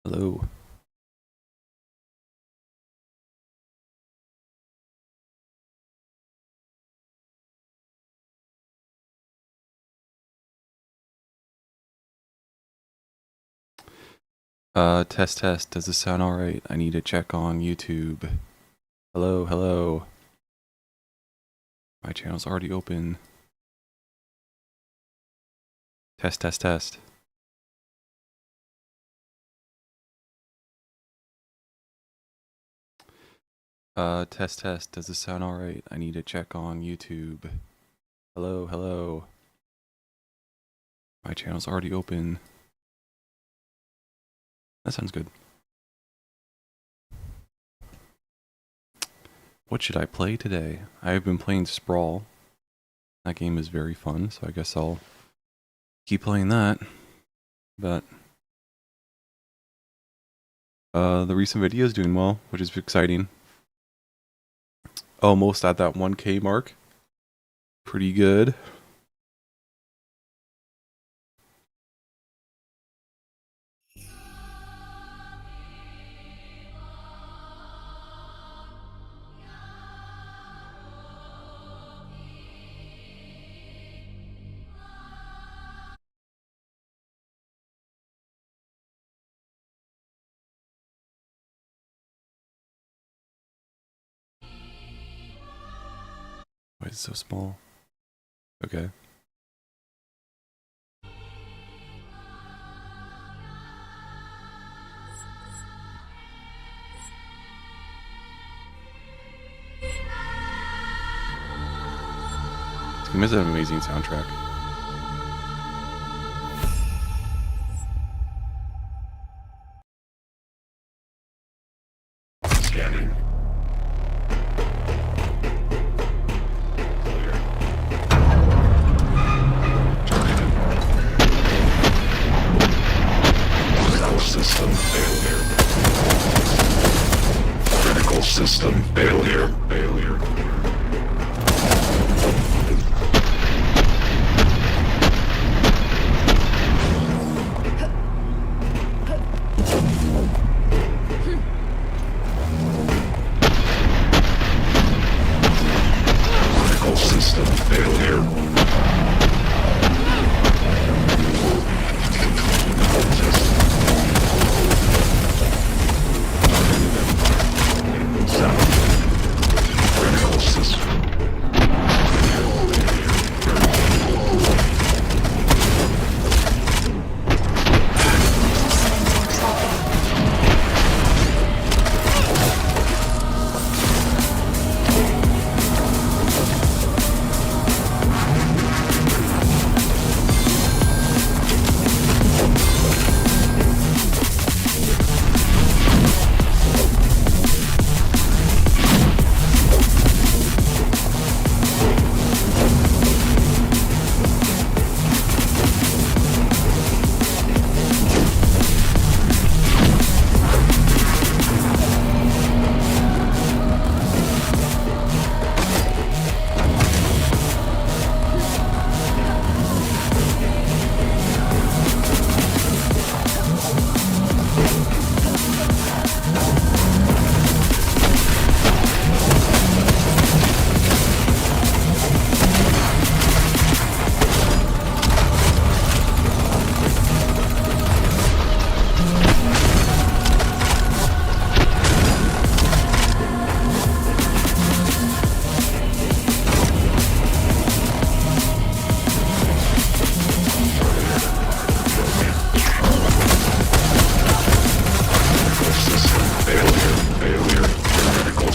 Hello. Test test. Does this sound alright? I need to check on YouTube. Hello, hello. My channel's already open. Test test test. Test test. Does this sound alright? I need to check on YouTube. Hello, hello. My channel's already open. That sounds good. What should I play today? I have been playing Sprawl. That game is very fun, so I guess I'll keep playing that. But the recent video is doing well, which is exciting. Almost at that 1K mark. Pretty good. Why is it so small? Okay. This game has an amazing soundtrack. Scanning. Critical system failure. Critical system failure. Critical system failure. Critical system.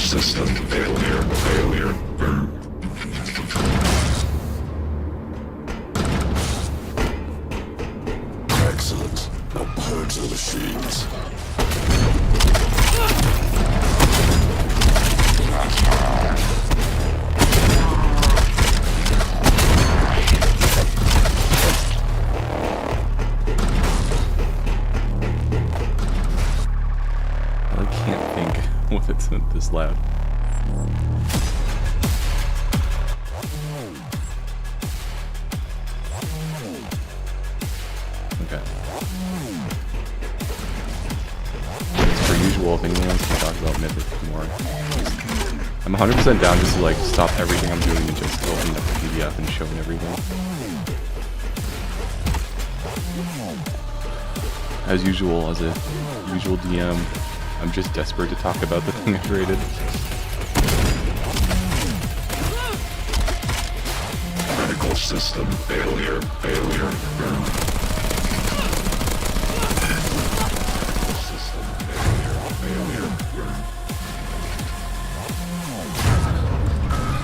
System failure. Excellent. Now purge the machines. I can't think with it's this loud. Okay. usual, if anyone wants to talk about Mythic more, I'm 100% down just to like stop everything I'm doing and just open up the PDF and showing everything. As usual, as a usual DM, I'm just desperate to talk about the thing I created. Critical system failure.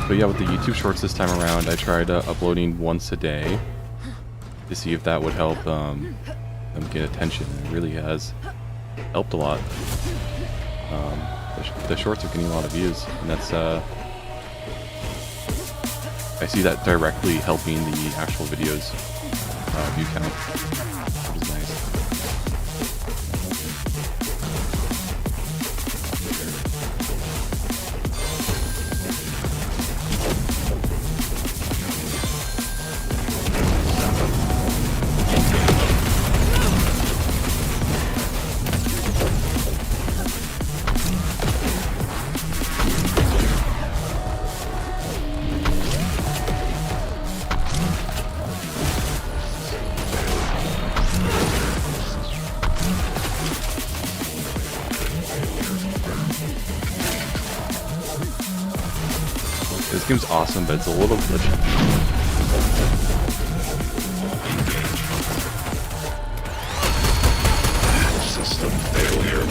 But yeah, with the YouTube Shorts this time around, I tried uploading once a day to see if that would help them get attention. It really has helped a lot. The Shorts are getting a lot of views, and that's I see that directly helping the actual videos view count, which is nice. This game's awesome, but it's a little glitchy. System failure.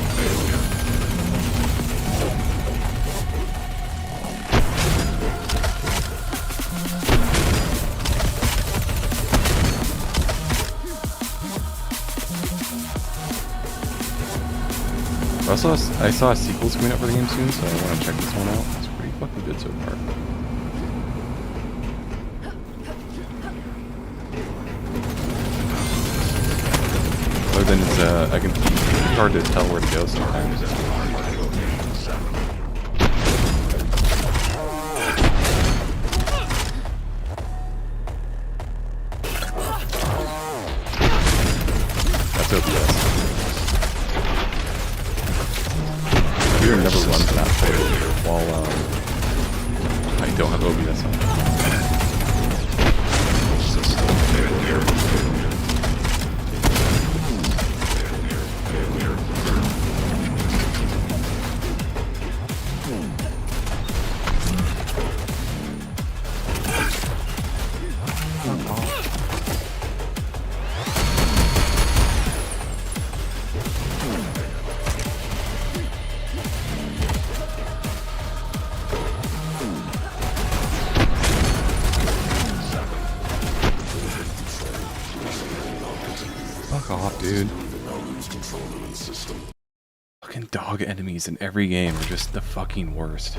Also, I saw a sequel's coming out for the game soon, so I want to check this one out. It's pretty fucking good so far. Other than it's it's hard to tell where to go sometimes. That's OBS. Computer never runs that while I don't have OBS on. System failure. Fuck off, dude. Fucking dog enemies in every game are just the fucking worst.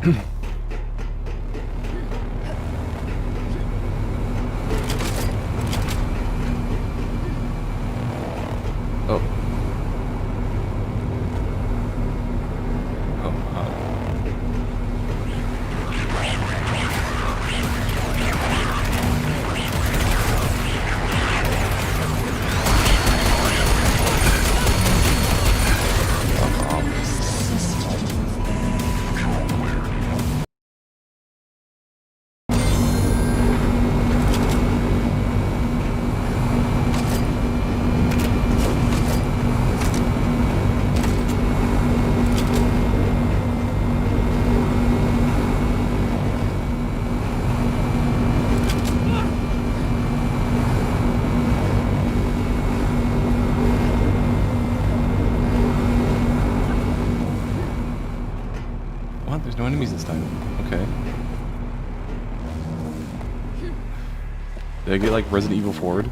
Oh. Oh, wow. What? There's no enemies this time. Okay. Did I get like Resident Evil Forward?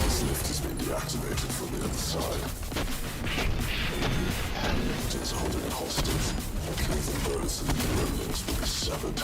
This lift has been deactivated from the other side. It is holding a hostage. Kill the birds and the remnants will be severed.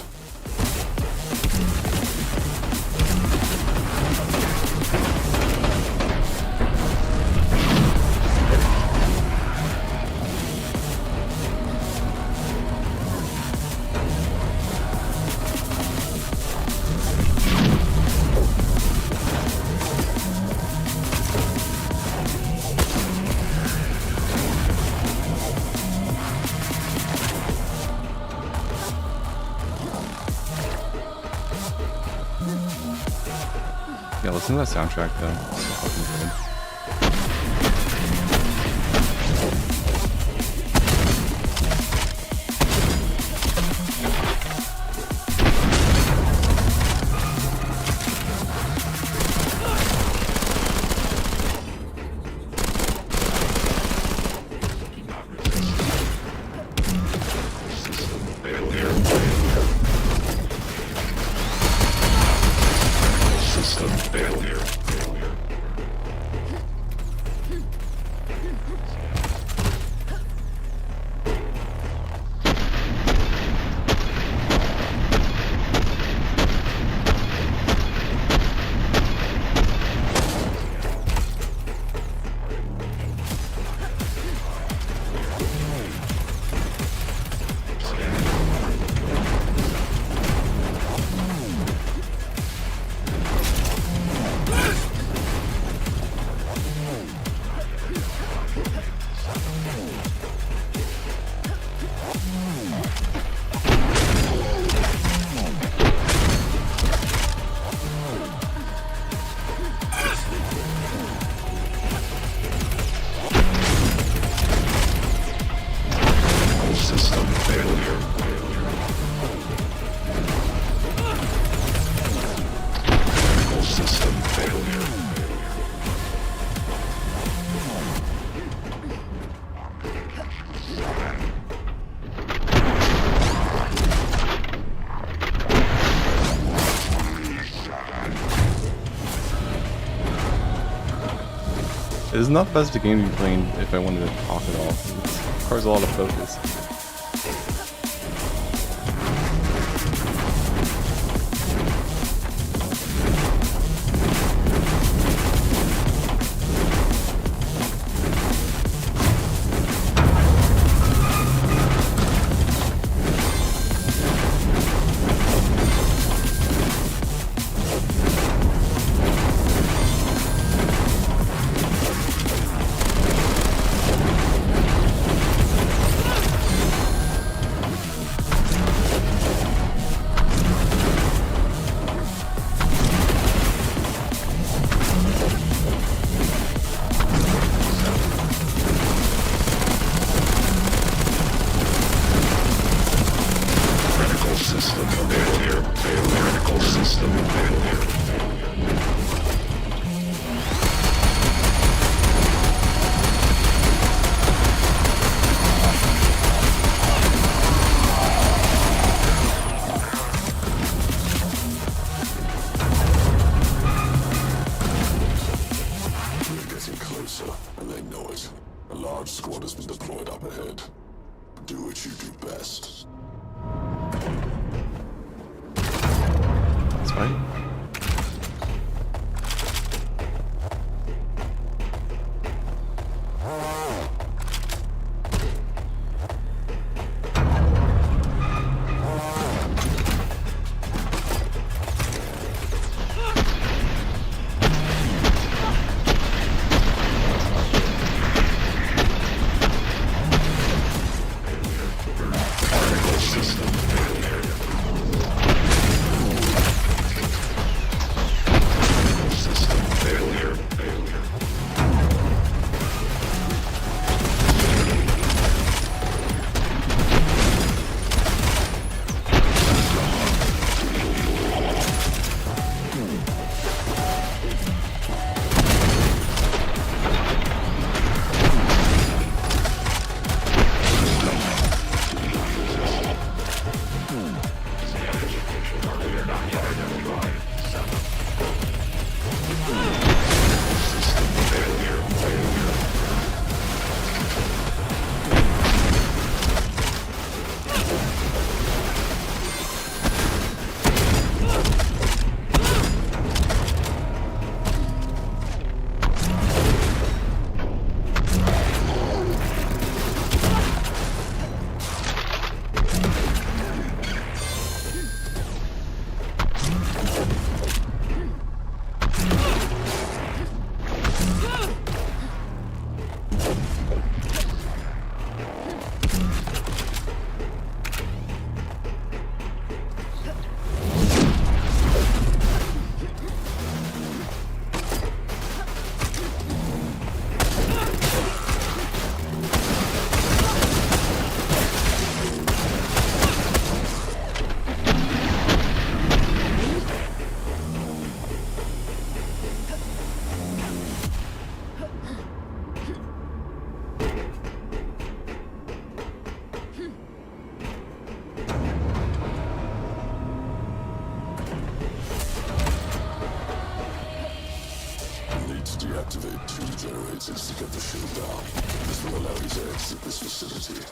Yeah, listen to that soundtrack though. It's so fucking good. System failure. System failure. Critical system failure. It is not the best game to be playing if I wanted to talk at all. It requires a lot of focus. activate 2 generators to get the shield down. This will allow you to exit this facility.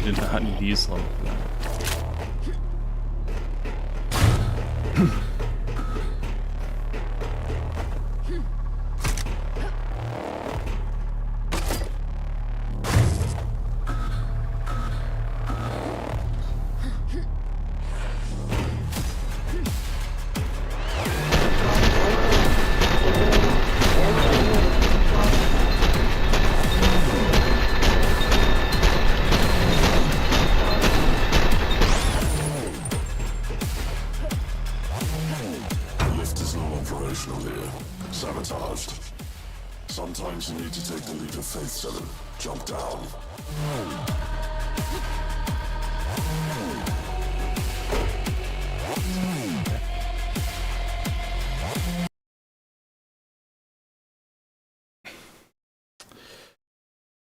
Did not need these level for that. Sabotaged. Sometimes you need to take the leap of faith, Seven. Jump down.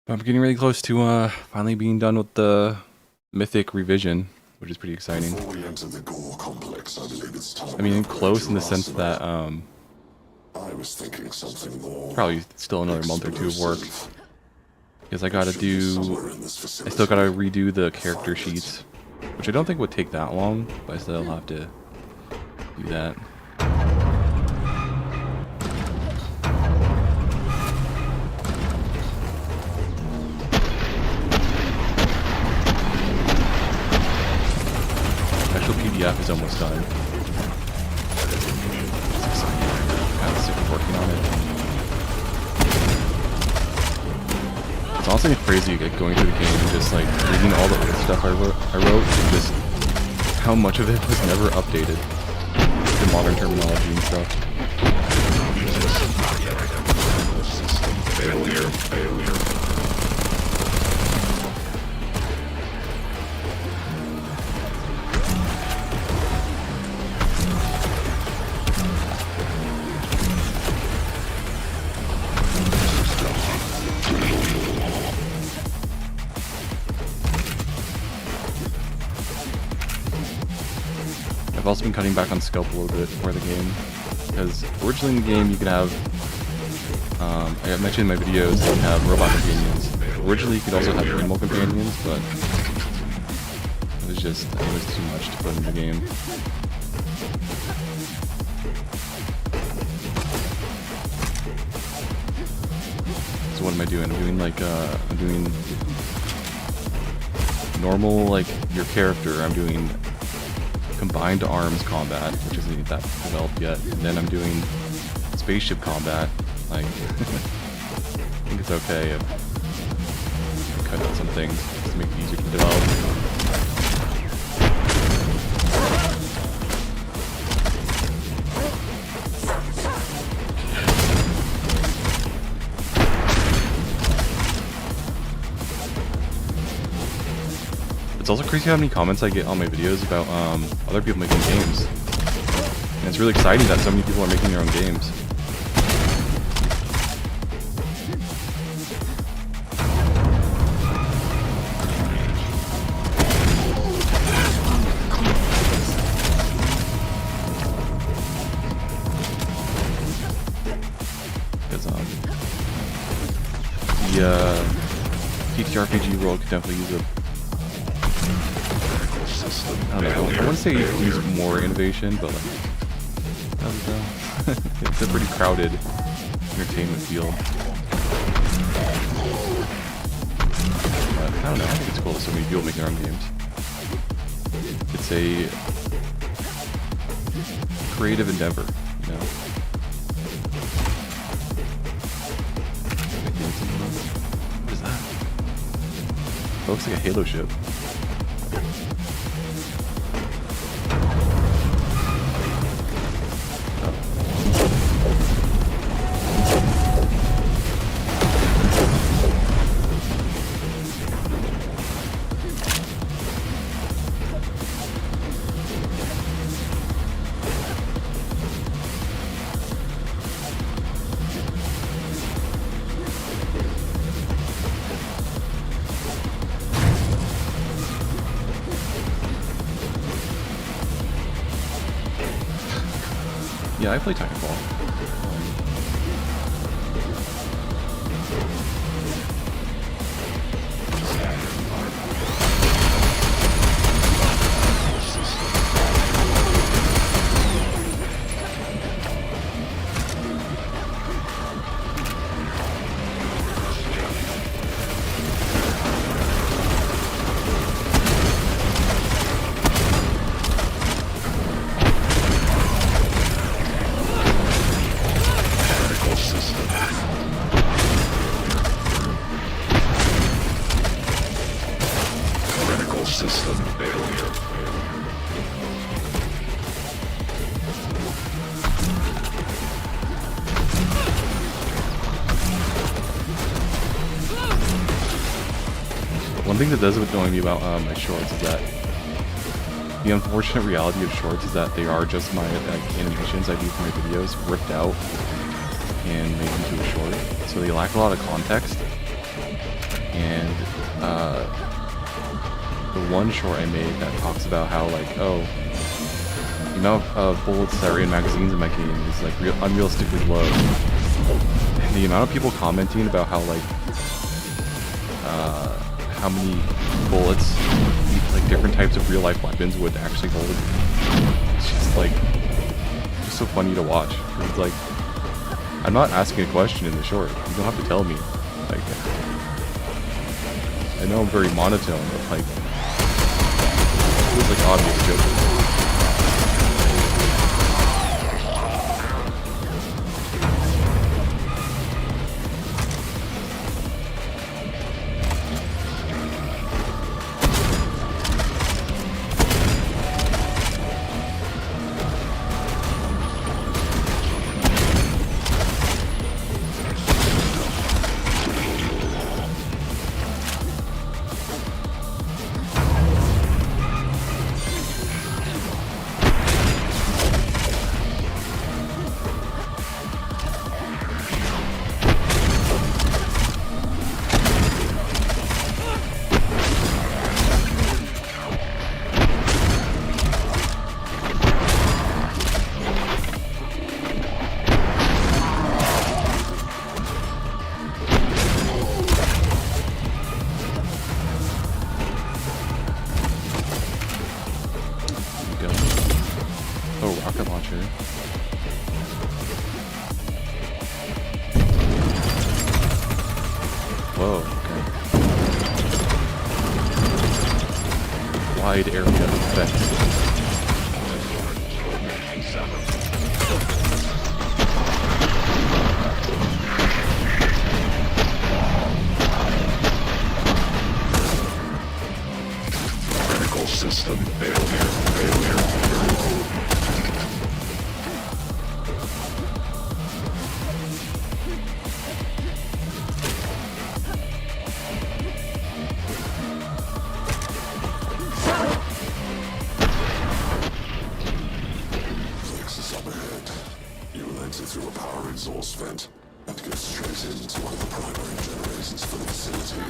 I'm getting really close to finally being done with the Mythic revision, which is pretty exciting. Before we enter the Gore complex, I believe it's time. I mean, close in the sense that I was thinking something more. probably still another month or two of work, because I gotta Somewhere in this I facility. still gotta redo the character sheets, which I don't think would take that long, but I still have to do that. Actual PDF is almost done. Kind of sick of working on it. It's honestly crazy, like, going through the game and just like reading all the old stuff I wrote, and just how much of it was never updated to modern terminology and stuff. Failure. I've also been cutting back on scope a little bit for the game, because originally in the game you could have, I mentioned in my videos, you can have robot companions. Originally you could also have animal companions, but it was too much to put in the game. So what am I doing? I'm doing normal, like, your character. I'm doing combined arms combat, which isn't that developed yet, and then I'm doing spaceship combat. Like, I think it's okay if I cut out some things just to make it easier to develop. It's also crazy how many comments I get on my videos about other people making games. And it's really exciting that so many people are making their own games. TTRPG world could definitely use a... I don't know, I wouldn't say you could use more innovation, but like... I don't know. It's a pretty crowded entertainment field. But I don't know, I think it's cool that so many people make their own games. It's a creative endeavor, you know? What is that? That looks like a Halo ship. Yeah, I play Titanfall. System failure. One thing that does annoy me about my shorts is that the unfortunate reality of shorts is that they are just my animations I do for my videos ripped out and made into a short. So they lack a lot of context. And the one short I made that talks about how like, oh, the amount of bullets that are in magazines in my game is like unrealistically low. And the amount of people commenting about how like how many bullets like different types of real life weapons would actually hold. It's just like just so funny to watch. 'Cause it's like I'm not asking a question in the short. You don't have to tell me. Like I know I'm very monotone, but like it was like obvious joke. Oh, rocket launcher. Whoa, okay. Wide area effect. Critical system failure. Through a power exhaust vent and go straight into one of the primary generators for the facility.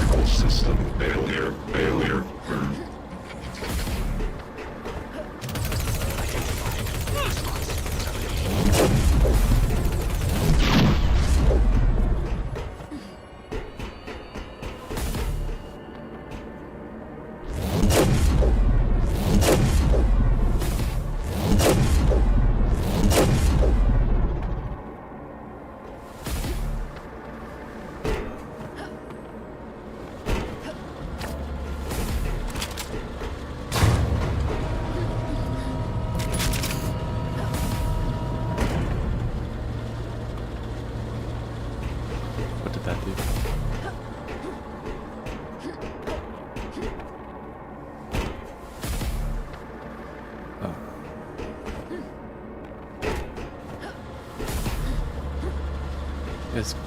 Critical system failure. Failure. What did that do? Oh.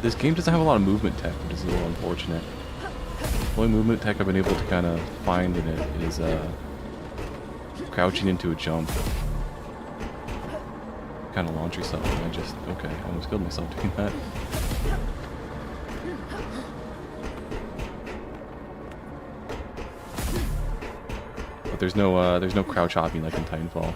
This game doesn't have a lot of movement tech, which is a little unfortunate. The only movement tech I've been able to kind of find in it is crouching into a jump. Kind of launch yourself, and I just, okay, I almost killed myself doing that. But there's no crouch hopping like in Titanfall.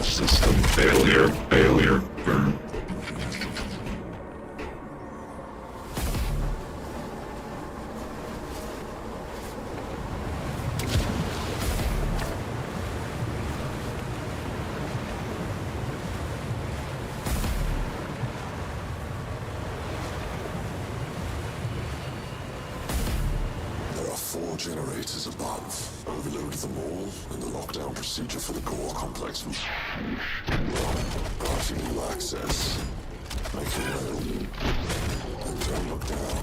System failure. Failure. Burn. There are 4 generators above. Overload them all, and the lockdown procedure for the core complex. Granting you access. Make it known. And don't look down.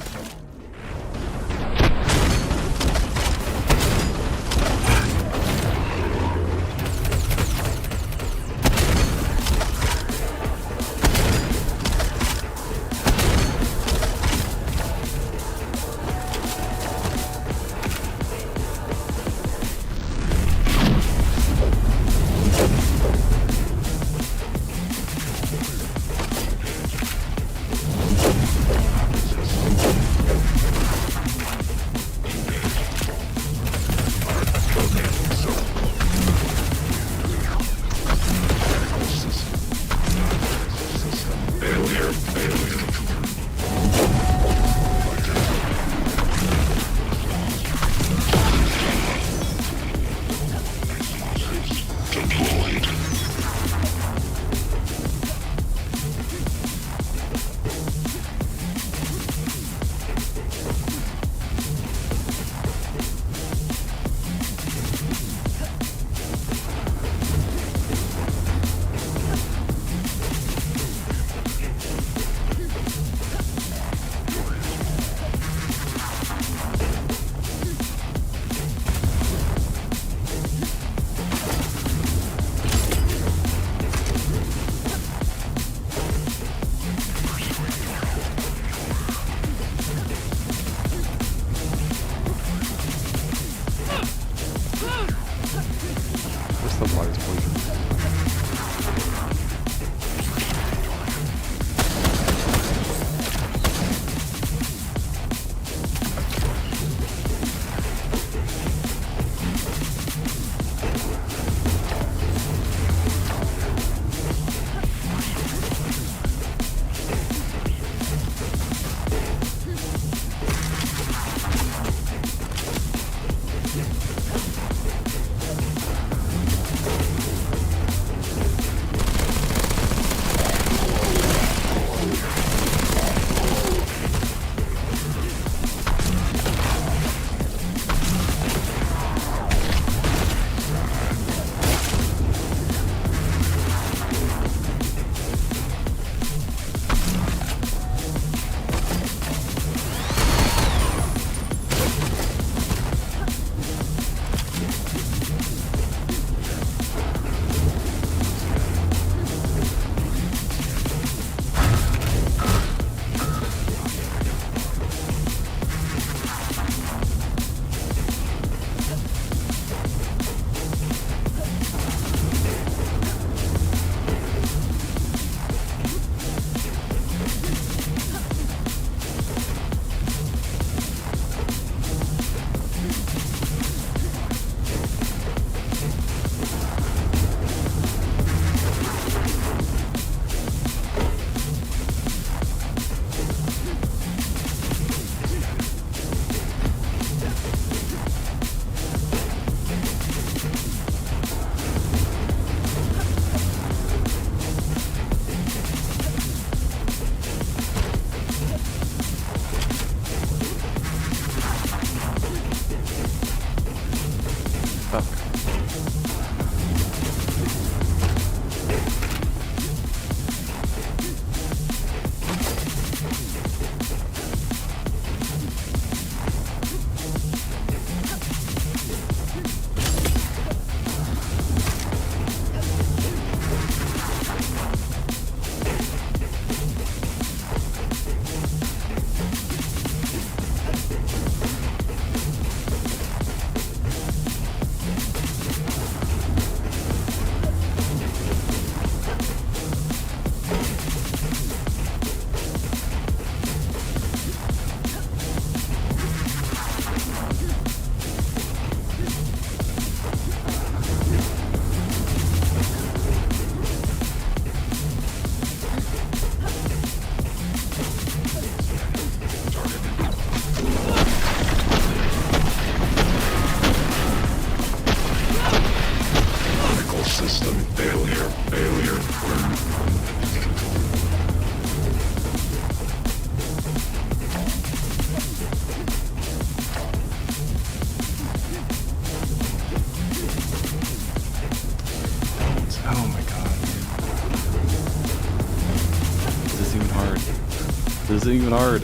system failure. Oh my god. This is even hard. This is even hard.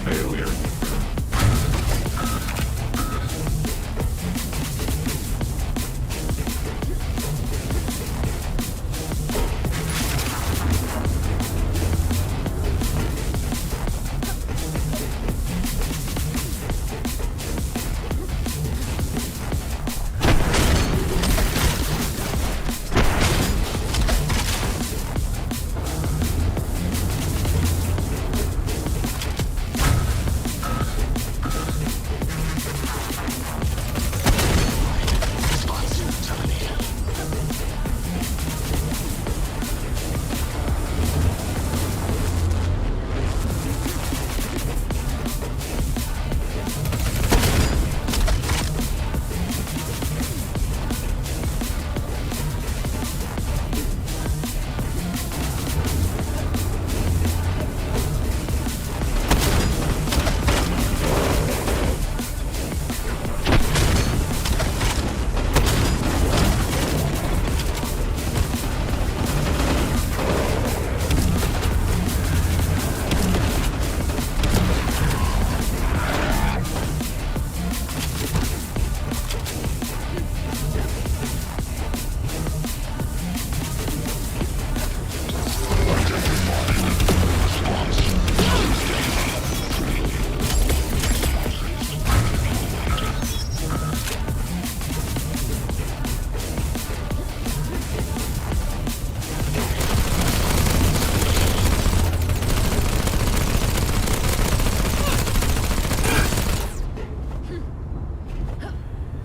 Failure.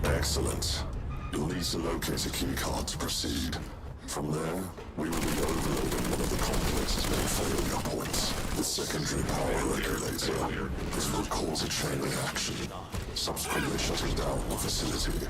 Excellent. You'll need to locate a key card to proceed. From there, we will be overloading one of the complex's main failure points. The secondary power regulator. This will cause a chain reaction, subsequently shutting down the facility.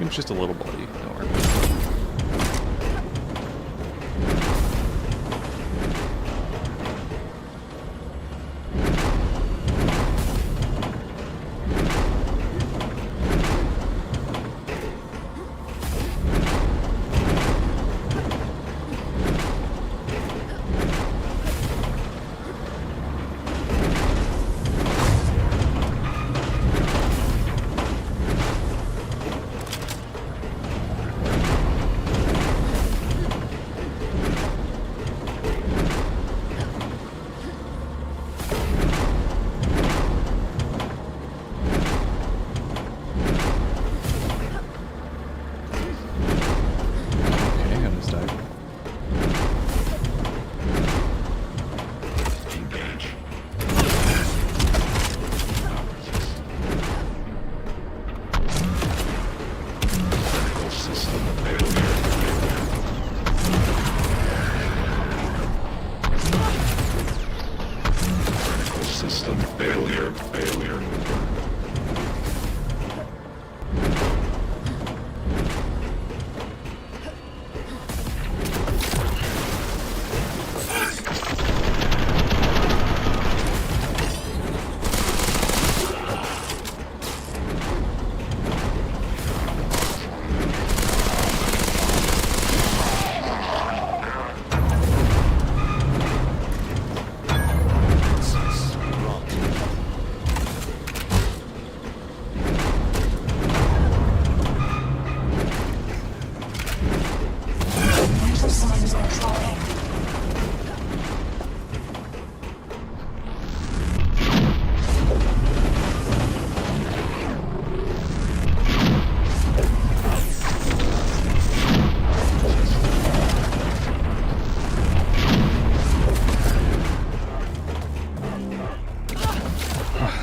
Just a little bloody, don't worry.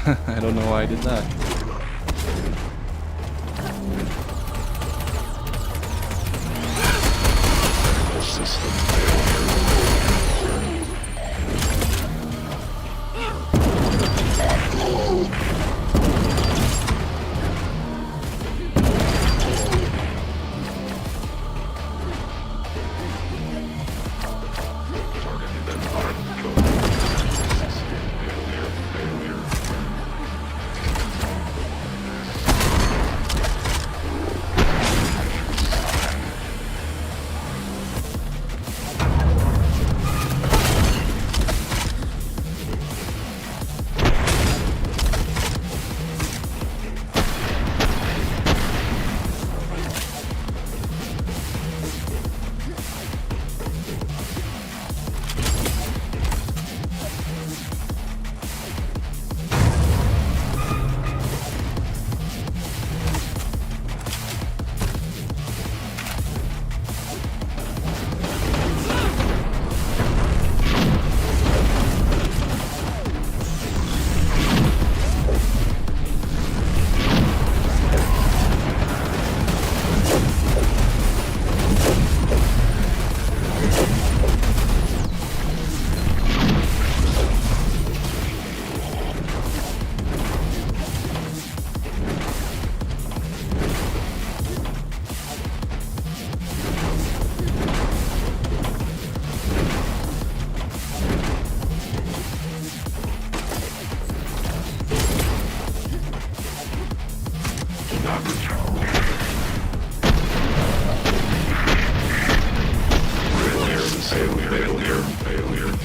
I don't know why I did that. System failure.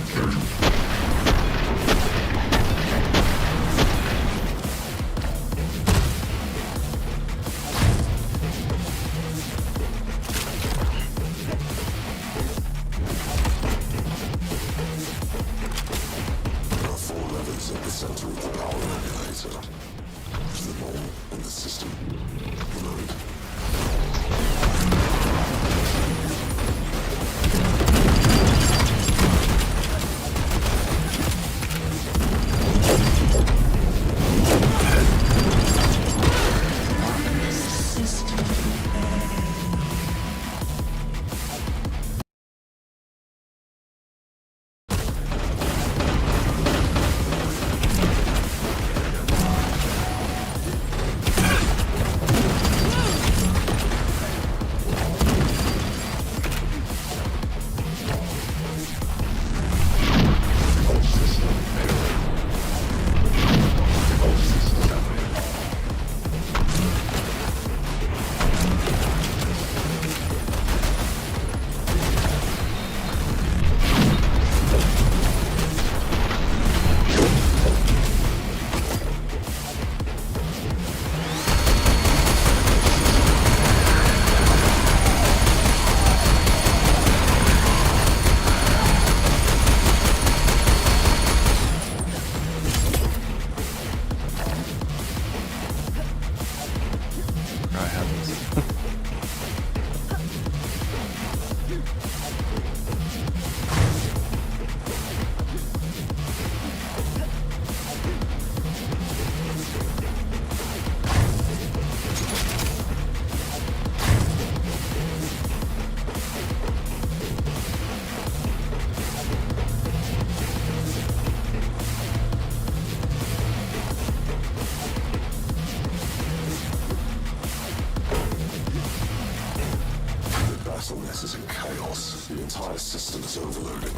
bottlenecks is in chaos. The entire system is overloading.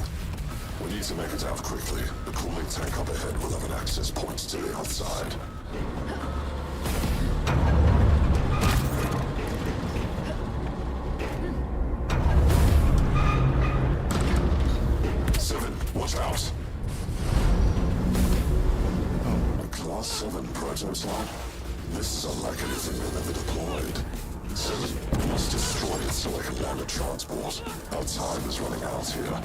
We need to make it out quickly. The cooling tank up ahead will have an access point to the outside. Seven, watch out. A Class 7 prototype? This is unlike anything they've ever deployed. Seven, we must destroy it so I can land a transport. Our time is running out here.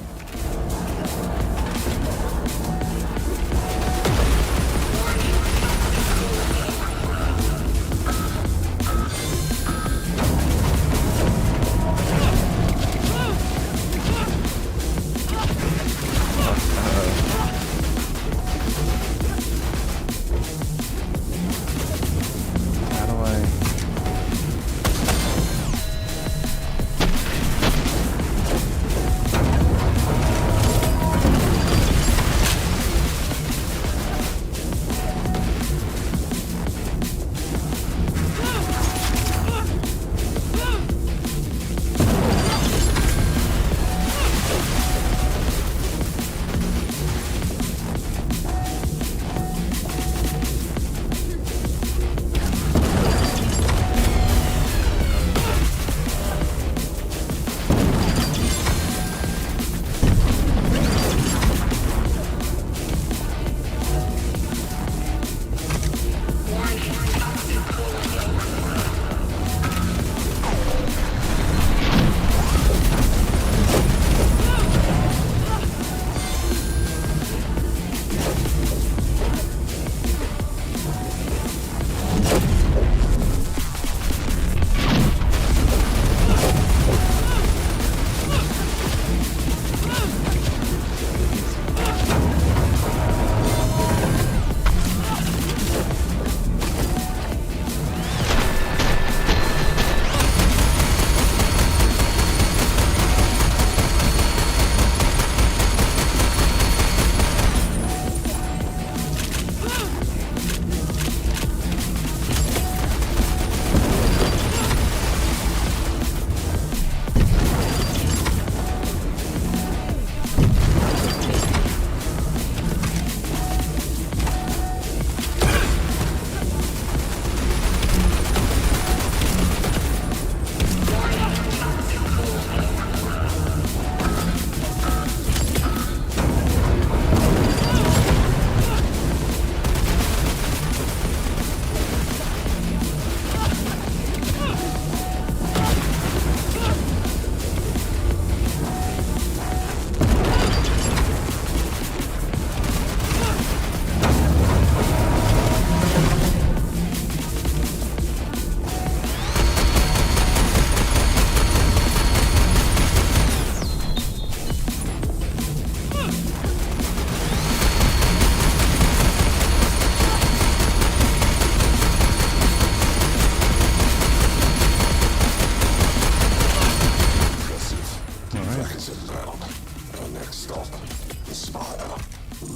conspire.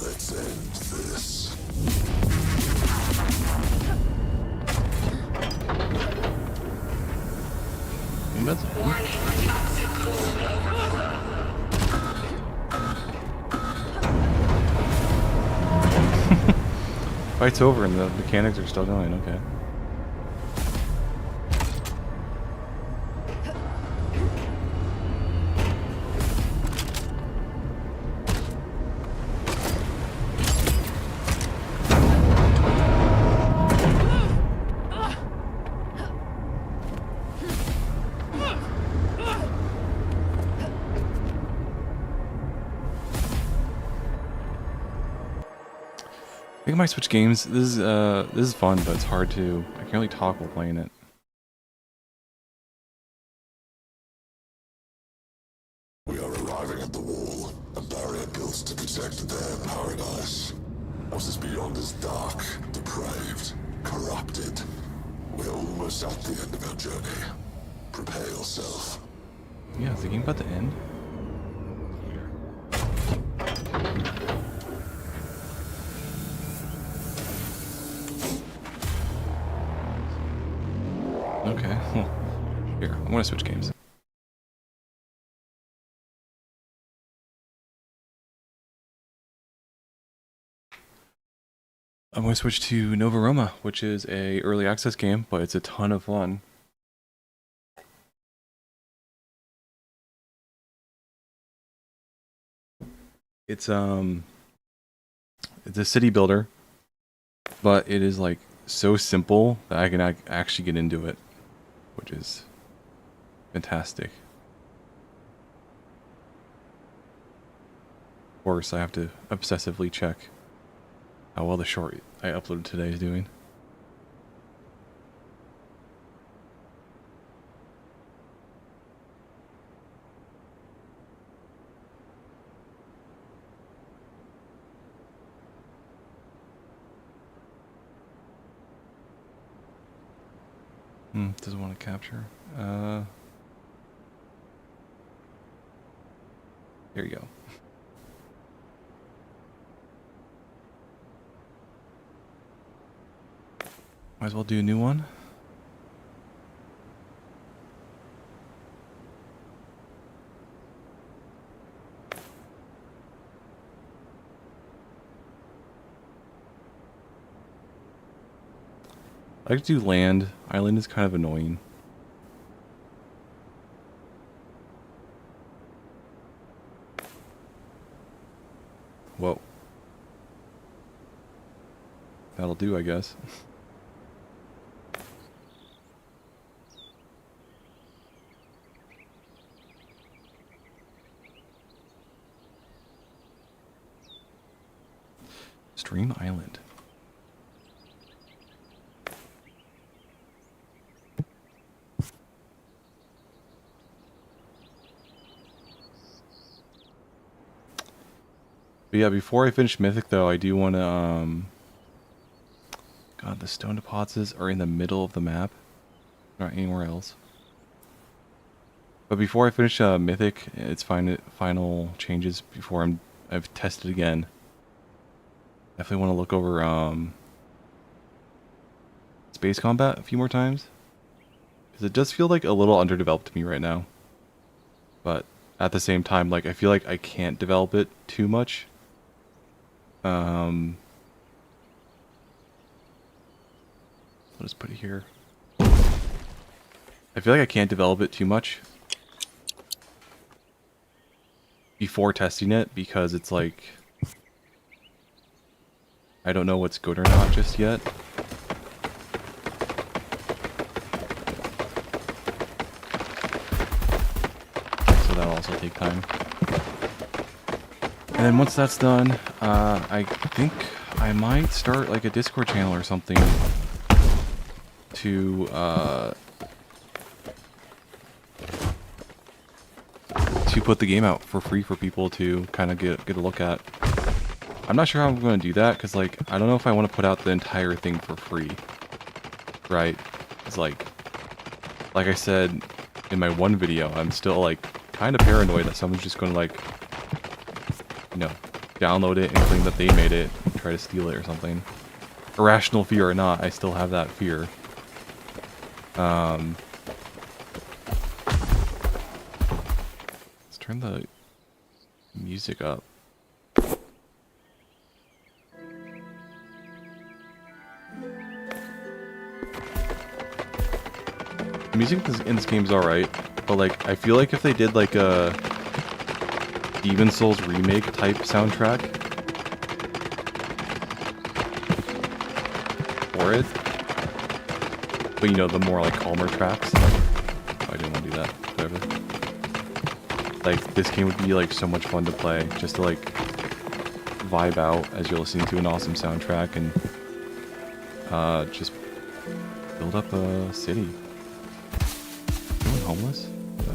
Let's end this. That's Fight's over and the mechanics are still going, okay. I think I might switch games. This is fun, but it's hard to. I can't really talk while playing it. We are arriving at the wall, a barrier built to protect their paradise. What is beyond is dark, depraved, corrupted. We're almost at the end of our journey. Prepare yourself. Yeah, is the game about to end? Okay, well, here, I'm gonna switch games. I'm gonna switch to Nova Roma, which is a early access game, but it's a ton of fun. It's a city builder, but it is like so simple that I can actually get into it, which is fantastic. Of course, I have to obsessively check how well the short I uploaded today is doing. Doesn't want to capture. There you go. Might as well do a new one. I like to do land. Island is kind of annoying. Whoa. That'll do, I guess. Stream Island. But yeah, before I finish Mythic though, I do want to, God, the stone deposits are in the middle of the map. Not anywhere else. But before I finish Mythic, its final changes before I've tested again. Definitely want to look over space combat a few more times. Because it does feel like a little underdeveloped to me right now. But at the same time, like I feel like I can't develop it too much. I'll just put it here. I feel like I can't develop it too much before testing it because it's like I don't know what's good or not just yet. So that'll also take time. And then once that's done, I think I might start like a Discord channel or something to put the game out for free for people to kind of get a look at. I'm not sure how I'm going to do that because like I don't know if I want to put out the entire thing for free, right? It's like I said in my one video, I'm still like kind of paranoid that someone's just going to like, you know, download it and claim that they made it and try to steal it or something. Irrational fear or not, I still have that fear. Let's turn the music up. The music in this game is alright, but like I feel like if they did like a Demon Souls remake type soundtrack for it, but you know, the more like calmer tracks. Oh, I didn't want to do that. Whatever. Like this game would be like so much fun to play, just to like vibe out as you're listening to an awesome soundtrack and just build up a city. Anyone homeless? No.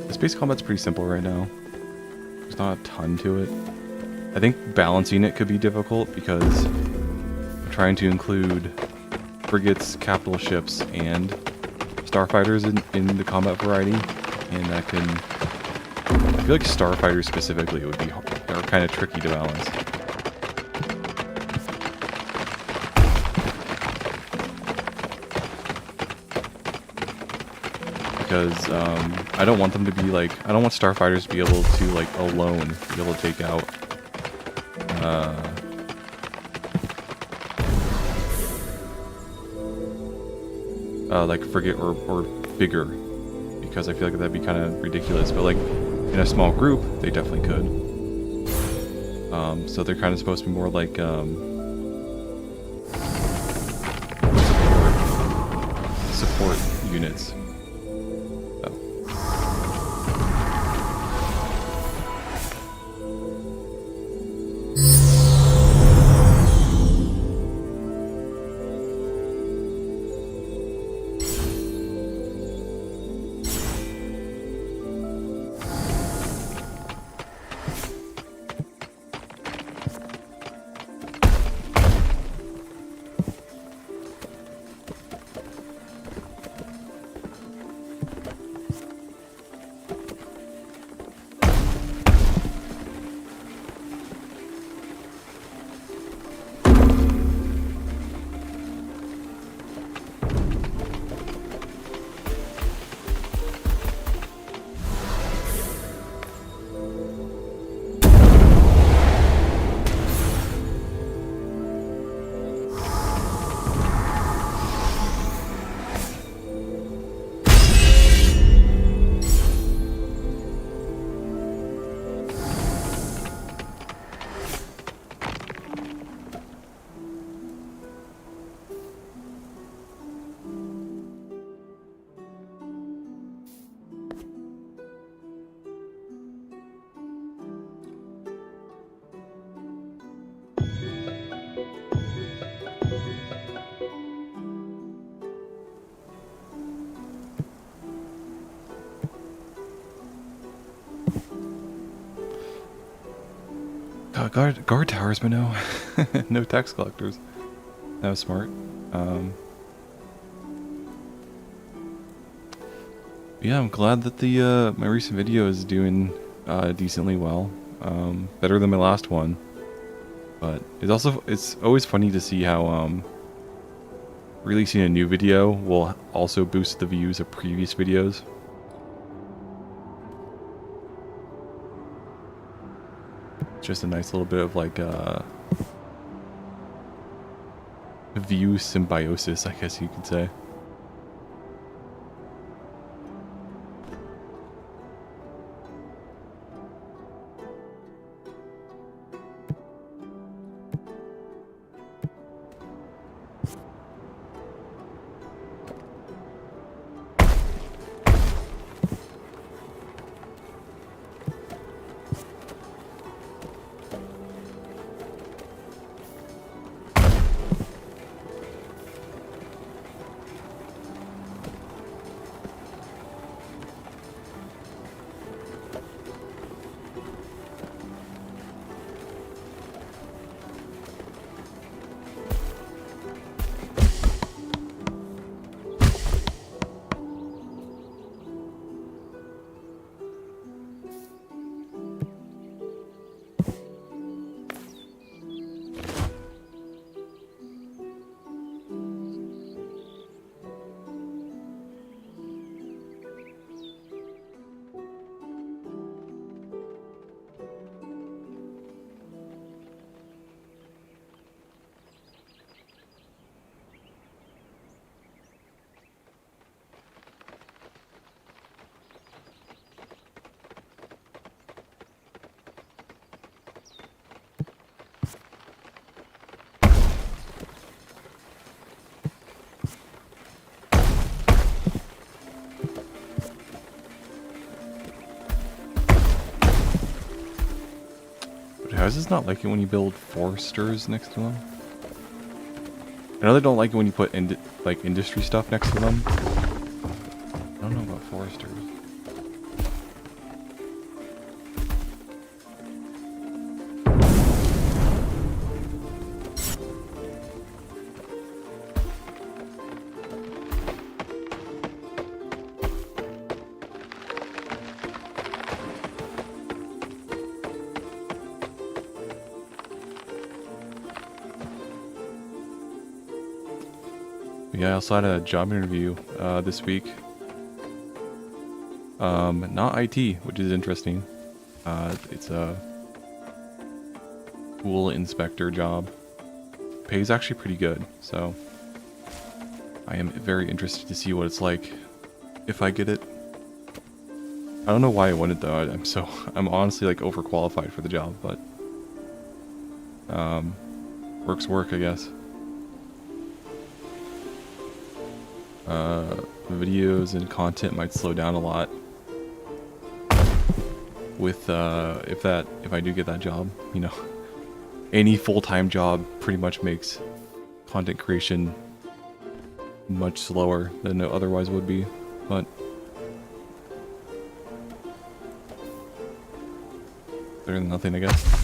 The space combat's pretty simple right now. There's not a ton to it. I think balancing it could be difficult because I'm trying to include frigates, capital ships, and starfighters in the combat variety, and that can... I feel like starfighters specifically would be are kind of tricky to balance. Because I don't want them to be like... I don't want starfighters to be able to like alone be able to take out like frigate or bigger, because I feel like that'd be kind of ridiculous. But like in a small group, they definitely could. So they're kind of supposed to be more like support units. Guard towers, but no, no tax collectors. That was smart. Yeah, I'm glad that the my recent video is doing decently well, better than my last one. But it's always funny to see how releasing a new video will also boost the views of previous videos. Just a nice little bit of like view symbiosis, I guess you could say. But how does this not like it when you build foresters next to them? I know they don't like it when you put like industry stuff next to them. I don't know about foresters. Yeah, I also had a job interview this week. Not IT, which is interesting. It's a pool inspector job. Pays actually pretty good, so I am very interested to see what it's like if I get it. I don't know why I wouldn't though. I'm honestly like overqualified for the job, but work's work, I guess. Videos and content might slow down a lot with if I do get that job. You know, any full-time job pretty much makes content creation much slower than it otherwise would be, but better than nothing, I guess.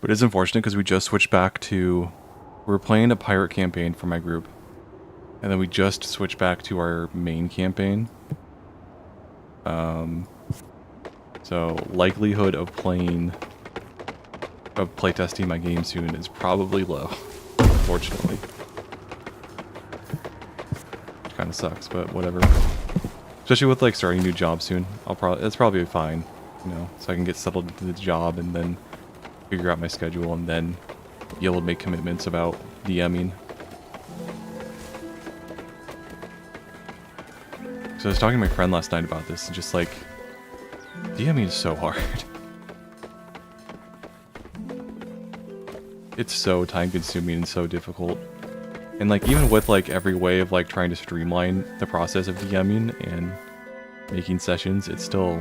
But it's unfortunate because we just switched back to... We were playing a pirate campaign for my group. And then we just switched back to our main campaign. So likelihood of playtesting my game soon is probably low, unfortunately. Which kind of sucks, but whatever. Especially with like starting a new job soon. That's probably fine, you know, so I can get settled into the job and then figure out my schedule and then be able to make commitments about DMing. So I was talking to my friend last night about this, and just like, DMing is so hard. It's so time consuming and so difficult. And like, even with like every way of like trying to streamline the process of DMing and making sessions, it's still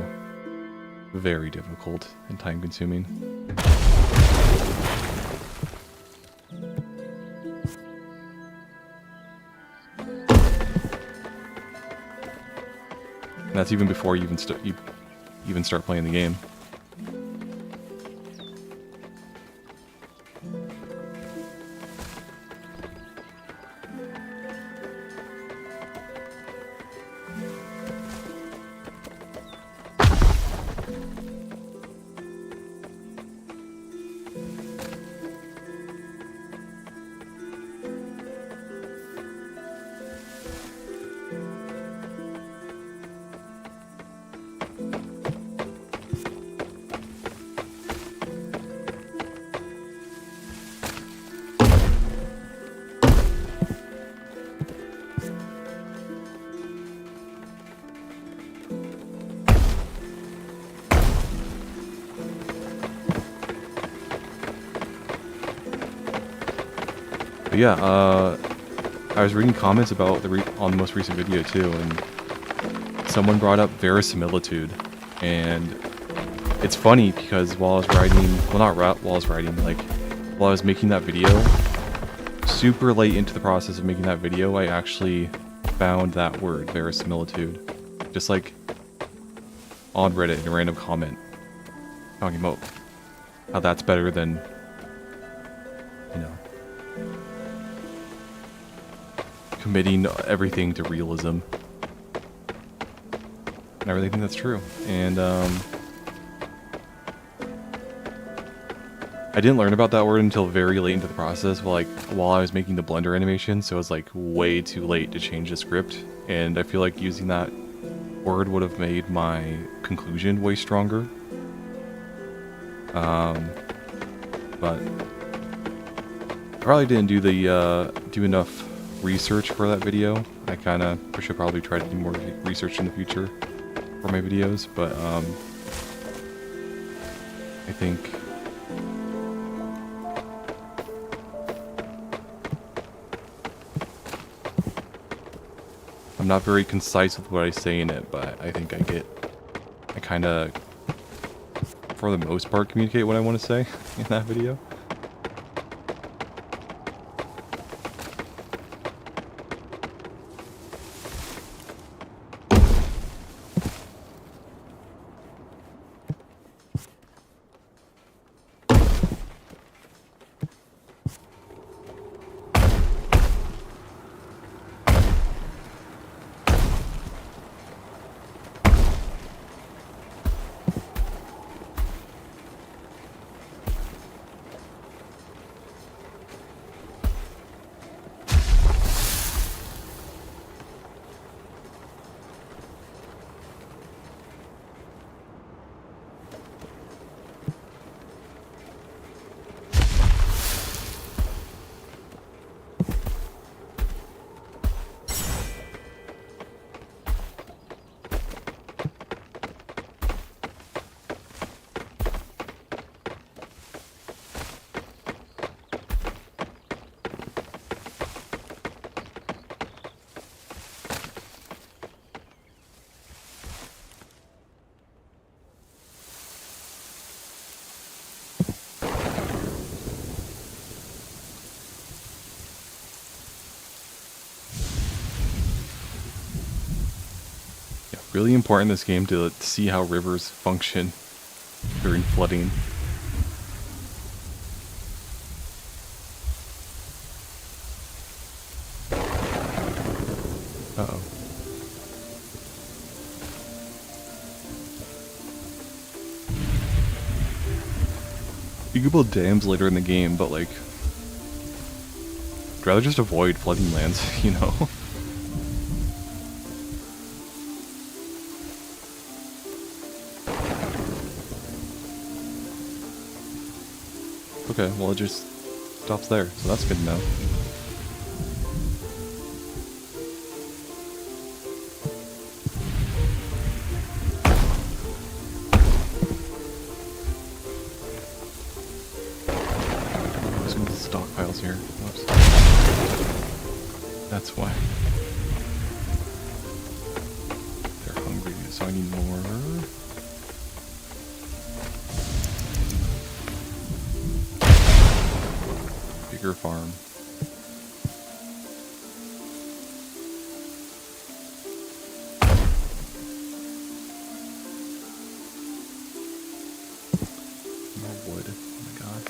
very difficult and time consuming. And that's even before you even start playing the game. But yeah, I was reading comments about on the most recent video too, and someone brought up verisimilitude, and it's funny because while I was writing, well, not while I was writing, like while I was making that video, super late into the process of making that video, I actually found that word, verisimilitude. Just like on Reddit in a random comment talking about how that's better than, you know, committing everything to realism. And I really think that's true. And I didn't learn about that word until very late into the process, while I was making the Blender animation, so it was like way too late to change the script. And I feel like using that word would have made my conclusion way stronger. But I probably didn't do do enough research for that video. I should probably try to do more research in the future for my videos, but I think I'm not very concise with what I say in it, but I think I kind of, for the most part, communicate what I want to say in that video. Really important in this game to see how rivers function during flooding. Uh-oh. You can build dams later in the game, but like, I'd rather just avoid flooding lands, you know? Okay, well it just stops there, so that's good to know. There's some stockpiles here. Whoops. That's why. They're hungry, so I need more. Farm. More wood. Oh my god.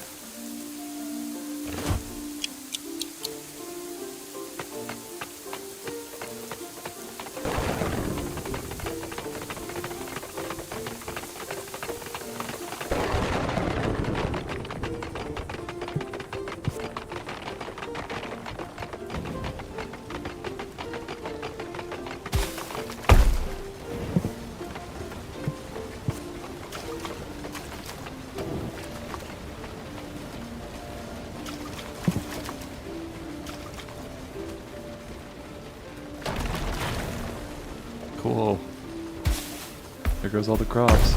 Cool. There goes all the crops.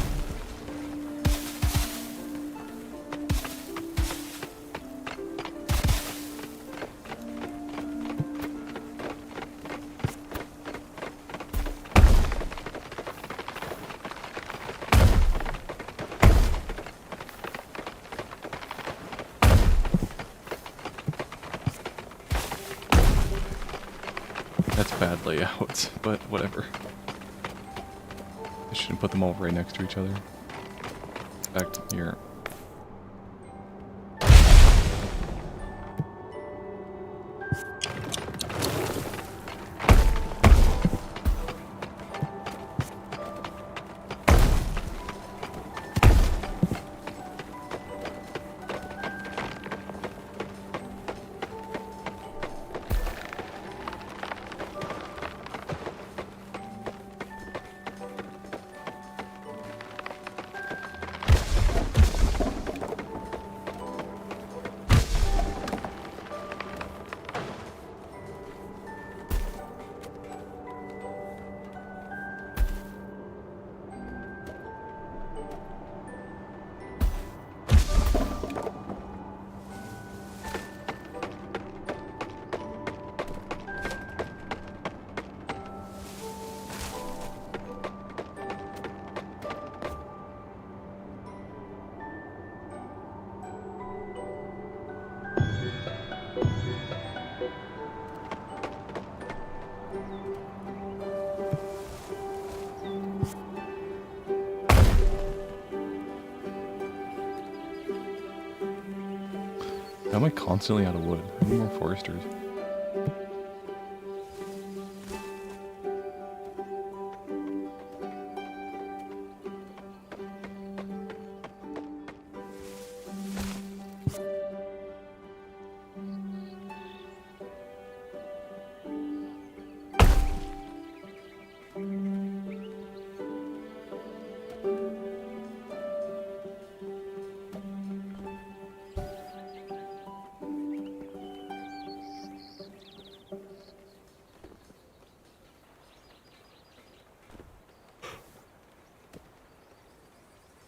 That's bad layout, but whatever. I switch and put them all right next to each other. In fact, here. How am I constantly out of wood? I need more foresters.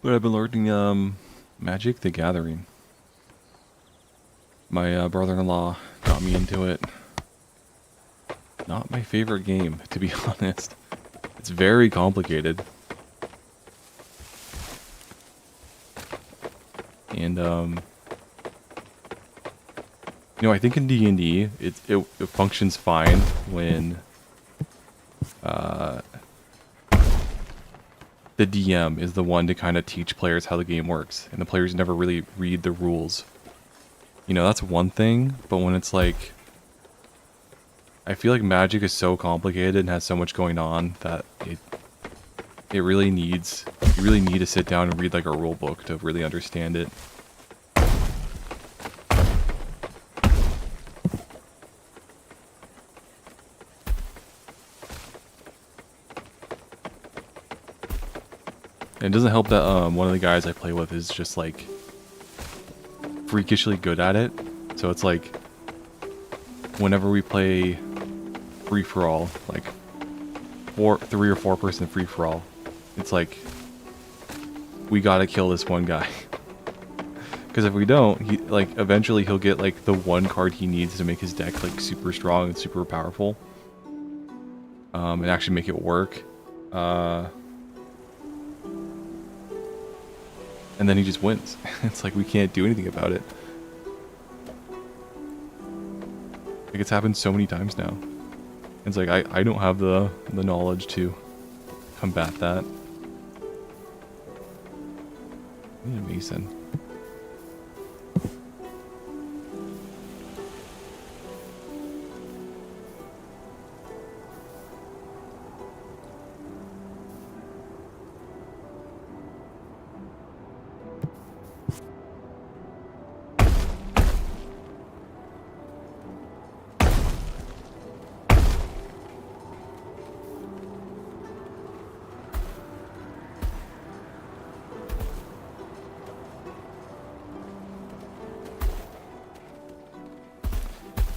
But I've been learning Magic the Gathering. My brother-in-law got me into it. Not my favorite game, to be honest. It's very complicated. And you know, I think in D&D it functions fine when the DM is the one to kind of teach players how the game works, and the players never really read the rules. You know, that's one thing, but when it's like, I feel like Magic is so complicated and has so much going on that it really needs, you really need to sit down and read like a rule book to really understand it. And it doesn't help that one of the guys I play with is just like freakishly good at it. So it's like whenever we play free for all, like 3 or 4 person free for all, it's like we gotta kill this one guy. Because if we don't, he like eventually he'll get like the one card he needs to make his deck like super strong and super powerful, and actually make it work. And then he just wins. It's like we can't do anything about it. Like it's happened so many times now. It's like I don't have the knowledge to combat that. I need a mason.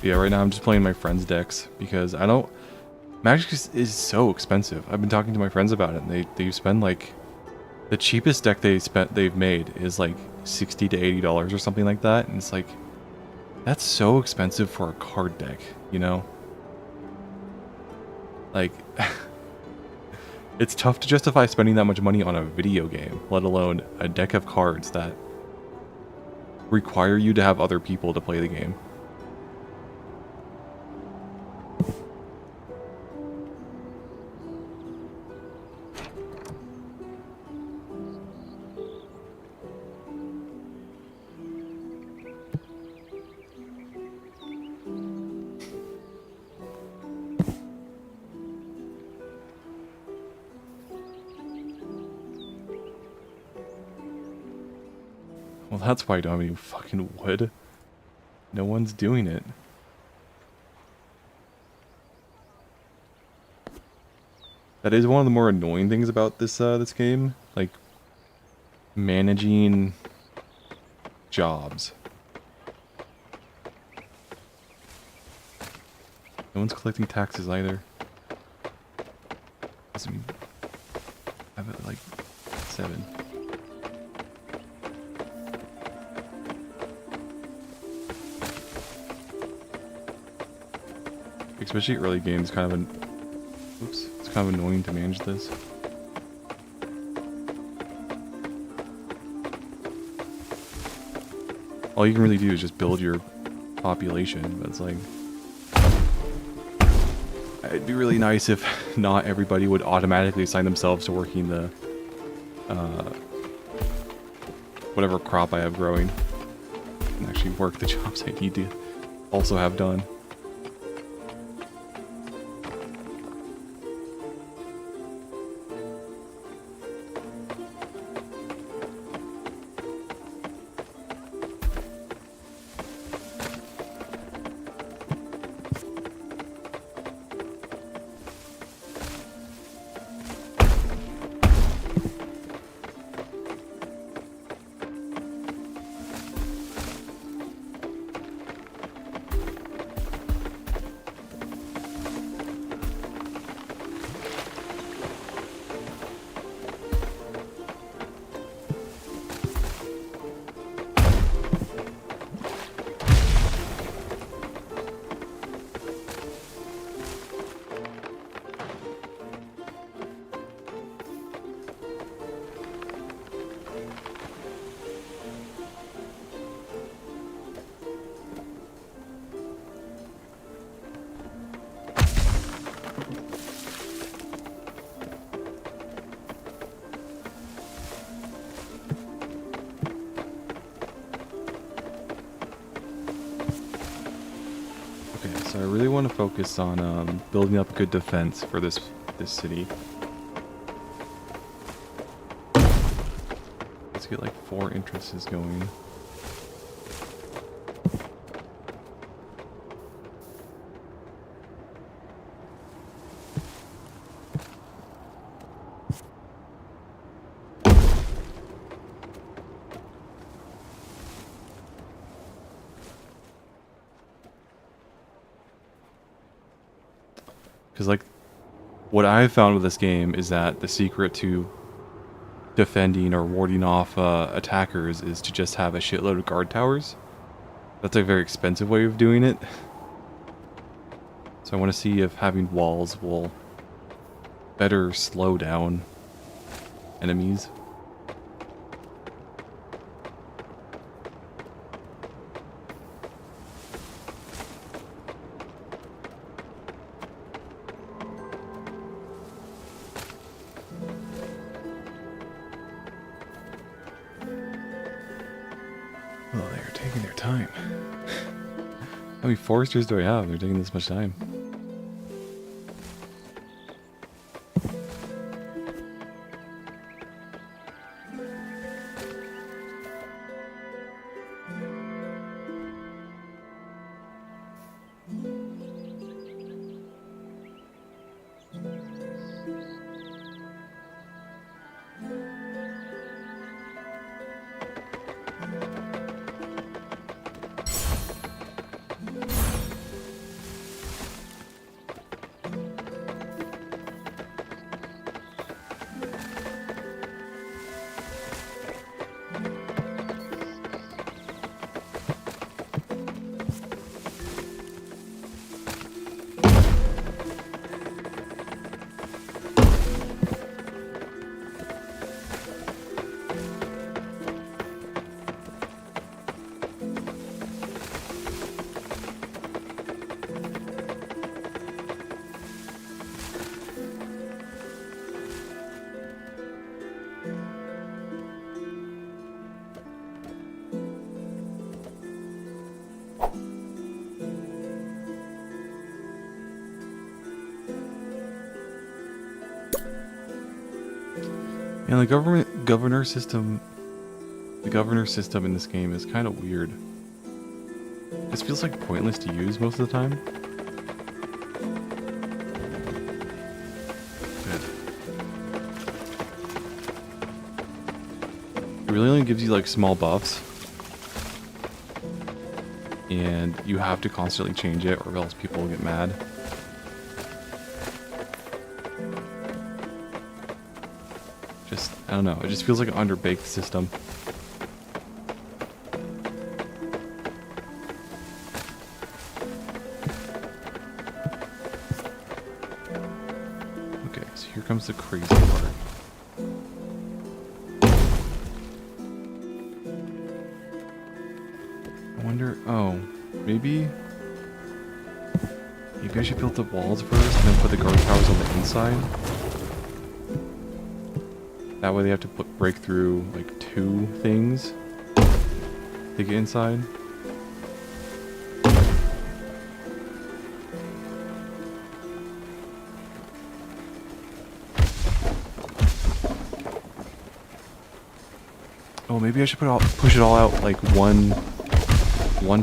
Yeah, right now I'm just playing my friends' decks because I don't... Magic is so expensive. I've been talking to my friends about it, and they spend like... The cheapest deck they've made is like $60 to $80 or something like that, and it's like... That's so expensive for a card deck, you know? Like... It's tough to justify spending that much money on a video game, let alone a deck of cards that require you to have other people to play the game. Well, that's why I don't have any fucking wood. No one's doing it. That is one of the more annoying things about this game, like managing jobs. No one's collecting taxes either. Doesn't mean I have it like 7. Especially early games, kind of it's kind of annoying to manage this. All you can really do is just build your population, but it's like it'd be really nice if not everybody would automatically assign themselves to working the whatever crop I have growing and actually work the jobs I need to also have done. So I really want to focus on building up good defense for this city. Let's get like 4 entrances going. Because, like, what I've found with this game is that the secret to defending or warding off attackers is to just have a shitload of guard towers. That's a very expensive way of doing it. So I want to see if having walls will better slow down enemies. Oh, they're taking their time. How many foresters do I have? They're taking this much time. And the governor system The governor system in this game is kind of weird. This feels like pointless to use most of the time. Good. It really only gives you like small buffs. And you have to constantly change it or else people will get mad. Just, I don't know, it just feels like an underbaked system. Okay, so here comes the crazy part. I wonder, oh, maybe I should build the walls first and then put the guard towers on the inside. That way they have to break through like 2 things to get inside. Oh, maybe I should push it all out like one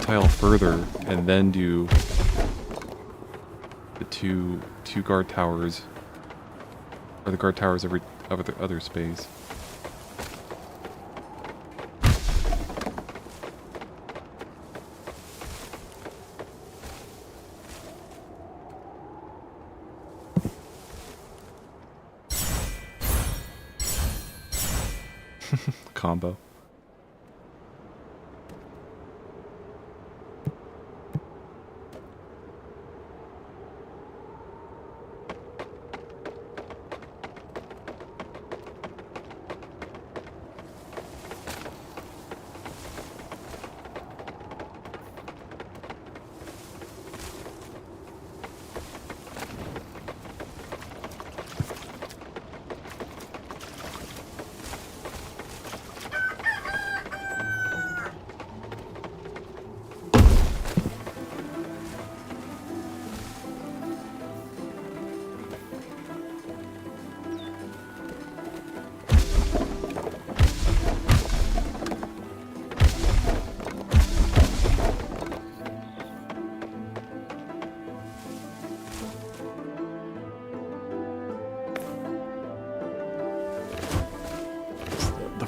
tile further and then do the two guard towers, or the guard towers every other space. Combo.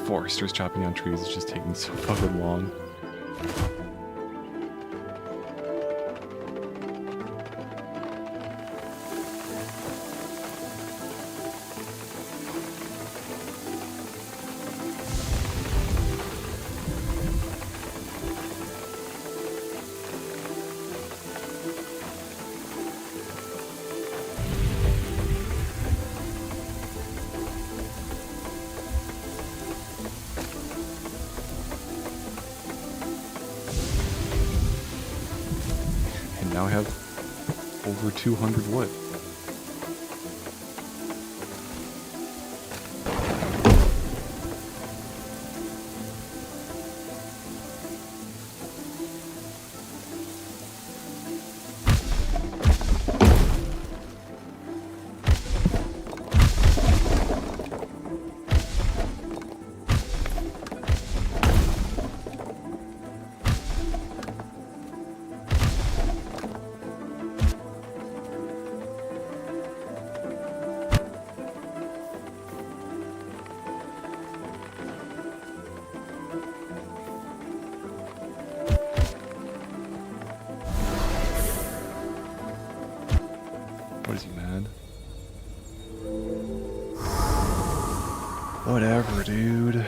Foresters chopping on trees is just taking so fucking long. Now I have over 200 wood. What is he, mad? Whatever, dude.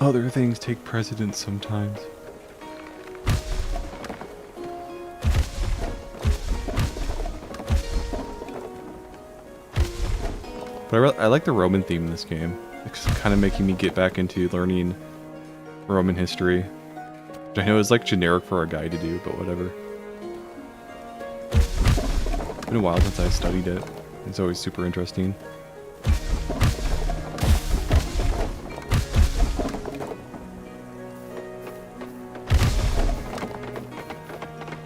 Other things take precedence sometimes. But I like the Roman theme in this game. It's kind of making me get back into learning Roman history. Which I know is like generic for a guy to do, but whatever. It's been a while since I studied it. It's always super interesting.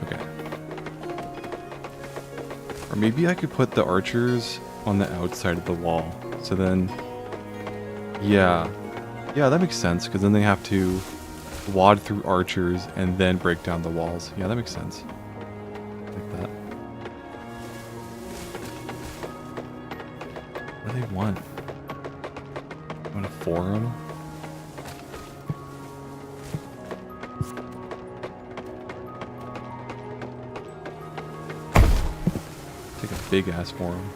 Okay. Or maybe I could put the archers on the outside of the wall. So then Yeah. Yeah, that makes sense, because then they have to wad through archers and then break down the walls. Yeah, that makes sense. Like that. What do they want? They want a forum? Take a big ass forum.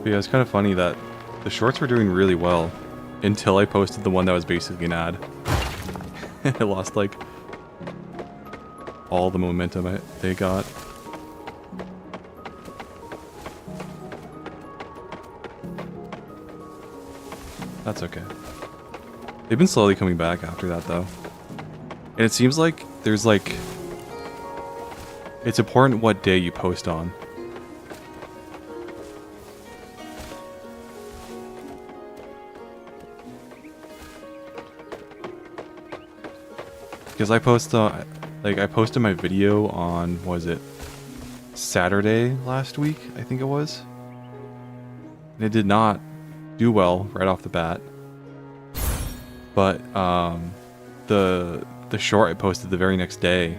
But yeah, it's kind of funny that the shorts were doing really well until I posted the one that was basically an ad. I lost like all the momentum they got. That's okay. They've been slowly coming back after that though. And it seems like there's like... It's important what day you post on. Because I post, I posted my video on, was it Saturday last week? I think it was. And it did not do well right off the bat. But the short I posted the very next day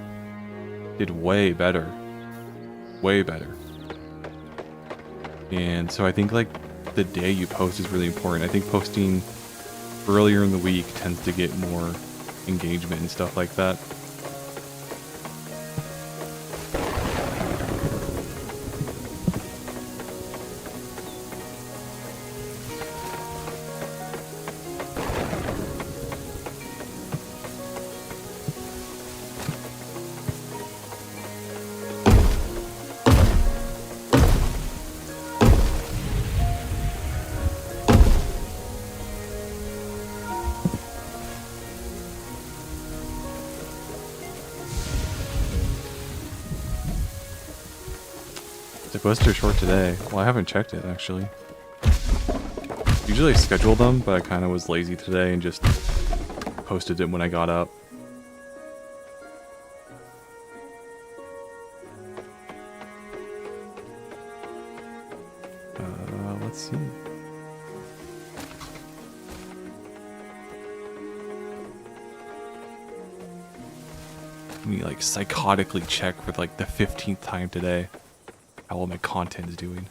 did way better. Way better. And so I think like the day you post is really important. I think posting earlier in the week tends to get more engagement and stuff like that. I posted a short today. Well, I haven't checked it actually. Usually I schedule them, but I kind of was lazy today and just posted it when I got up. Let's see. Let me like psychotically check for like the 15th time today how well my content is doing.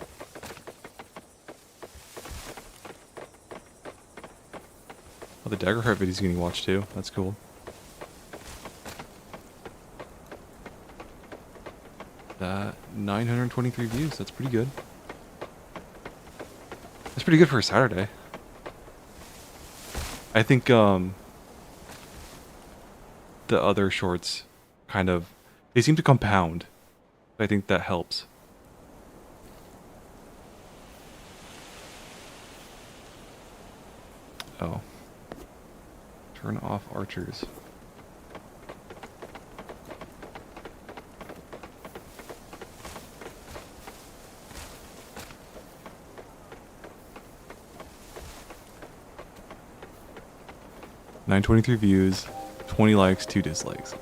Oh, the Daggerheart video is getting watched too. That's cool. That 923 views. That's pretty good. That's pretty good for a Saturday. I think the other shorts kind of, they seem to compound. I think that helps. Oh. Turn off archers. $923 views, 20 likes, 2 dislikes.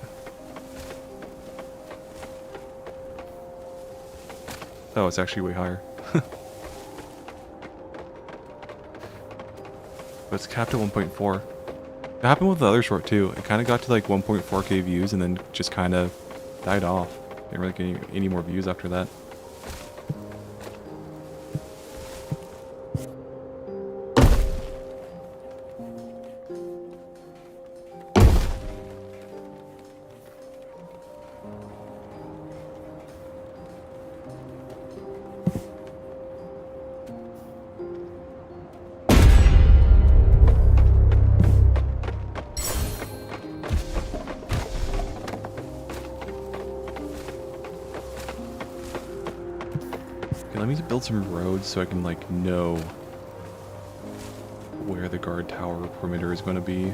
Oh, it's actually way higher. But it's capped at 1.4. It happened with the other short too. It kind of got to like 1.4k views and then just kind of died off. Didn't really get any more views after that. Let me build some roads so I can like know where the guard tower perimeter is going to be.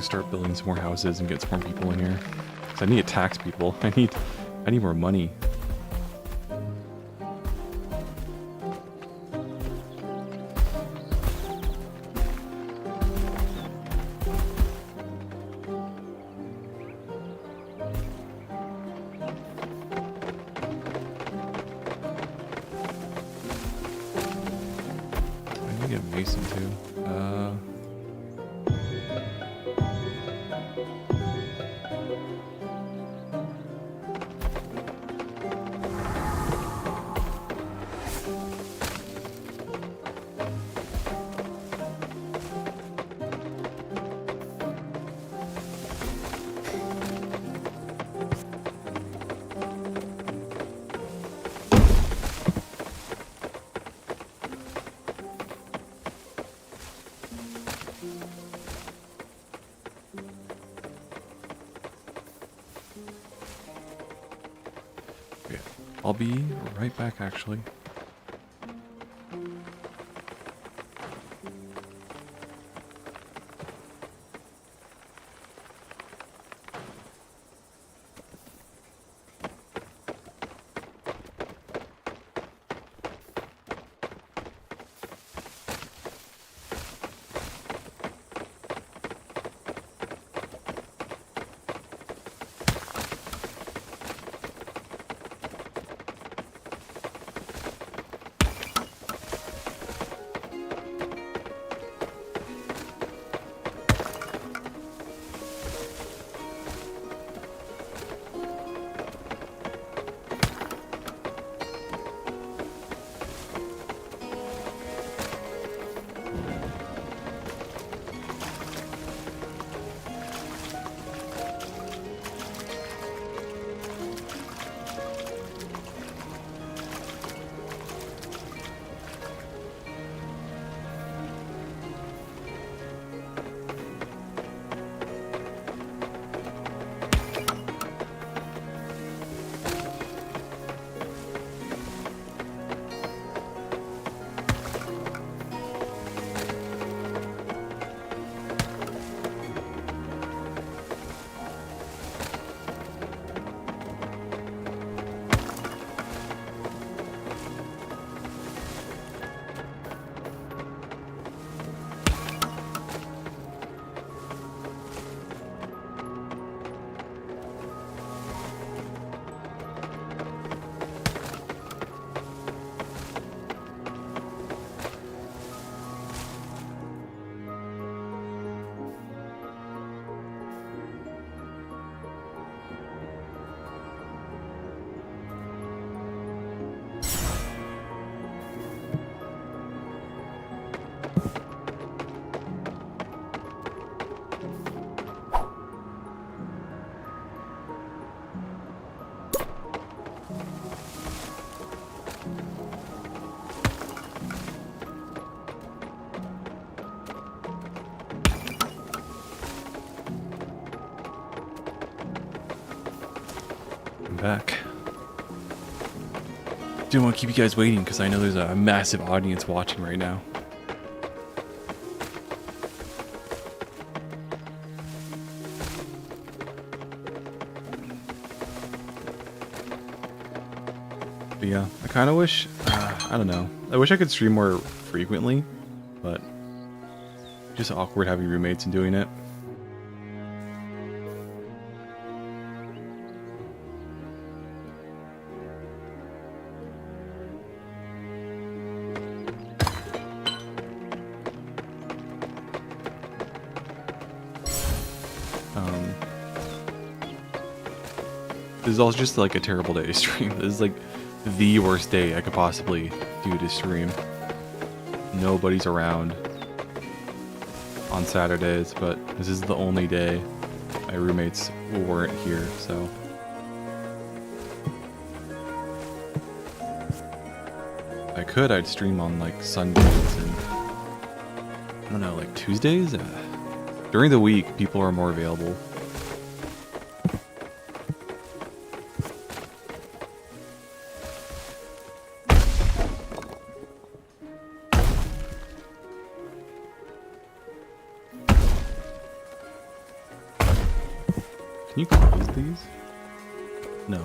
start building some more houses and get some more people in here. 'Cause I need to tax people. I need more money. I need to get Mason too. Okay, I'll be right back actually. Back. Didn't want to keep you guys waiting because I know there's a massive audience watching right now. But yeah, I kind of wish, I don't know. I wish I could stream more frequently, but just awkward having roommates and doing it. This is also just like a terrible day to stream. This is like the worst day I could possibly do to stream. Nobody's around on Saturdays, but this is the only day my roommates weren't here, so. If I could, I'd stream on like Sundays and I don't know, like Tuesdays? During the week, people are more available. Can you close these? No.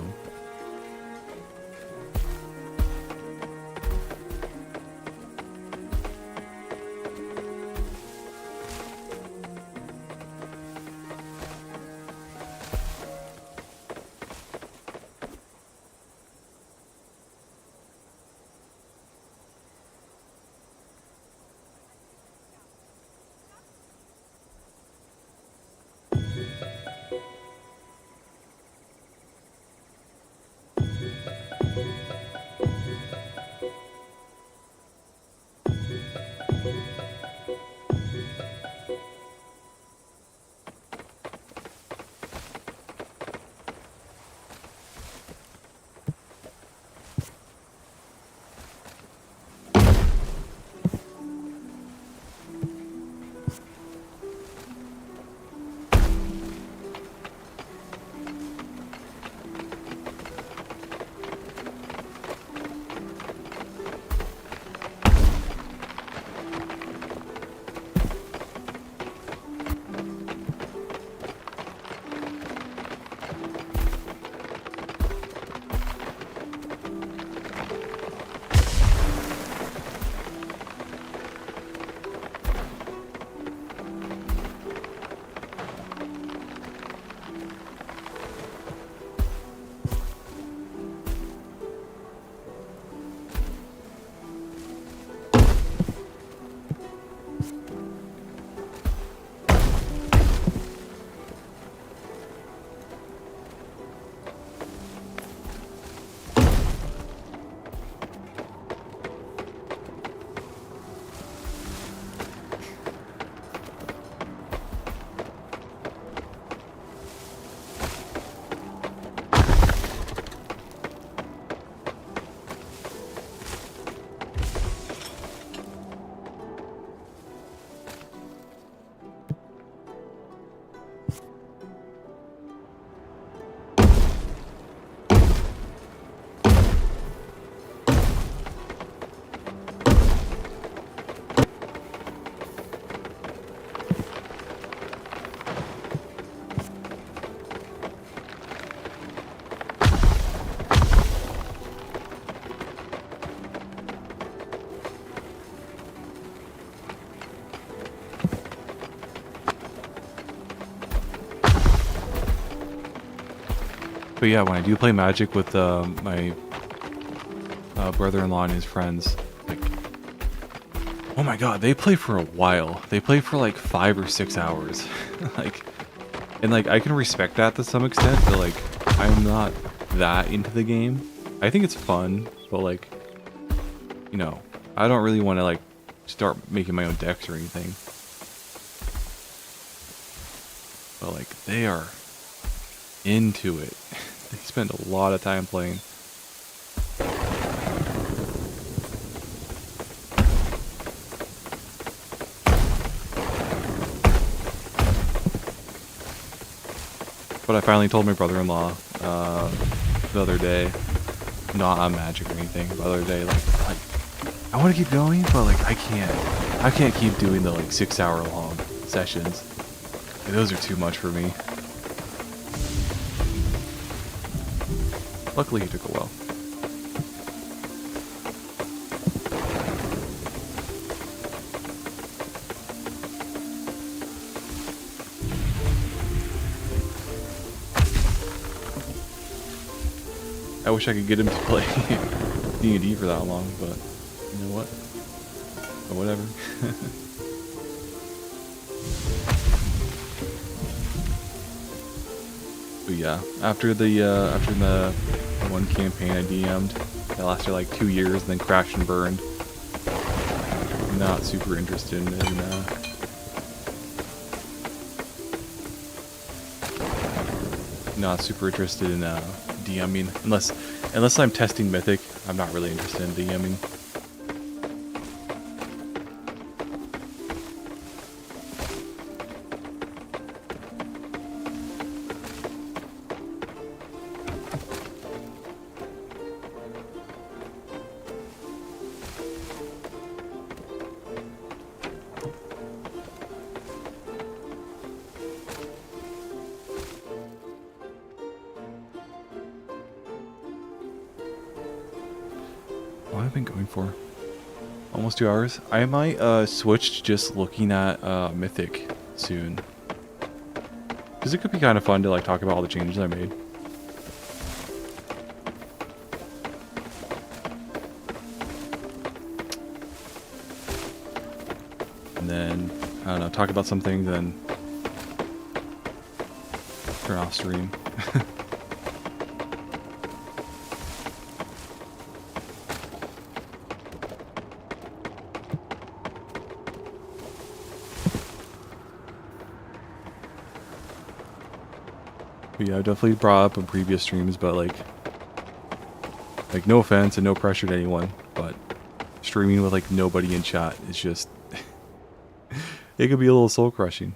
But yeah, when I do play Magic with my brother-in-law and his friends, like, oh my god, they play for a while. They play for like 5 or 6 hours. Like, and like I can respect that to some extent, but like I'm not that into the game. I think it's fun, but like, you know, I don't really want to like start making my own decks or anything. But like they are into it. They spend a lot of time playing. But I finally told my brother-in-law the other day, not on Magic or anything, but the other day, like I want to keep going, but like I can't keep doing the like 6-hour long sessions. Like, those are too much for me. Luckily, he took a while. I wish I could get him to play D&D for that long, but you know what? But whatever. But yeah, after the one campaign I DM'd that lasted like 2 years and then crashed and burned, I'm not super interested in DMing unless I'm testing Mythic. I'm not really interested in DMing. What have I been going for? Almost 2 hours. I might switch to just looking at Mythic soon. Because it could be kind of fun to like talk about all the changes I made. And then, I don't know, talk about something, then turn off stream. But yeah, I've definitely brought up in previous streams, but like no offense and no pressure to anyone, but streaming with like nobody in chat is just it could be a little soul crushing.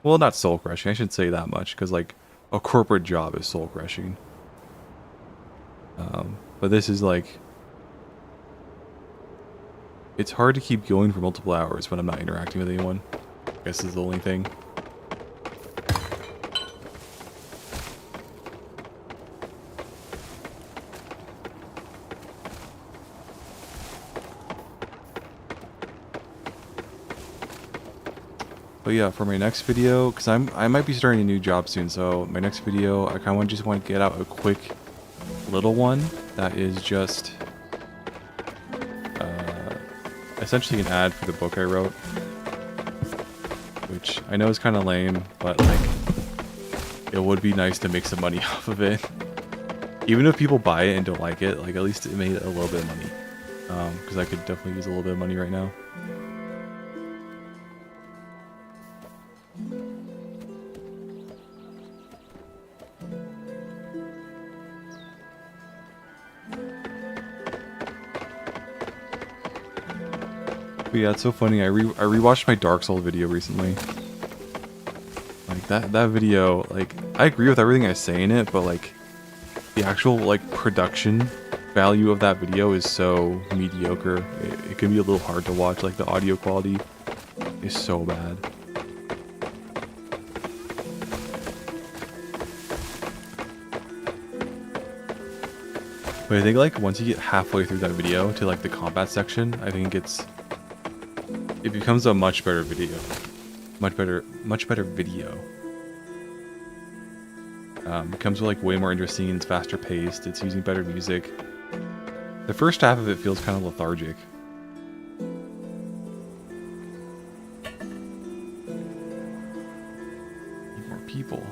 Well, not soul crushing. I shouldn't say that much because like a corporate job is soul crushing. But this is like it's hard to keep going for multiple hours when I'm not interacting with anyone. I guess is the only thing. But yeah, for my next video, because I might be starting a new job soon, so my next video, I kind of just want to get out a quick little one that is just essentially an ad for the book I wrote, which I know is kind of lame, but like it would be nice to make some money off of it. Even if people buy it and don't like it, like at least it made a little bit of money, because I could definitely use a little bit of money right now. But yeah, it's so funny. I rewatched my Dark Souls video recently. Like that video, like I agree with everything I say in it, but like the actual like production value of that video is so mediocre. It can be a little hard to watch. Like the audio quality is so bad. But I think like once you get halfway through that video to like the combat section, I think it becomes a much better video. Much better video. Becomes like way more interesting, it's faster paced, it's using better music. The first half of it feels kind of lethargic. Need more people.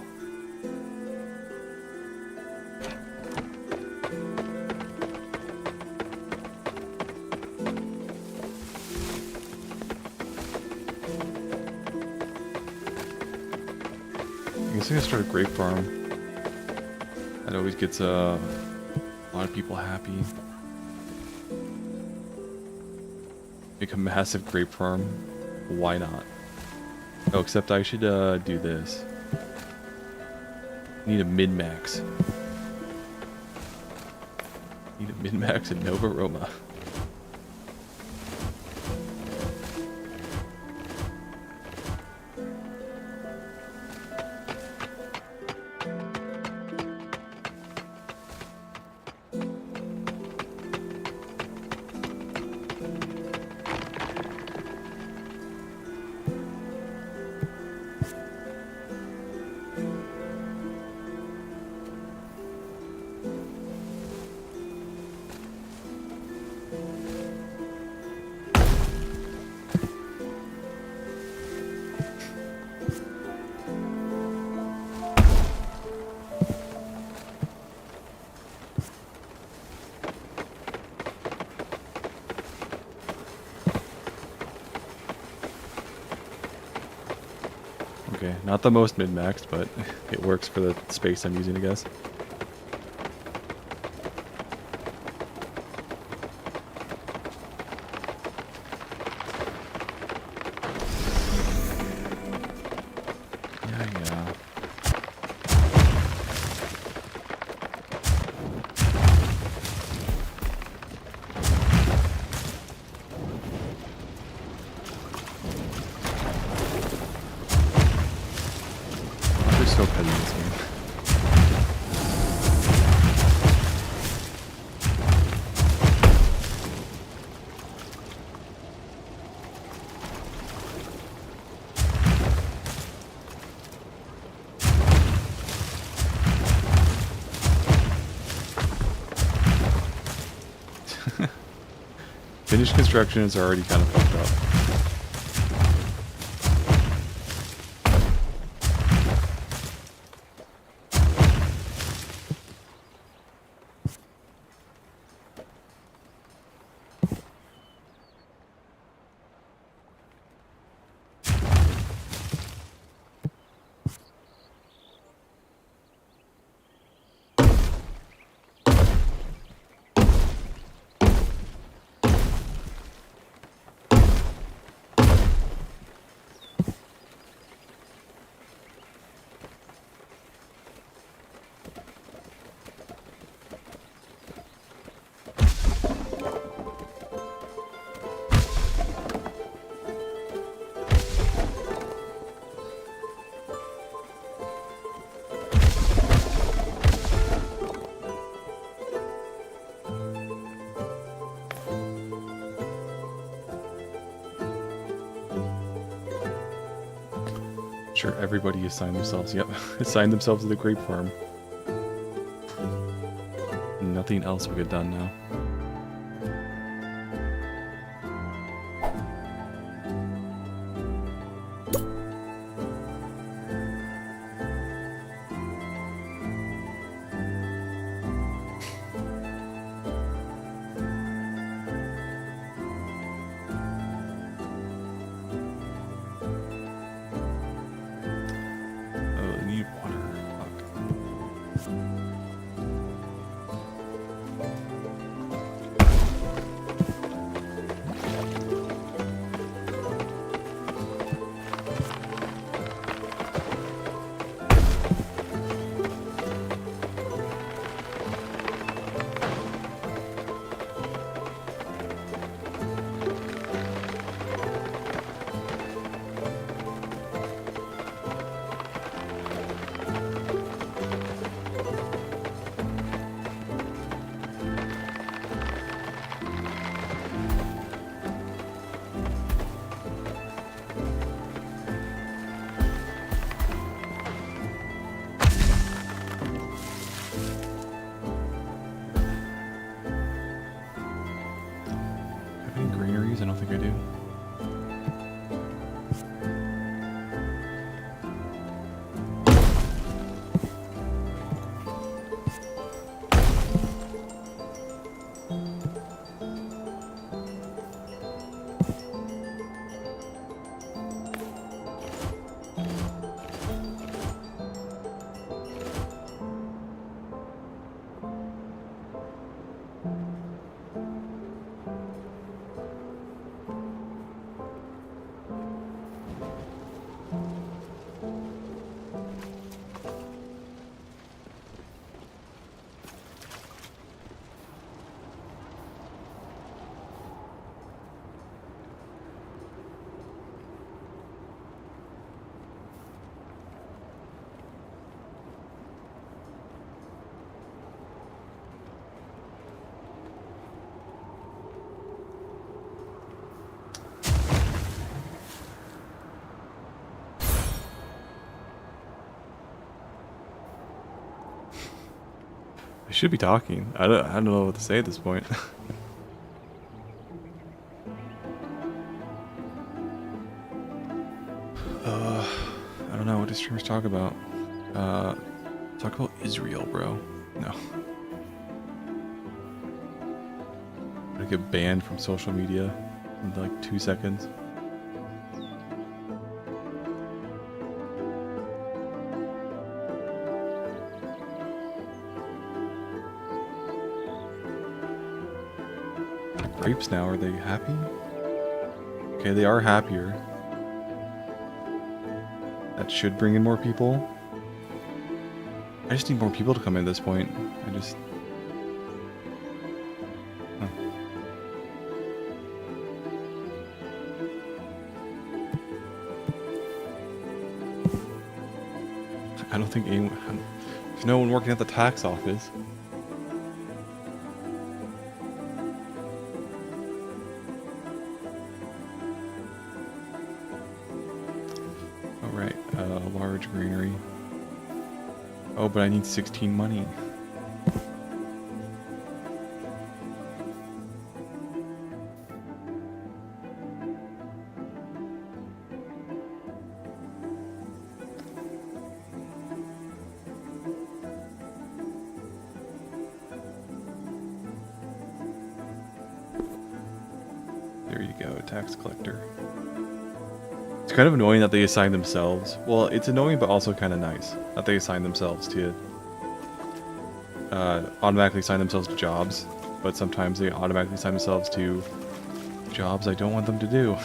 I guess I'm gonna start a grape farm. That always gets a lot of people happy. Make a massive grape farm. Why not? Oh, except I should do this. Need a min-max. Need a min-max and Nova Roma. Okay, not the most min-maxed, but it works for the space I'm using, I guess. Yeah. So petty in this game. Finished construction is already kind of fucked up. Sure, everybody assigned themselves. Yep, assigned themselves to the grape farm. Nothing else will get done now. I don't think I do. I should be talking. I don't know what to say at this point. I don't know. What do streamers talk about? Talk about Israel, bro. No. I'm gonna get banned from social media in like 2 seconds. Grapes now, are they happy? Okay, they are happier. That should bring in more people. I just need more people to come in at this point. Huh. I don't think anyone... There's no one working at the tax office. Large greenery. Oh, but I need 16 money. go, tax collector. It's kind of annoying that they assign themselves. Well, it's annoying, but also kind of nice that they assign themselves to automatically assign themselves to jobs, but sometimes they automatically assign themselves to jobs I don't want them to do.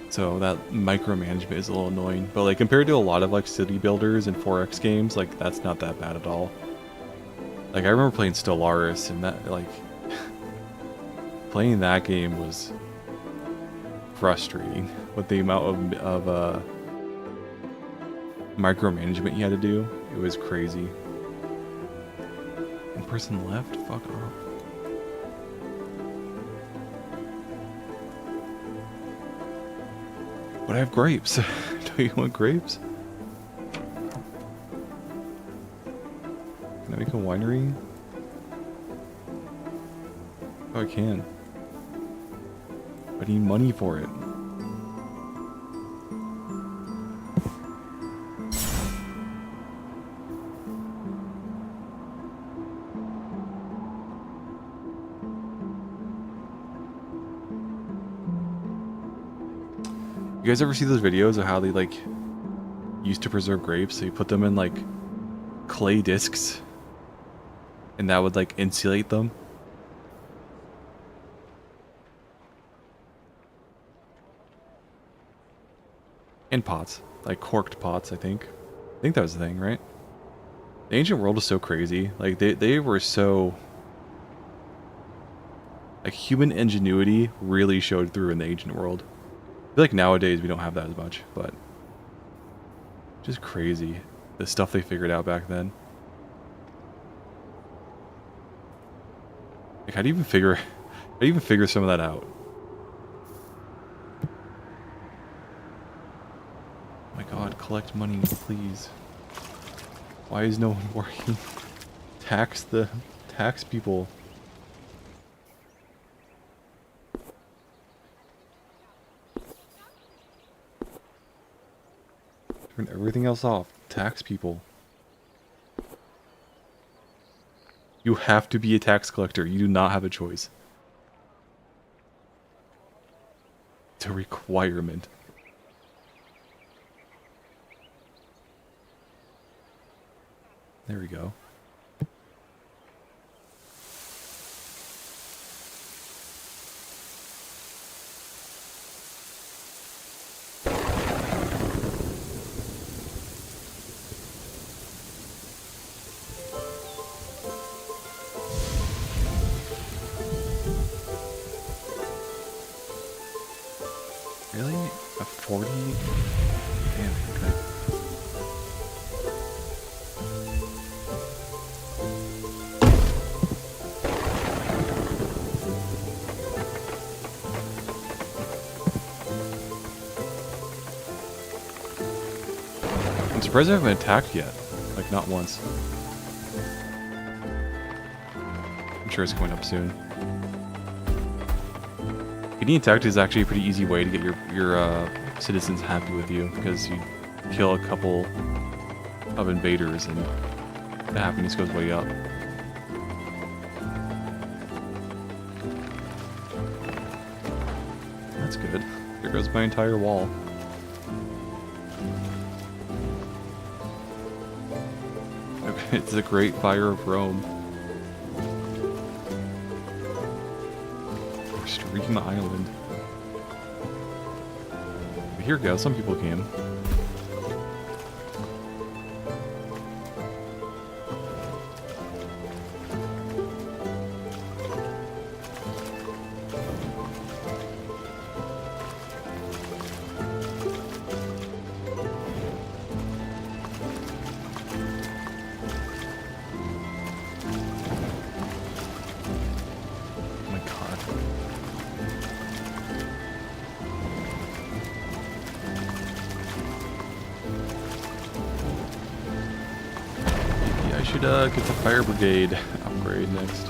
So that micromanagement is a little annoying, but like compared to a lot of like city builders and 4X games, like that's not that bad at all. Like I remember playing Stellaris, and that like playing that game was frustrating with the amount of micromanagement you had to do. It was crazy. One person left? Fuck off. But I have grapes. Do you want grapes? Can I make a winery? Oh, I can. I need money for it. You guys ever see those videos of how they like used to preserve grapes? So you put them in like clay discs and that would like insulate them. In pots, like corked pots, I think. I think that was the thing, right? The ancient world is so crazy. Like they were so like human ingenuity really showed through in the ancient world. I feel like nowadays we don't have that as much, but just crazy the stuff they figured out back then. Like how do you even figure some of that out? Oh my god, collect money, please. Why is no one working? Tax people. Turn everything else off. Tax people. You have to be a tax collector. You do not have a choice. It's a requirement. There we go. Really? A 40? Damn, okay. I'm surprised I haven't been attacked yet. Like, not once. I'm sure it's going up soon. Getting attacked is actually a pretty easy way to get your citizens happy with you, because you kill a couple of invaders and the happiness goes way up. That's good. There goes my entire wall. It's the Great Fire of Rome. Stream Island. Here we go, some people came. Get the fire brigade upgrade next.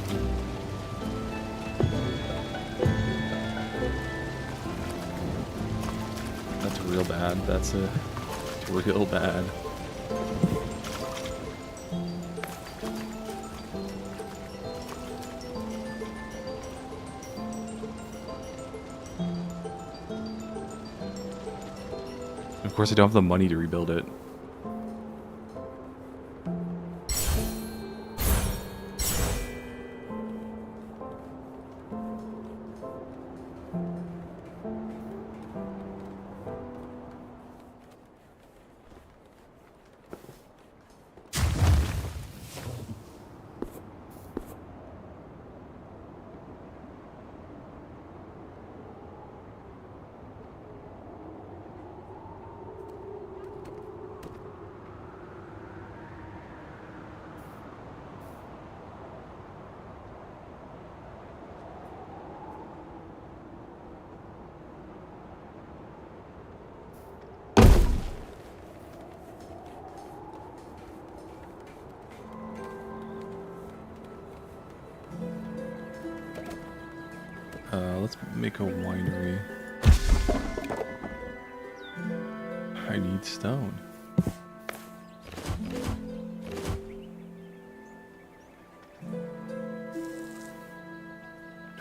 That's real bad. That's real bad. Of course, I don't have the money to rebuild it. Let's make a winery. I need stone.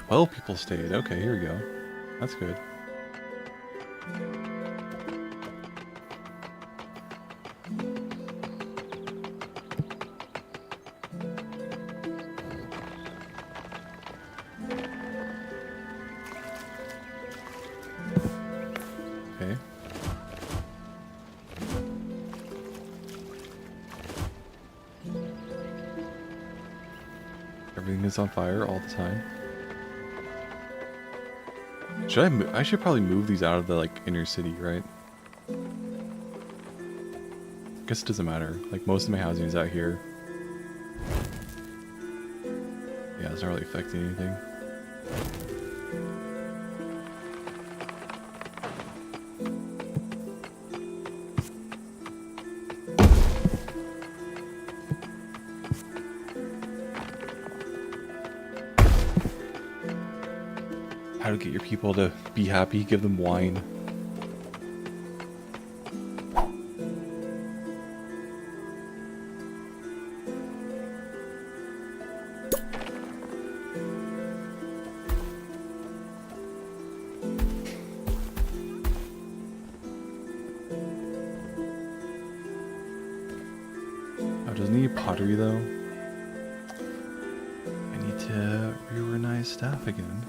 Well, people stayed. Okay, here we go. That's good. Okay. Everything is on fire all the time. I should probably move these out of the, like, inner city, right? Guess it doesn't matter. Like, most of my housing is out here. Yeah, it's not really affecting anything. How to get your people to be happy, give them wine. Oh, doesn't need pottery though. I need to reorganize staff again.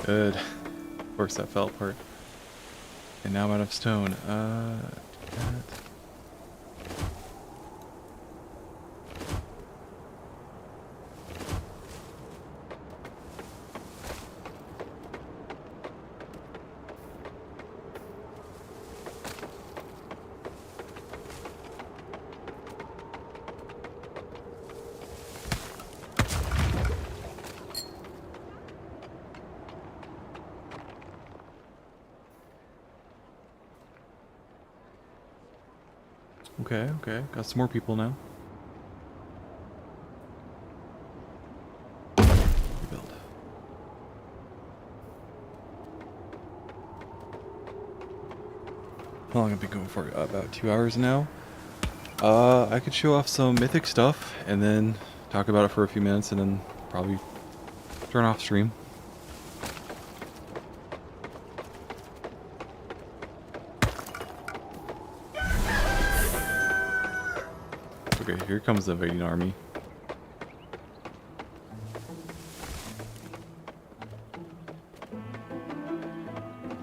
Good. Of course that fell apart. And now I'm out of stone. That. Okay, okay. Got some more people now. Rebuild. How long have I been going for? About 2 hours now. I could show off some mythic stuff and then talk about it for a few minutes and then probably turn off stream. Okay, here comes the invading army.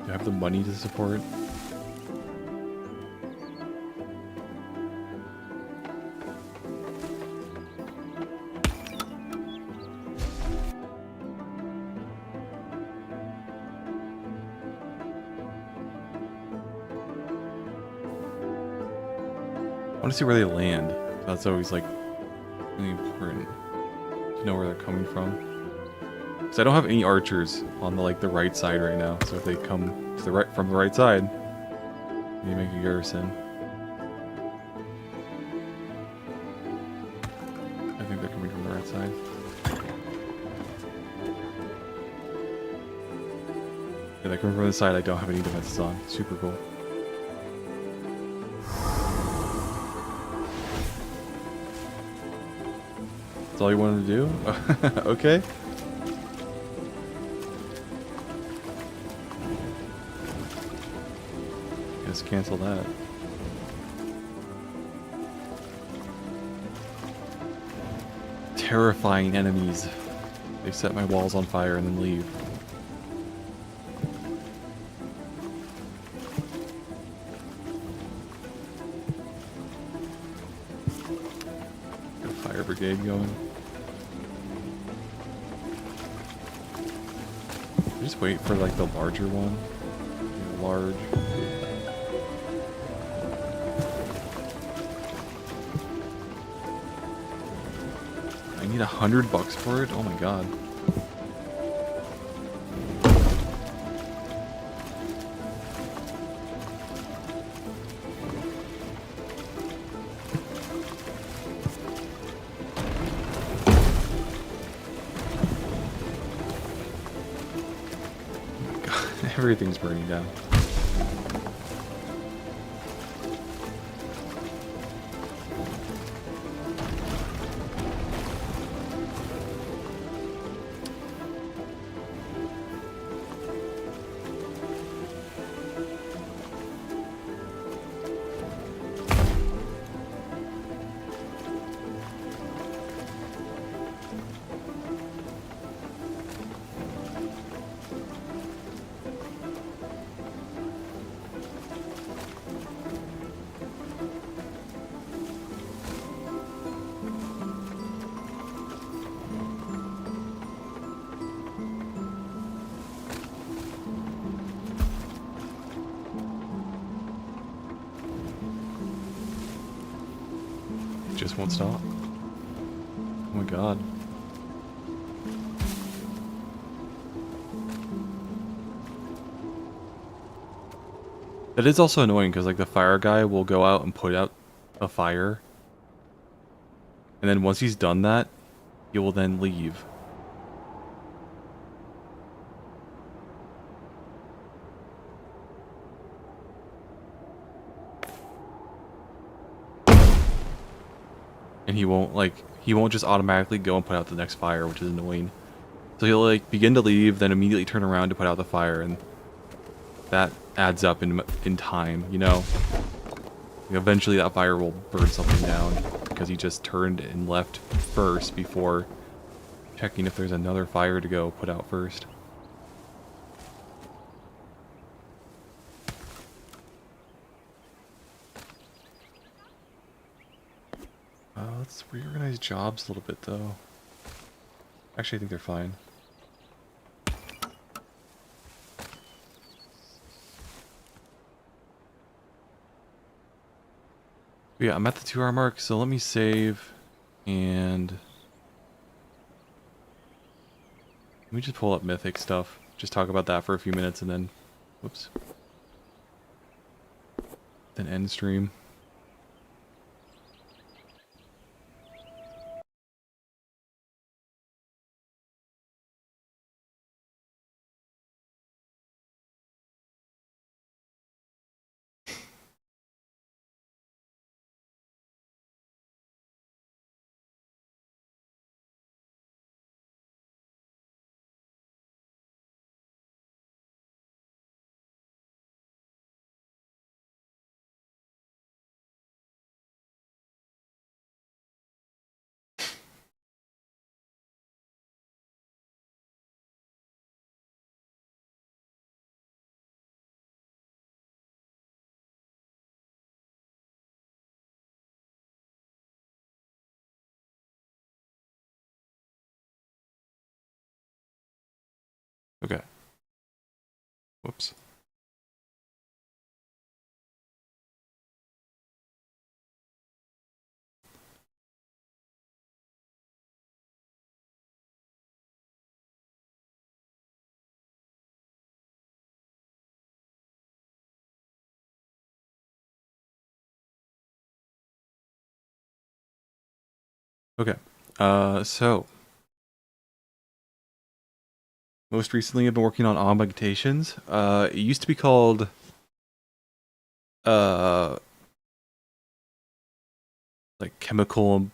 Do I have the money to support? want to see where they land. That's always like really important to know where they're coming from. Because I don't have any archers on the the right side right now. So if they come to the right from the right side, maybe make a garrison. I think they're coming from the right side. Yeah, they're coming from the side I don't have any defenses on. Super cool. That's all you wanted to do? Okay. Just cancel that. Terrifying enemies. They set my walls on fire and then leave. Got a fire brigade going. Just wait for like the larger one. Large. I need $100 for it? Oh my god. Oh my god, everything's burning down. Just won't stop. Oh my god. That is also annoying because like the fire guy will go out and put out a fire. And then once he's done that, he will then leave. And he won't just automatically go and put out the next fire, which is annoying. So he'll like begin to leave, then immediately turn around to put out the fire, and that adds up in time, you know? Eventually that fire will burn something down because he just turned and left first before checking if there's another fire to go put out first. Let's reorganize jobs a little bit, though. Actually, I think they're fine. But yeah, I'm at the 2-hour mark, so let me save, and let me just pull up mythic stuff. Just talk about that for a few minutes, and then, whoops, then end stream. Okay. Whoops. Okay. So most recently I've been working on augmentations. It used to be called uh like chemical and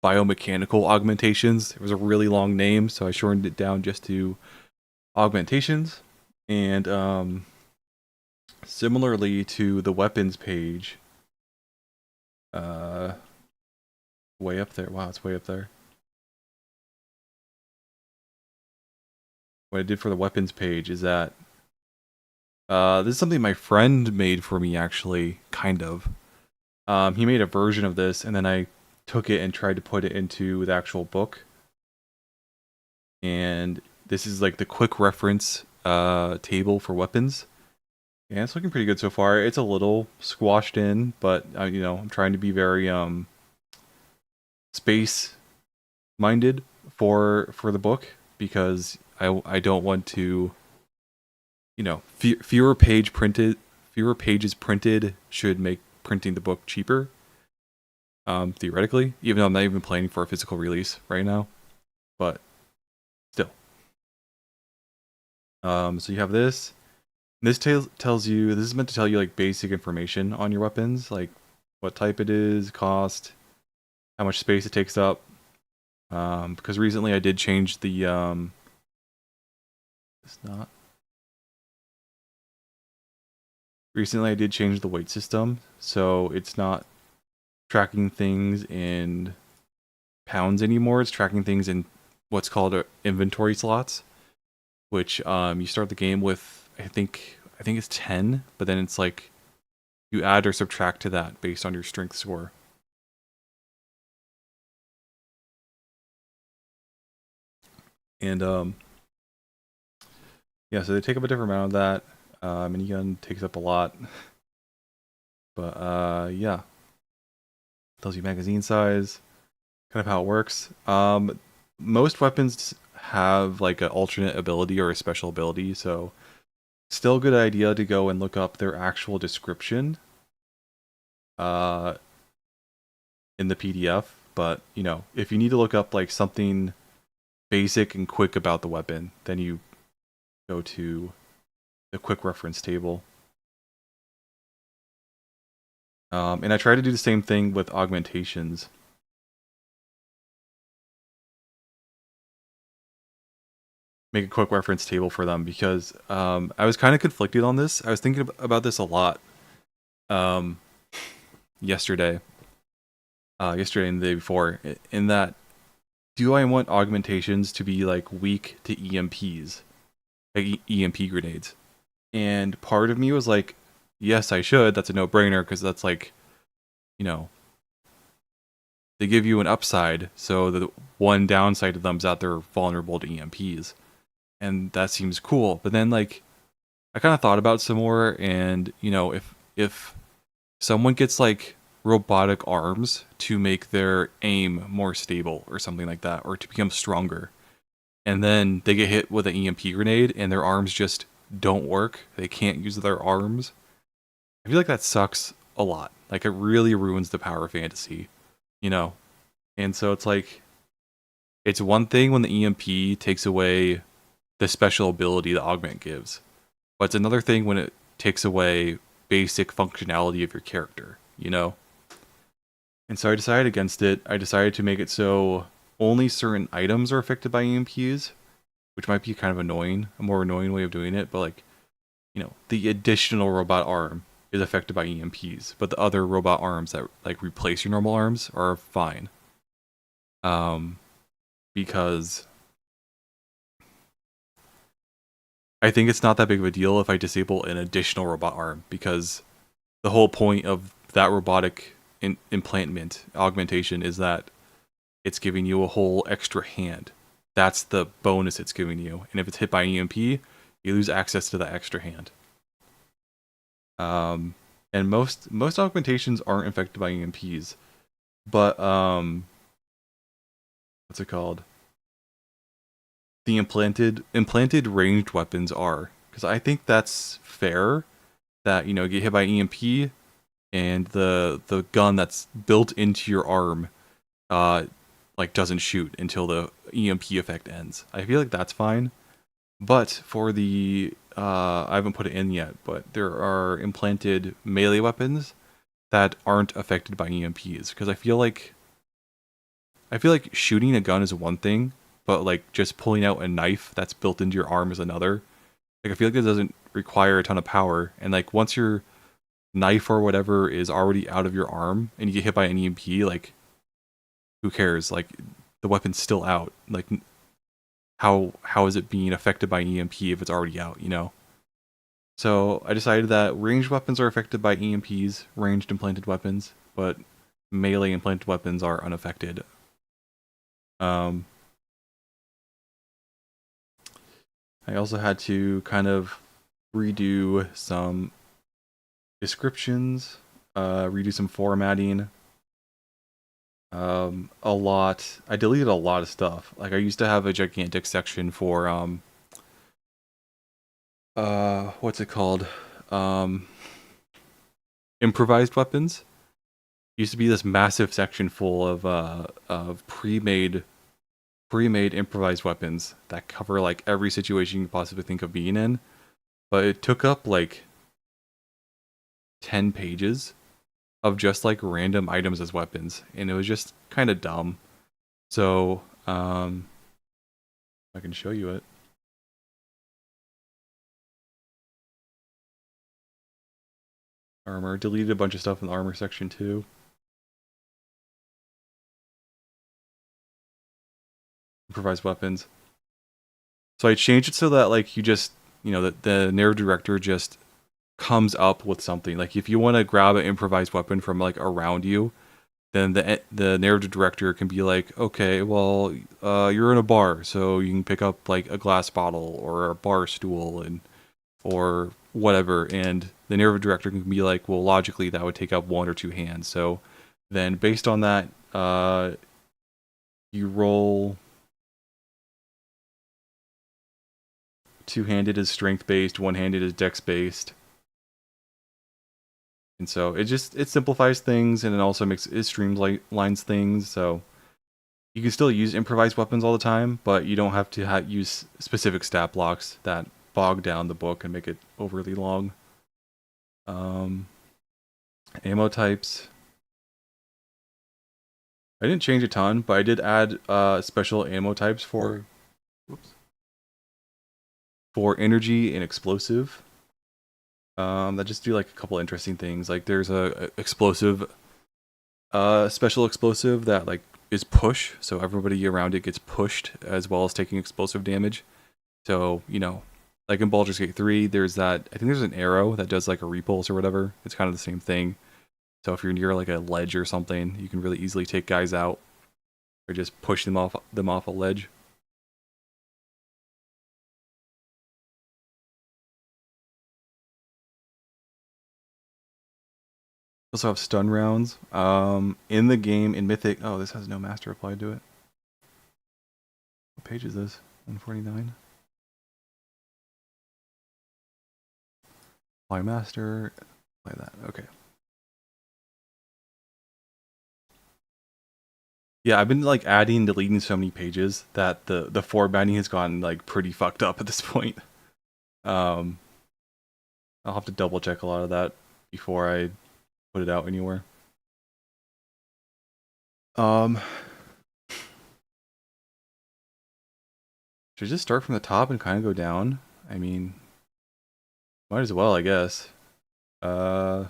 biomechanical augmentations. It was a really long name, so I shortened it down just to augmentations. And similarly to the weapons page, uh way up there. Wow, it's way up there. What I did for the weapons page is that this is something my friend made for me actually, kind of. He made a version of this, and then I took it and tried to put it into the actual book. And this is like the quick reference table for weapons. And it's looking pretty good so far. It's a little squashed in, but I'm trying to be very space minded for the book because I don't want to, fewer pages printed should make printing the book cheaper. Theoretically, even though I'm not even planning for a physical release right now, but still. So you have this. This tells you, this is meant to tell you like basic information on your weapons, like what type it is, cost, how much space it takes up. Because recently I did change the it's not. Recently I did change the weight system, so it's not tracking things in pounds anymore. It's tracking things in what's called inventory slots, which you start the game with. I think it's 10, but then it's like you add or subtract to that based on your strength score. And yeah, so they take up a different amount of that. Minigun takes up a lot, but yeah, tells you magazine size, kind of how it works. Most weapons have like an alternate ability or a special ability, so still a good idea to go and look up their actual description uh, in the PDF. But if you need to look up like something basic and quick about the weapon, then you go to the quick reference table. And I try to do the same thing with augmentations. Make a quick reference table for them because I was kind of conflicted on this. I was thinking about this a lot um, yesterday. Yesterday and the day before, in that, do I want augmentations to be like weak to EMPs, like EMP grenades? And part of me was like, yes, I should. That's a no-brainer because that's like, you know, they give you an upside. So the one downside to them is that they're vulnerable to EMPs, and that seems cool. But then like, I kind of thought about it some more, and if someone gets like robotic arms to make their aim more stable or something like that, or to become stronger, and then they get hit with an EMP grenade and their arms just don't work, they can't use their arms, I feel like that sucks a lot. Like, it really ruins the power of fantasy, you know? And so it's like, it's one thing when the EMP takes away the special ability the augment gives, but it's another thing when it takes away basic functionality of your character, you know? And so I decided against it. I decided to make it so only certain items are affected by EMPs, which might be kind of annoying, a more annoying way of doing it, but like, the additional robot arm is affected by EMPs, but the other robot arms that like replace your normal arms are fine. Because I think it's not that big of a deal if I disable an additional robot arm, because the whole point of that robotic implantment augmentation is that it's giving you a whole extra hand. That's the bonus it's giving you. And if it's hit by an EMP, you lose access to that extra hand. And most augmentations aren't affected by EMPs, but what's it called? The implanted ranged weapons are, because I think that's fair. That get hit by EMP, and the gun that's built into your arm, like doesn't shoot until the EMP effect ends. I feel like that's fine. But for the I haven't put it in yet, but there are implanted melee weapons that aren't affected by EMPs because I feel like shooting a gun is one thing, but like just pulling out a knife that's built into your arm is another. Like I feel like it doesn't require a ton of power, and like once your knife or whatever is already out of your arm and you get hit by an EMP, like who cares? Like the weapon's still out. Like how is it being affected by an EMP if it's already out? You know. So I decided that ranged weapons are affected by EMPs, ranged implanted weapons, but melee implanted weapons are unaffected. Um, I also had to kind of redo some descriptions, redo some formatting. A lot. I deleted a lot of stuff. Like I used to have a gigantic section for what's it called? Um, improvised weapons. Used to be this massive section full of pre-made improvised weapons that cover like every situation you can possibly think of being in. But it took up like 10 pages of just like random items as weapons, and it was just kind of dumb. So, I can show you it. Armor. Deleted a bunch of stuff in the armor section too. Improvised weapons. So I changed it so that like you just, that the narrative director just comes up with something. Like if you want to grab an improvised weapon from like around you, then the narrative director can be like, okay, well, you're in a bar, so you can pick up like a glass bottle or a bar stool and or whatever, and the narrative director can be like, well, logically that would take up one or two hands. So then based on that, you roll. Two-handed is strength based, one-handed is dex based. And so it simplifies things, and it also it streamlines things. So you can still use improvised weapons all the time, but you don't have to use specific stat blocks that bog down the book and make it overly long. Ammo types. I didn't change a ton, but I did add special ammo types for energy and explosive. That just do like a couple interesting things. Like there's a explosive, special explosive that like is push, so everybody around it gets pushed as well as taking explosive damage. So like in Baldur's Gate 3, there's that. I think there's an arrow that does like a repulse or whatever. It's kind of the same thing. So if you're near like a ledge or something, you can really easily take guys out or just push them off a ledge. Also have stun rounds. In the game, in Mythic... Oh, this has no master applied to it. What page is this? 149? Apply master. Apply that. Okay. Yeah, I've been like adding and deleting so many pages that the formatting has gotten like pretty fucked up at this point. I'll have to double check a lot of that before I put it out anywhere. Should I just start from the top and kind of go down? I mean, might as well, I guess. Let's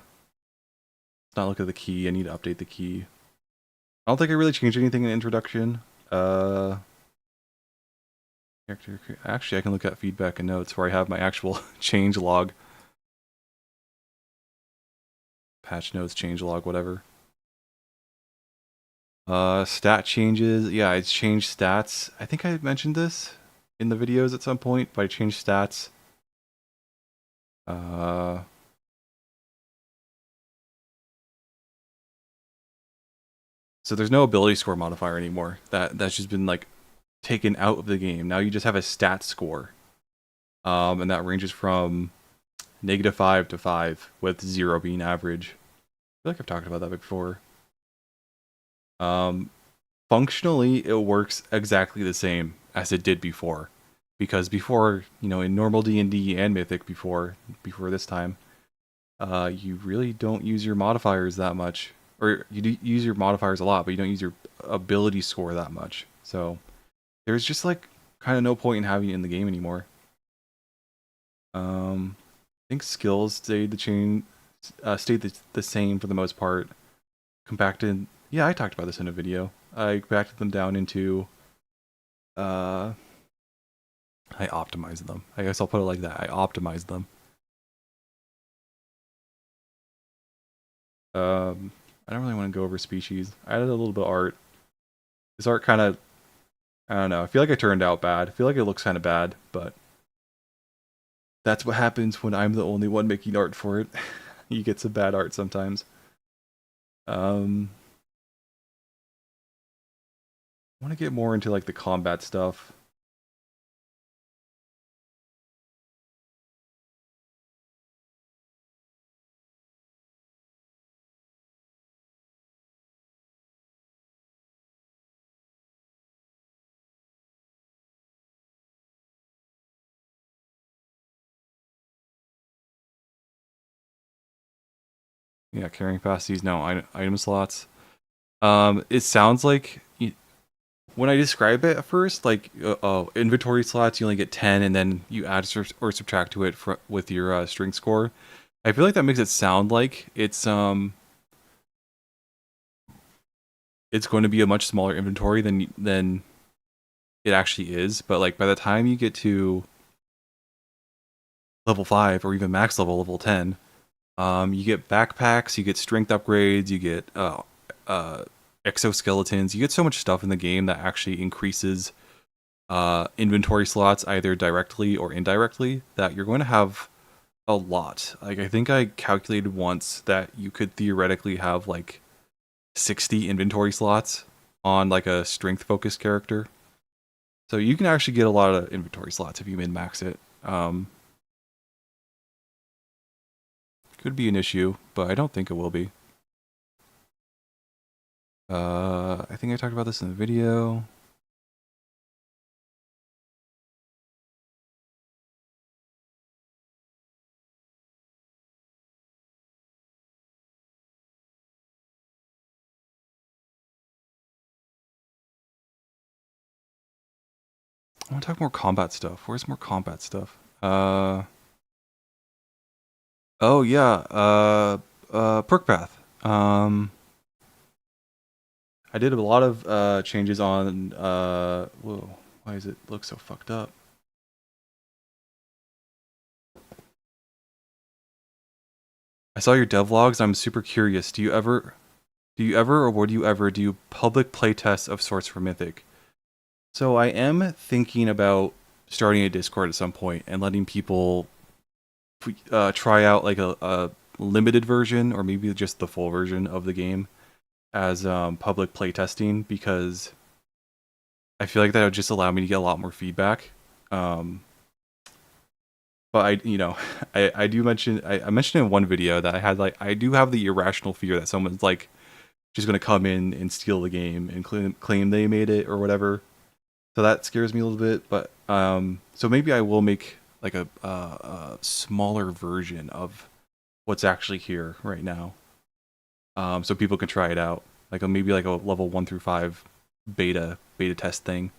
not look at the key. I need to update the key. I don't think I really changed anything in the introduction. Actually, I can look at feedback and notes where I have my actual change log. Patch notes, change log, whatever. Stat changes. Yeah, I changed stats. I think I mentioned this in the videos at some point, but I changed stats. So there's no ability score modifier anymore. That's just been like taken out of the game. Now you just have a stat score. And that ranges from -5 to 5, with 0 being average. I feel like I've talked about that before. functionally it works exactly the same as it did before, because before, in normal D&D and Mythic before this time, you really don't use your modifiers that much, or you do use your modifiers a lot, but you don't use your ability score that much. So there's just like kind of no point in having it in the game anymore. I think skills stayed the same for the most part. Compacted. Yeah, I talked about this in a video. I compacted them down into. Uh, I optimized them. I guess I'll put it like that. I optimized them. I don't really want to go over species. I added a little bit of art. This art kind of, I don't know. I feel like it turned out bad. I feel like it looks kind of bad, but that's what happens when I'm the only one making art for it. You get some bad art sometimes. I want to get more into like the combat stuff. Yeah, carrying capacities, no item slots. It sounds like when I describe it at first, like inventory slots, you only get 10, and then you add or subtract to it with your strength score. I feel like that makes it sound like it's going to be a much smaller inventory than it actually is. But like by the time you get to level 5 or even max level 10, you get backpacks, you get strength upgrades, you get exoskeletons. You get so much stuff in the game that actually increases inventory slots either directly or indirectly, that you're going to have a lot. Like I think I calculated once that you could theoretically have like 60 inventory slots on like a strength focused character. So you can actually get a lot of inventory slots if you min max it. Could be an issue, but I don't think it will be. I think I talked about this in the video. I want to talk more combat stuff. Where's more combat stuff? Oh yeah, perk path. I did a lot of changes on whoa, why does it look so fucked up? I saw your devlogs. I'm super curious. Do you ever or would you ever do public playtests of sorts for Mythic? So I am thinking about starting a Discord at some point and letting people try out like a limited version or maybe just the full version of the game as public playtesting, because I feel like that would just allow me to get a lot more feedback. But I do mention I mentioned in one video that I do have the irrational fear that someone's like just gonna come in and steal the game and claim they made it or whatever. So that scares me a little bit. But so maybe I will make like a smaller version of what's actually here right now, so people can try it out. Like maybe like a level 1 through 5 beta test thing.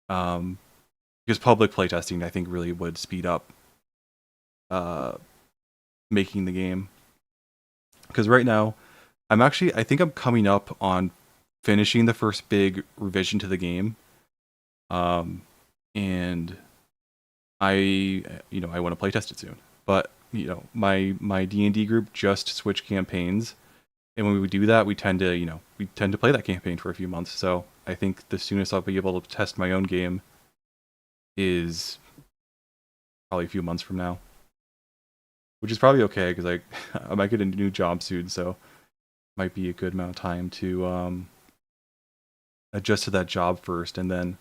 Because public playtesting I think really would speed up making the game. Because right now, I think I'm coming up on finishing the first big revision to the game. And I want to playtest it soon. But, my D&D group just switched campaigns. And when we do that, we tend to play that campaign for a few months. So I think the soonest I'll be able to test my own game is probably a few months from now. Which is probably okay, because I might get a new job soon, so might be a good amount of time to adjust to that job first, and then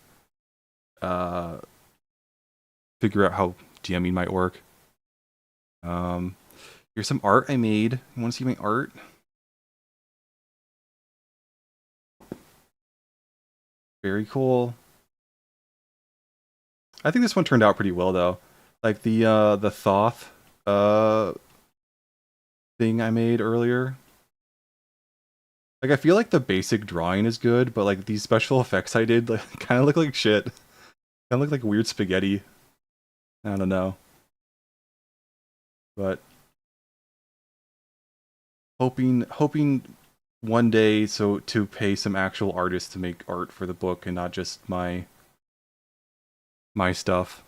figure out how DMing might work. Here's some art I made. You want to see my art? Very cool. I think this one turned out pretty well though. Like the Thoth uh thing I made earlier. Like I feel like the basic drawing is good, but like these special effects I did like kind of look like shit. Kind of look like weird spaghetti. I don't know. But hoping one day so to pay some actual artists to make art for the book and not just my stuff.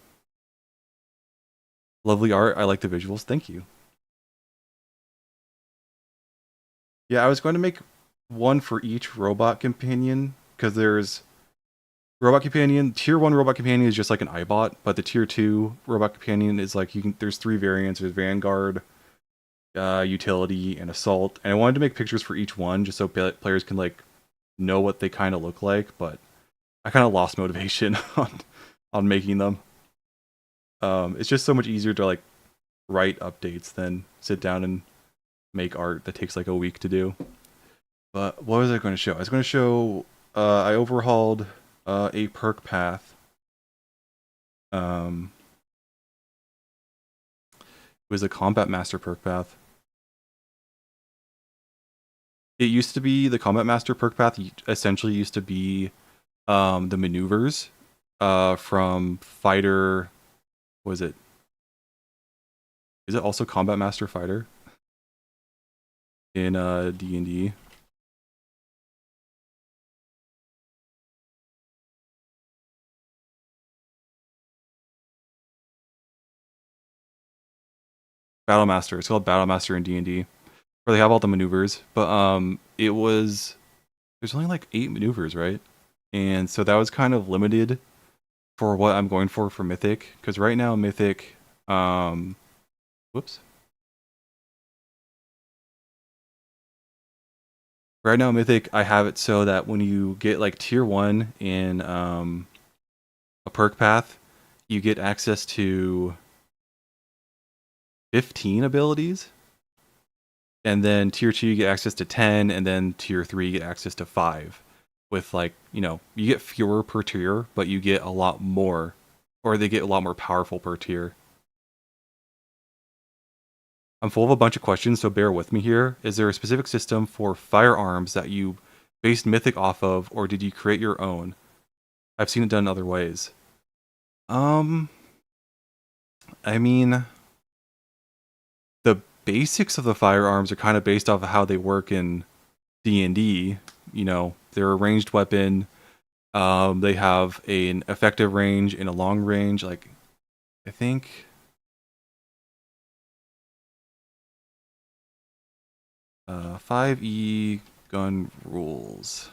Lovely art. I like the visuals. Thank you. Yeah, I was going to make one for each robot companion because there's robot companion tier 1 robot companion is just like an iBot, but the tier 2 robot companion is like you can there's three variants. There's Vanguard, utility, and assault. And I wanted to make pictures for each one just so players can like know what they kind of look like, but I kind of lost motivation on making them. It's just so much easier to like write updates than sit down and make art that takes like a week to do. But what was I going to show? I was going to show I overhauled a perk path. It was a combat master perk path. It used to be the combat master perk path. Essentially, used to be the maneuvers from fighter. Was it? Is it also combat master fighter in D&D? Battle Master. It's called Battle Master in D&D, where they have all the maneuvers. But it was there's only like 8 maneuvers, right? And so that was kind of limited for what I'm going for Mythic, because right now Mythic, whoops. Right now Mythic, I have it so that when you get like tier 1 in a perk path, you get access to 15 abilities. And then tier 2 you get access to 10, and then tier 3 you get access to 5. With like, you get fewer per tier, but you get a lot more, or they get a lot more powerful per tier. I'm full of a bunch of questions, so bear with me here. Is there a specific system for firearms that you based Mythic off of, or did you create your own? I've seen it done other ways. I mean, the basics of the firearms are kind of based off of how they work in D&D. They're a ranged weapon. They have an effective range and a long range. Like, I think 5e gun rules.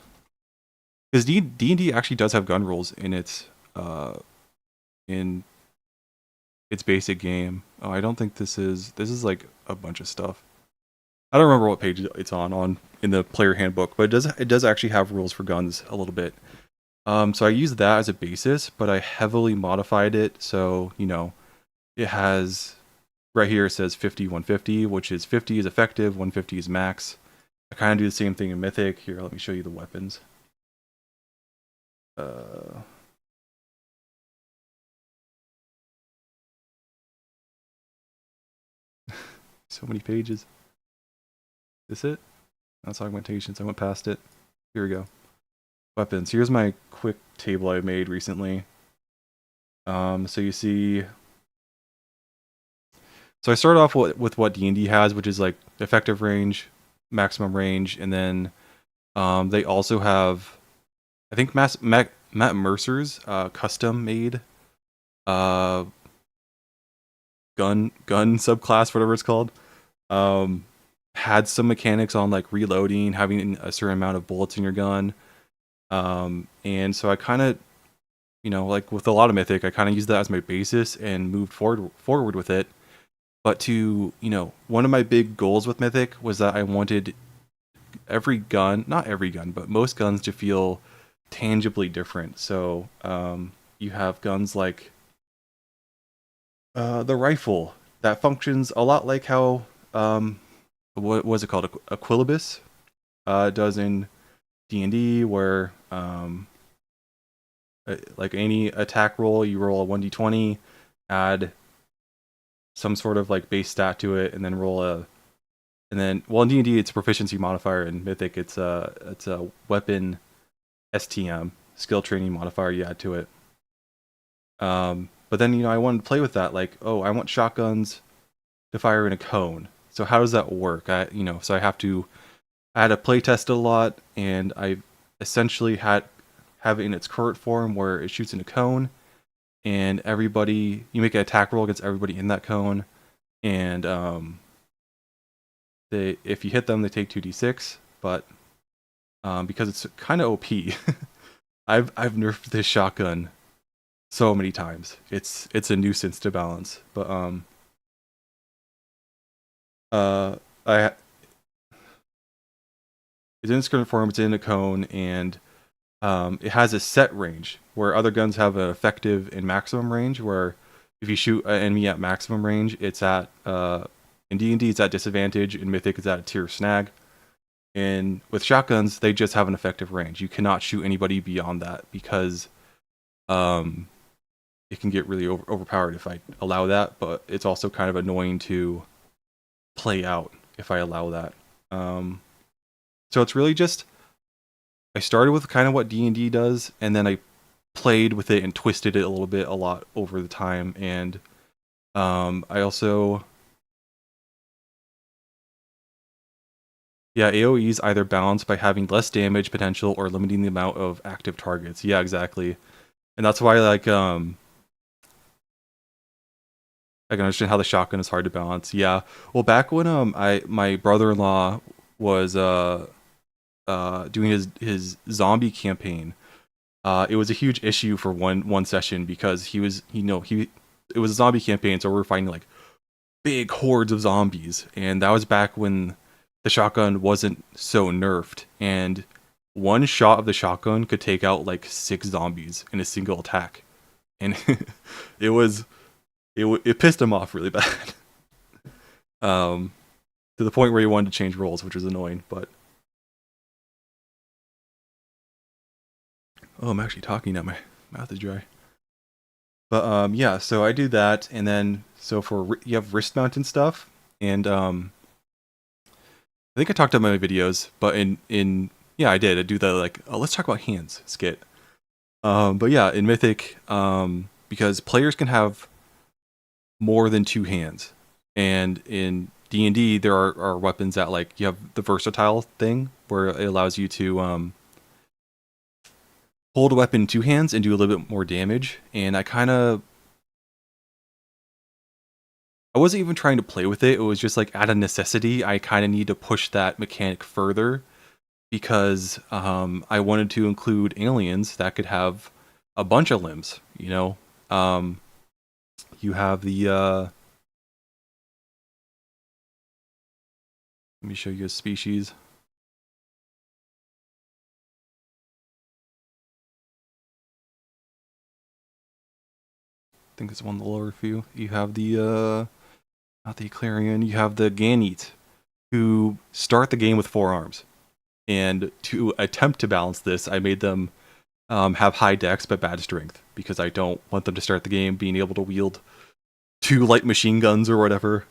Because D&D actually does have gun rules in its basic game. Oh, I don't think this is like a bunch of stuff. I don't remember what page it's on in the player handbook, but it does actually have rules for guns a little bit. So I used that as a basis, but I heavily modified it. So, it has right here it says 50, 150, which is 50 is effective, 150 is max. I kind of do the same thing in Mythic. Here, let me show you the weapons. So many pages. Is this it? That's augmentations. I went past it. Here we go. Weapons. Here's my quick table I made recently. So you see. So I started off with what D&D has, which is like effective range, maximum range, and then they also have, I think Matt Mercer's custom made gun subclass, whatever it's called, had some mechanics on like reloading, having a certain amount of bullets in your gun, and so I kind of, like with a lot of Mythic, I kind of used that as my basis and moved forward with it. But one of my big goals with Mythic was that I wanted every gun, not every gun, but most guns to feel tangibly different. So you have guns like the rifle that functions a lot like how what was it called, Aquilibus does in D&D, where Like any attack roll, you roll a 1d20, add some sort of like base stat to it, and then roll a. And then, well, in D&D it's a proficiency modifier. In Mythic, it's a weapon STM skill training modifier you add to it. But then I wanted to play with that. Like, oh, I want shotguns to fire in a cone. So how does that work? So I had to play test it a lot, and I essentially have it in its current form where it shoots in a cone, and you make an attack roll against everybody in that cone, and if you hit them, they take 2d6. But because it's kind of OP, I've nerfed this shotgun so many times. It's a nuisance to balance. But I it's in its current form. It's in a cone, and it has a set range where other guns have an effective and maximum range. Where if you shoot an enemy at maximum range, it's at in D&D it's at disadvantage. In Mythic it's at a tier snag. And with shotguns, they just have an effective range. You cannot shoot anybody beyond that because it can get really overpowered if I allow that. But it's also kind of annoying to play out if I allow that. So it's really just I started with kind of what D&D does, and then I played with it and twisted it a lot over the time. And I also AoE is either balanced by having less damage potential or limiting the amount of active targets. Yeah, exactly. And that's why I can understand how the shotgun is hard to balance. Yeah. Well, back when my brother-in-law was doing his zombie campaign, it was a huge issue for one session because it was a zombie campaign, so we were fighting like big hordes of zombies, and that was back when the shotgun wasn't so nerfed, and one shot of the shotgun could take out like 6 zombies in a single attack, and it pissed him off really bad. To the point where he wanted to change roles, which was annoying. But I'm actually talking now. My mouth is dry. But so I do that, and then you have wrist mounted stuff, and I think I talked about my videos, but I did. I do the let's talk about hands skit. But yeah, in Mythic, because players can have more than 2 hands, and in D&D there are weapons that you have the versatile thing where it allows you to hold a weapon in 2 hands and do a little bit more damage. And I wasn't even trying to play with it. It was just out of necessity. I kind of need to push that mechanic further because I wanted to include aliens that could have a bunch of limbs. You have the let me show you a species. I think it's one of the lower few. You have the not the Clarion, you have the Ganete, who start the game with 4 arms. And to attempt to balance this, I made them have high dex but bad strength, because I don't want them to start the game being able to wield 2 light machine guns or whatever.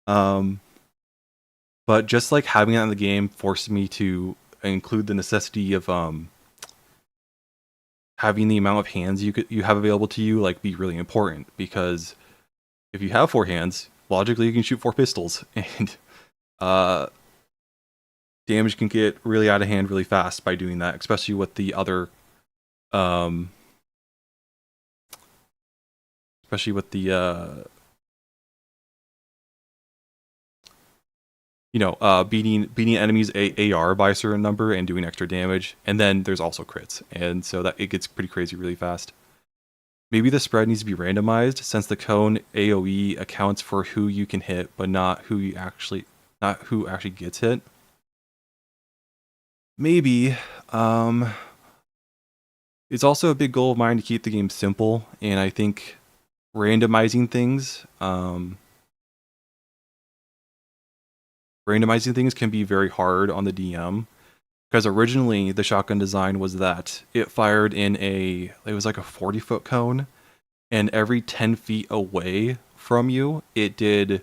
But just having that in the game forced me to include the necessity of having the amount of hands you have available to you be really important, because if you have 4 hands, logically you can shoot 4 pistols, and damage can get really out of hand really fast by doing that, especially with the other beating enemies AR by a certain number and doing extra damage. And then there's also crits, and so that it gets pretty crazy really fast. Maybe the spread needs to be randomized, since the cone AoE accounts for who you can hit, but not who actually gets hit. Maybe. It's also a big goal of mine to keep the game simple, and I think randomizing things can be very hard on the DM, Because originally the shotgun design was that it fired in it was like a 40-foot cone, and every 10 feet away from you, it did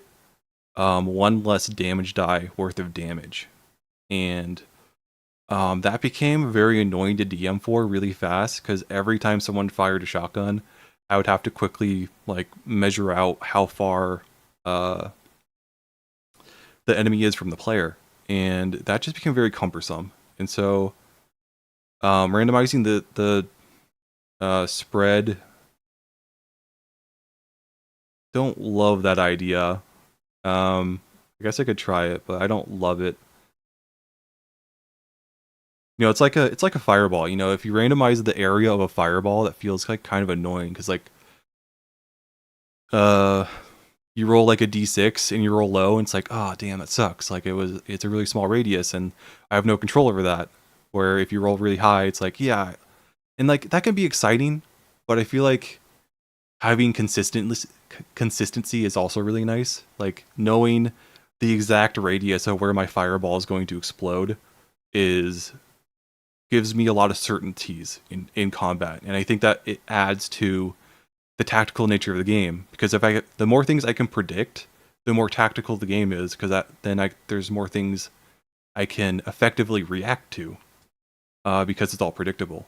one less damage die worth of damage. And that became very annoying to DM for really fast because every time someone fired a shotgun, I would have to quickly like measure out how far uh, the enemy is from the player, and that just became very cumbersome. And so randomizing the spread, don't love that idea. I guess I could try it, but I don't love it. You know, it's like a fireball. You know, if you randomize the area of a fireball, that feels like kind of annoying because like uh you roll like a d6 and you roll low, and it's like, oh damn, that sucks. Like it's a really small radius, and I have no control over that. Where if you roll really high, it's like, yeah, and like that can be exciting, but I feel like having consistency is also really nice. Like knowing the exact radius of where my fireball is going to explode is gives me a lot of certainties in combat, and I think that it adds to the tactical nature of the game. Because if the more things I can predict, the more tactical the game is. Because there's more things I can effectively react to, because it's all predictable.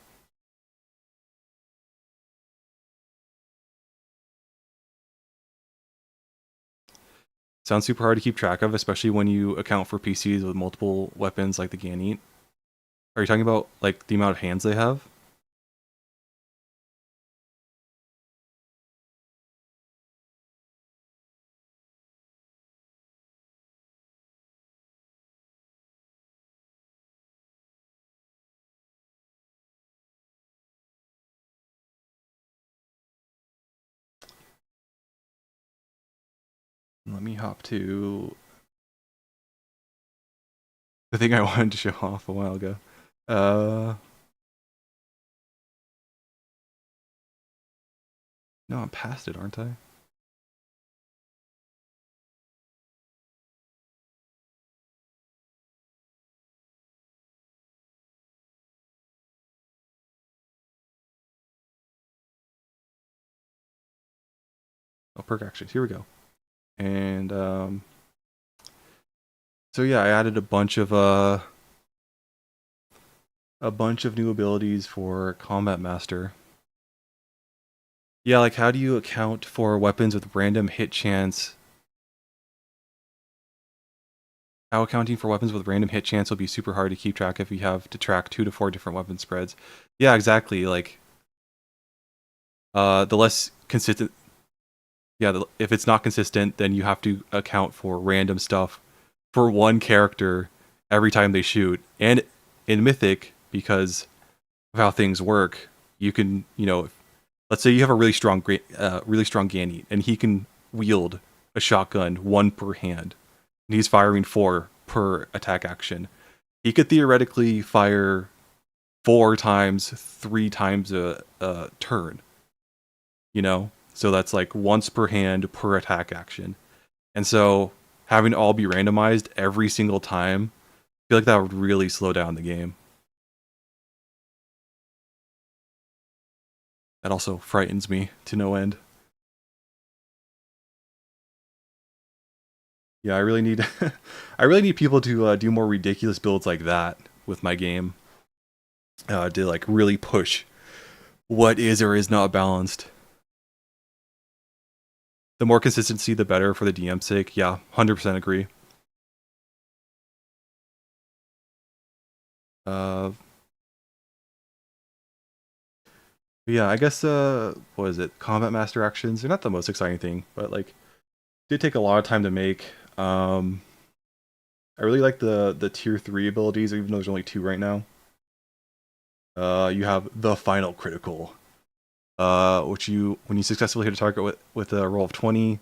Sounds super hard to keep track of, especially when you account for PCs with multiple weapons like the Ganit. Are you talking about like the amount of hands they have? Let me hop to the thing I wanted to show off a while ago. Uh, no, I'm past it, aren't I? Oh, perk actions. Here we go. And so yeah, I added a bunch of new abilities for Combat Master. Yeah, like how do you account for weapons with random hit chance? How accounting for weapons with random hit chance will be super hard to keep track if you have to track 2 to 4 different weapon spreads. Yeah, exactly. Like the less consistent, yeah, if it's not consistent, then you have to account for random stuff for one character every time they shoot. And in Mythic, because of how things work, you can, you know, let's say you have a really strong Ganny, and he can wield a shotgun 1 per hand, and he's firing 4 per attack action. He could theoretically fire 4 times, 3 times a turn. You know, so that's like once per hand per attack action, and so having it all be randomized every single time, I feel like that would really slow down the game. That also frightens me to no end. Yeah, I really need I really need people to do more ridiculous builds like that with my game, to like really push what is or is not balanced. The more consistency, the better for the DM's sake. Yeah, 100% agree. Uh, yeah, I guess what is it? Combat Master actions. They're not the most exciting thing, but like did take a lot of time to make. I really like the tier 3 abilities, even though there's only 2 right now. You have the final critical, which when you successfully hit a target with a roll of 20, you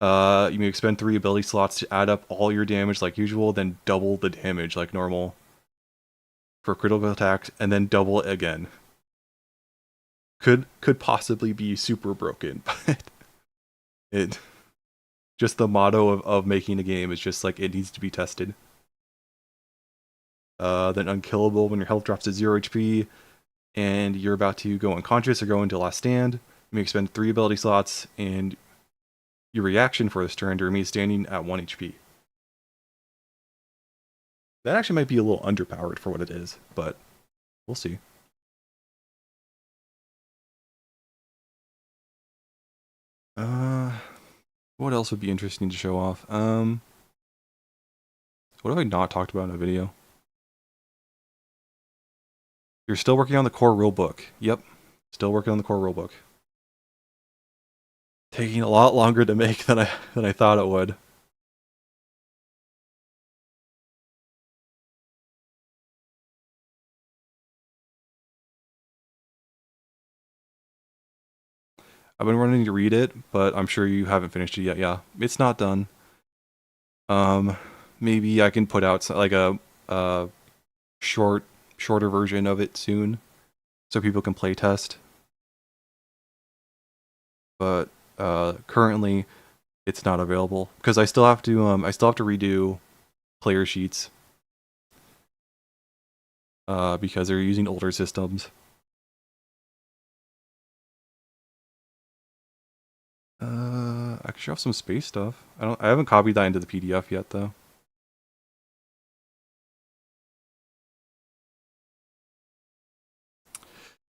may expend 3 ability slots to add up all your damage like usual, then double the damage like normal for critical attacks, and then double it again. Could possibly be super broken, but it just the motto of making a game is just like it needs to be tested. then unkillable when your health drops to 0 HP, and you're about to go unconscious or go into last stand. You may expend 3 ability slots, and your reaction for this turn to remain standing at 1 HP. That actually might be a little underpowered for what it is, but we'll see. What else would be interesting to show off? What have I not talked about in a video? You're still working on the core rulebook. Yep, still working on the core rulebook. Taking a lot longer to make than I thought it would. I've been wanting to read it, but I'm sure you haven't finished it yet. Yeah, it's not done. Maybe I can put out like a shorter version of it soon, so people can play test. But currently, it's not available because I still have to redo player sheets because they're using older systems. I could show off some space stuff. I haven't copied that into the PDF yet though.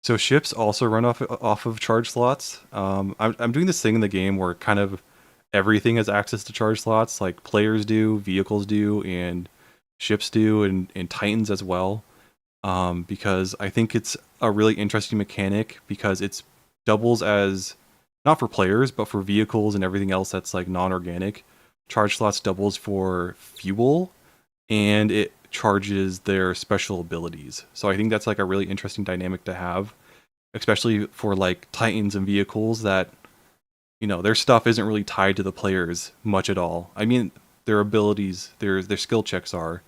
So ships also run off of charge slots. I'm doing this thing in the game where kind of everything has access to charge slots, like players do, vehicles do, and ships do, and Titans as well. Because I think it's a really interesting mechanic because it's doubles as not for players but for vehicles and everything else that's like non-organic. Charge slots doubles for fuel, and it charges their special abilities. So I think that's like a really interesting dynamic to have, especially for like Titans and vehicles that, you know, their stuff isn't really tied to the players much at all. I mean, their abilities, their skill checks are,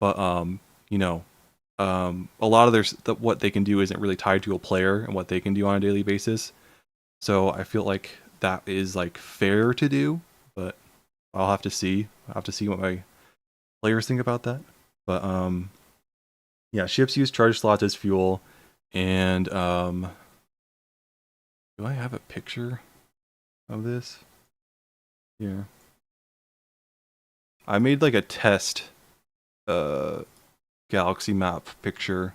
but you know, a lot of what they can do isn't really tied to a player and what they can do on a daily basis. So I feel like that is like fair to do, but I'll have to see. I'll have to see what my players think about that. But yeah, ships use charge slots as fuel, and do I have a picture of this? Yeah, I made like a test galaxy map picture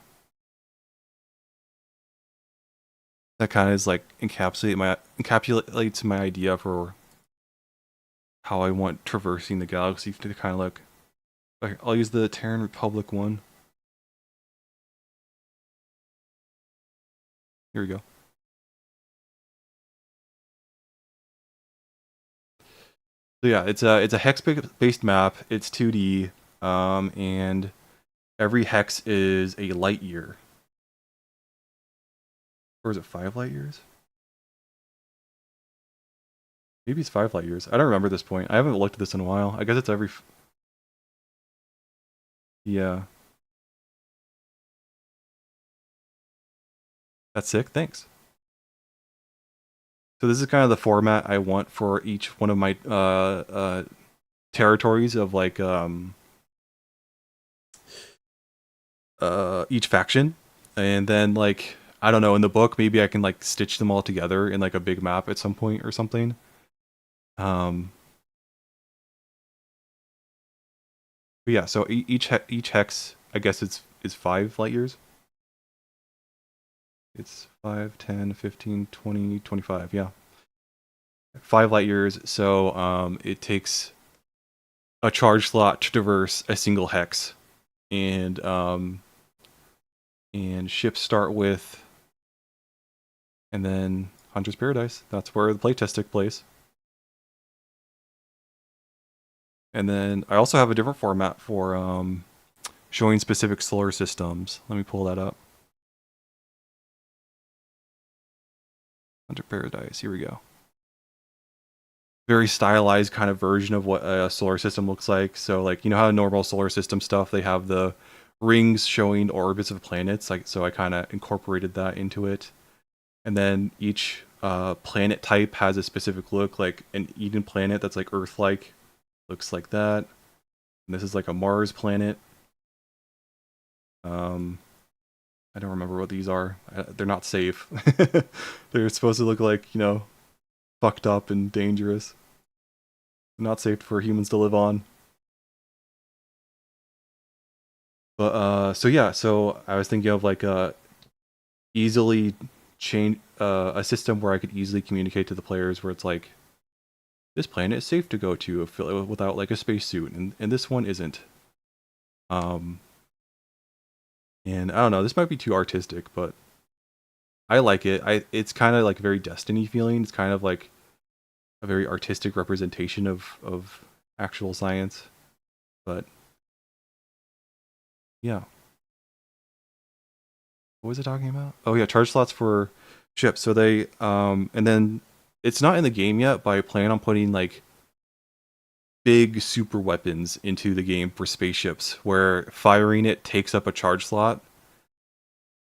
that kind of is like encapsulates my idea for how I want traversing the galaxy to kind of look. I'll use the Terran Republic one. Here we go. So yeah, it's a hex-based map. It's 2D, and every hex is a light year. Or is it 5 light years? Maybe it's 5 light years. I don't remember this point. I haven't looked at this in a while. I guess it's every... Yeah. That's sick. Thanks. So this is kind of the format I want for each one of my territories of like each faction, and then like I don't know, in the book maybe I can like stitch them all together in like a big map at some point or something. But yeah, so each hex, I guess is 5 light years. It's 5, 10, 15, 20, 25, yeah. 5 light years, so it takes a charge slot to traverse a single hex. And ships start with, and then Hunter's Paradise. That's where the playtest took place. And then I also have a different format for showing specific solar systems. Let me pull that up. Hunter Paradise, here we go. Very stylized kind of version of what a solar system looks like. So like, you know how normal solar system stuff, they have the rings showing orbits of planets, like, so I kind of incorporated that into it. And then each planet type has a specific look, like an Eden planet that's like Earth-like, looks like that. And this is like a Mars planet. I don't remember what these are. They're not safe. They're supposed to look like, fucked up and dangerous. Not safe for humans to live on. But so yeah, so I was thinking of like easily change a system where I could easily communicate to the players where it's like this planet is safe to go to without like a spacesuit, and this one isn't. Um, and I don't know, this might be too artistic, but I like it. It's kind of like very Destiny feeling. It's kind of like a very artistic representation of actual science. But yeah, what was it talking about? Oh yeah, charge slots for ships. So they and then it's not in the game yet, but I plan on putting like big super weapons into the game for spaceships, where firing it takes up a charge slot,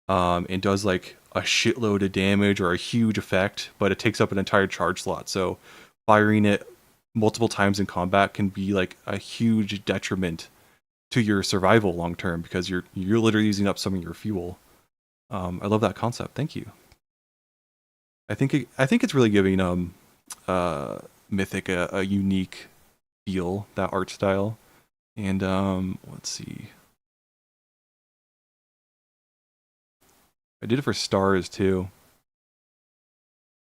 and does like a shitload of damage or a huge effect, but it takes up an entire charge slot. So firing it multiple times in combat can be like a huge detriment to your survival long term because you're literally using up some of your fuel. I love that concept. Thank you. I think it's really giving Mythic a unique feel, that art style. And let's see. I did it for stars too.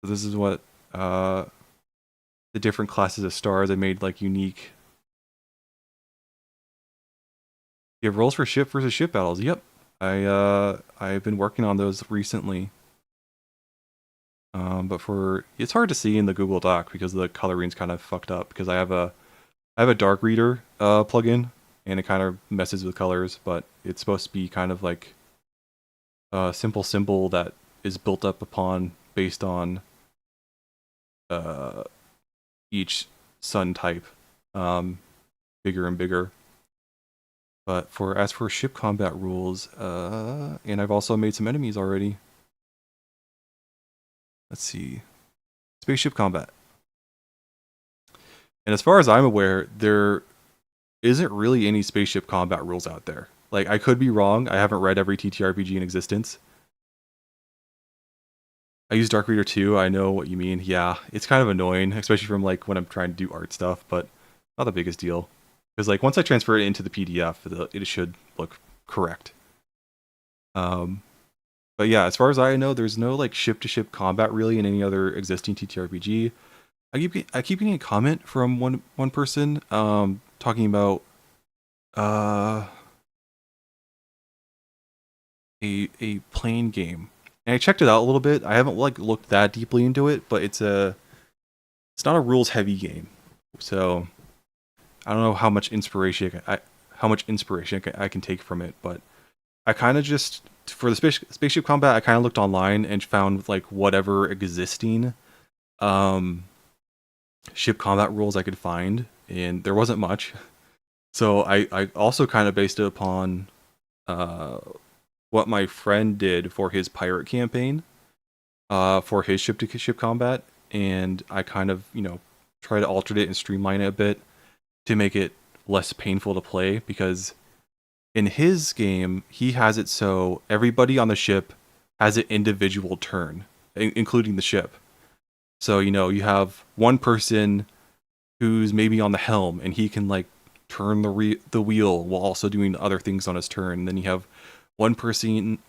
So this is what the different classes of stars I made like unique. You have roles for ship versus ship battles. Yep. I've been working on those recently. But it's hard to see in the Google Doc because the coloring's kind of fucked up because I have a dark reader plugin and it kind of messes with colors, but it's supposed to be kind of like a simple symbol that is built up upon based on uh, each sun type, bigger and bigger. But as for ship combat rules, and I've also made some enemies already. Let's see, spaceship combat. And as far as I'm aware, there isn't really any spaceship combat rules out there. Like, I could be wrong. I haven't read every TTRPG in existence. I use Dark Reader too. I know what you mean. Yeah, it's kind of annoying, especially from like when I'm trying to do art stuff, but not the biggest deal. Because like once I transfer it into the PDF, it should look correct. Um, but yeah, as far as I know, there's no like ship to ship combat really in any other existing TTRPG. I keep getting a comment from one person talking about uh a plane game. And I checked it out a little bit. I haven't like looked that deeply into it, but it's not a rules heavy game. So I don't know how much inspiration I can take from it, but I kind of just for the spaceship combat, I kind of looked online and found like whatever existing um ship combat rules I could find, and there wasn't much. So I also kind of based it upon uh what my friend did for his pirate campaign, for his ship to ship combat, and I kind of try to alter it and streamline it a bit to make it less painful to play because in his game he has it so everybody on the ship has an individual turn, including the ship. So you have one person who's maybe on the helm and he can like turn the wheel while also doing other things on his turn. And then you have one person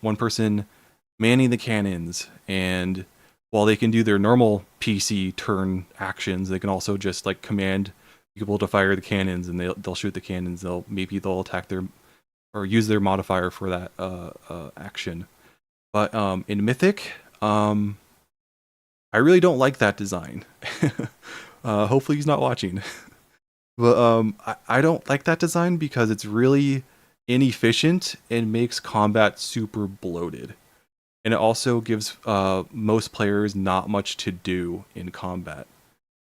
manning the cannons, and while they can do their normal PC turn actions, they can also just like command people to fire the cannons, and they'll shoot the cannons. They'll attack their or use their modifier for that action. But in Mythic, I really don't like that design. Hopefully he's not watching. But I don't like that design because it's really inefficient and makes combat super bloated. And it also gives most players not much to do in combat.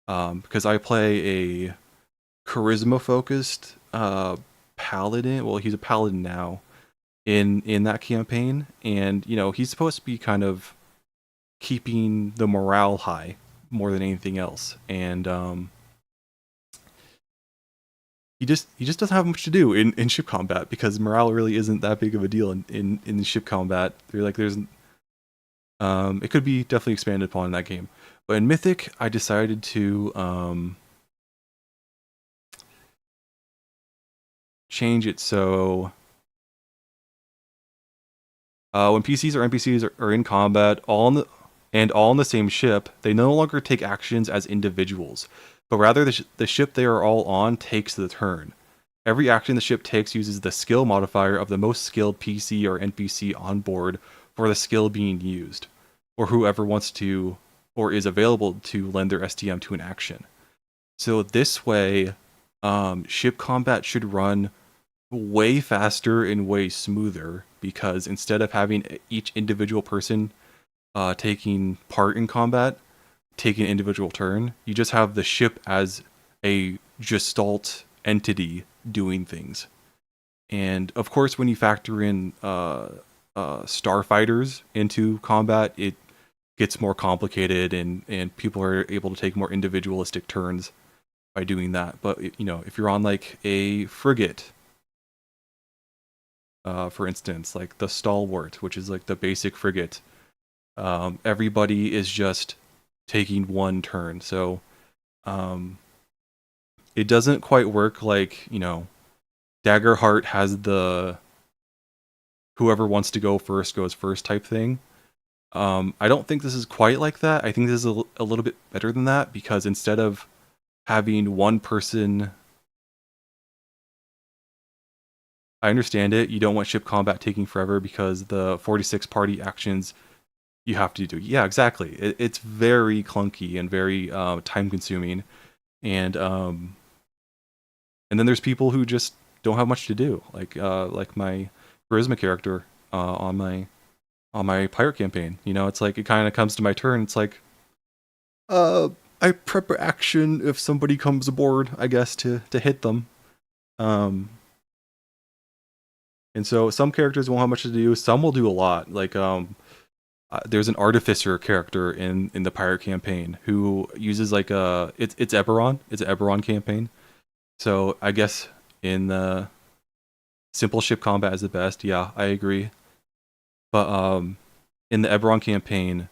Because I play a charisma focused paladin. Well, he's a paladin now in that campaign, and he's supposed to be kind of keeping the morale high more than anything else. And he just doesn't have much to do in ship combat because morale really isn't that big of a deal in ship combat. It could be definitely expanded upon in that game. But in Mythic, I decided to change it so when PCs or NPCs are in combat, all on the same ship, they no longer take actions as individuals, but rather the ship they are all on takes the turn. Every action the ship takes uses the skill modifier of the most skilled PC or NPC on board for the skill being used, or whoever wants to or is available to lend their STM to an action. So this way, ship combat should run way faster and way smoother because instead of having each individual person taking part in combat, take an individual turn, you just have the ship as a gestalt entity doing things. And of course, when you factor in starfighters into combat, it gets more complicated, and people are able to take more individualistic turns by doing that. But if you're on like a frigate, for instance, like the Stalwart, which is like the basic frigate, everybody is just taking one turn. So it doesn't quite work like, Daggerheart has the whoever wants to go first goes first type thing. I don't think this is quite like that. I think this is a little bit better than that because instead of having one person, I understand it. You don't want ship combat taking forever because the 46 party actions you have to do. Yeah, exactly. It's very clunky and very time consuming, and then there's people who just don't have much to do, like my charisma character on my pirate campaign. It's like it kind of comes to my turn. It's like, I prep action if somebody comes aboard, I guess, to hit them. And so some characters won't have much to do. Some will do a lot. Like there's an artificer character in the pirate campaign who uses like it's Eberron. It's an Eberron campaign. So I guess in the simple ship combat is the best. Yeah, I agree. But in the Eberron campaign,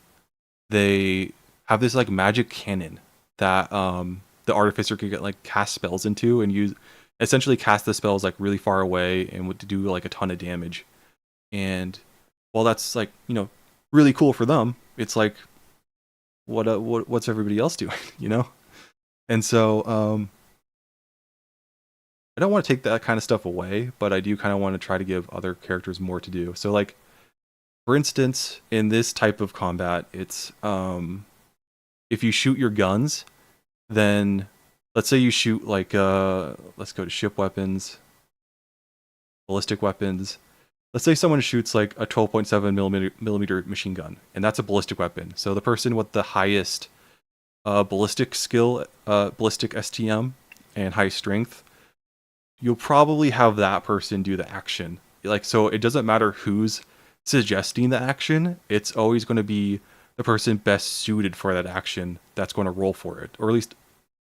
they have this like magic cannon that the artificer could get like cast spells into and use essentially cast the spells like really far away and would do like a ton of damage. And while that's like, really cool for them, it's like what's everybody else doing, And so I don't want to take that kind of stuff away, but I do kind of want to try to give other characters more to do. So like for instance, in this type of combat, it's if you shoot your guns, then let's say you shoot like let's go to ship weapons, ballistic weapons. Let's say someone shoots like a 12.7 millimeter machine gun, and that's a ballistic weapon. So the person with the highest ballistic skill, ballistic STM, and high strength, you'll probably have that person do the action. Like, so it doesn't matter who's suggesting the action, it's always going to be the person best suited for that action that's going to roll for it, or at least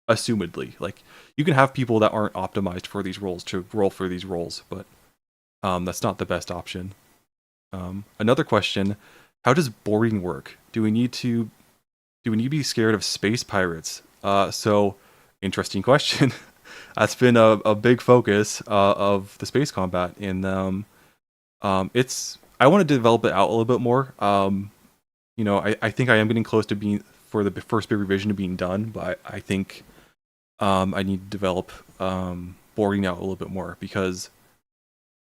assumedly. Like, you can have people that aren't optimized for these roles to roll for these roles, but that's not the best option. Another question: how does boarding work? Do we need to be scared of space pirates? So interesting question. That's been a big focus of the space combat. In I want to develop it out a little bit more. I think I am getting close to being for the first big revision to being done, but I think I need to develop boarding out a little bit more because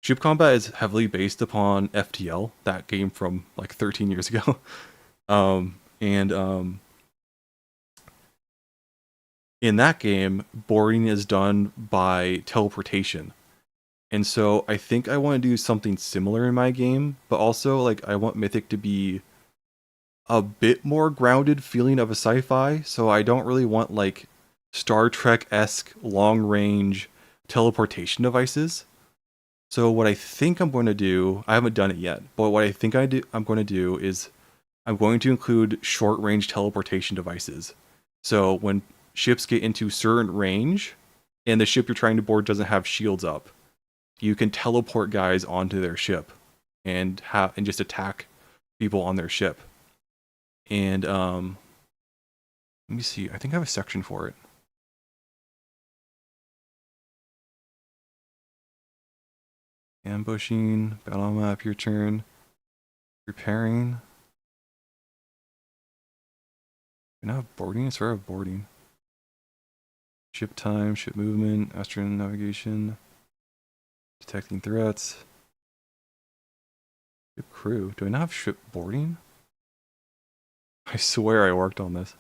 ship combat is heavily based upon FTL, that game from like 13 years ago. In that game, boarding is done by teleportation. And so I think I want to do something similar in my game, but also like I want Mythic to be a bit more grounded feeling of a sci-fi, so I don't really want like Star Trek-esque long-range teleportation devices. So what I think I'm going to do, I haven't done it yet, but what I think I'm going to do is I'm going to include short-range teleportation devices. So when ships get into certain range and the ship you're trying to board doesn't have shields up, you can teleport guys onto their ship and just attack people on their ship. And let me see. I think I have a section for it. Ambushing, battle map, your turn. Repairing. You now have boarding? It's have boarding. Ship time, ship movement, astral navigation, detecting threats. Ship crew. Do I not have ship boarding? I swear I worked on this.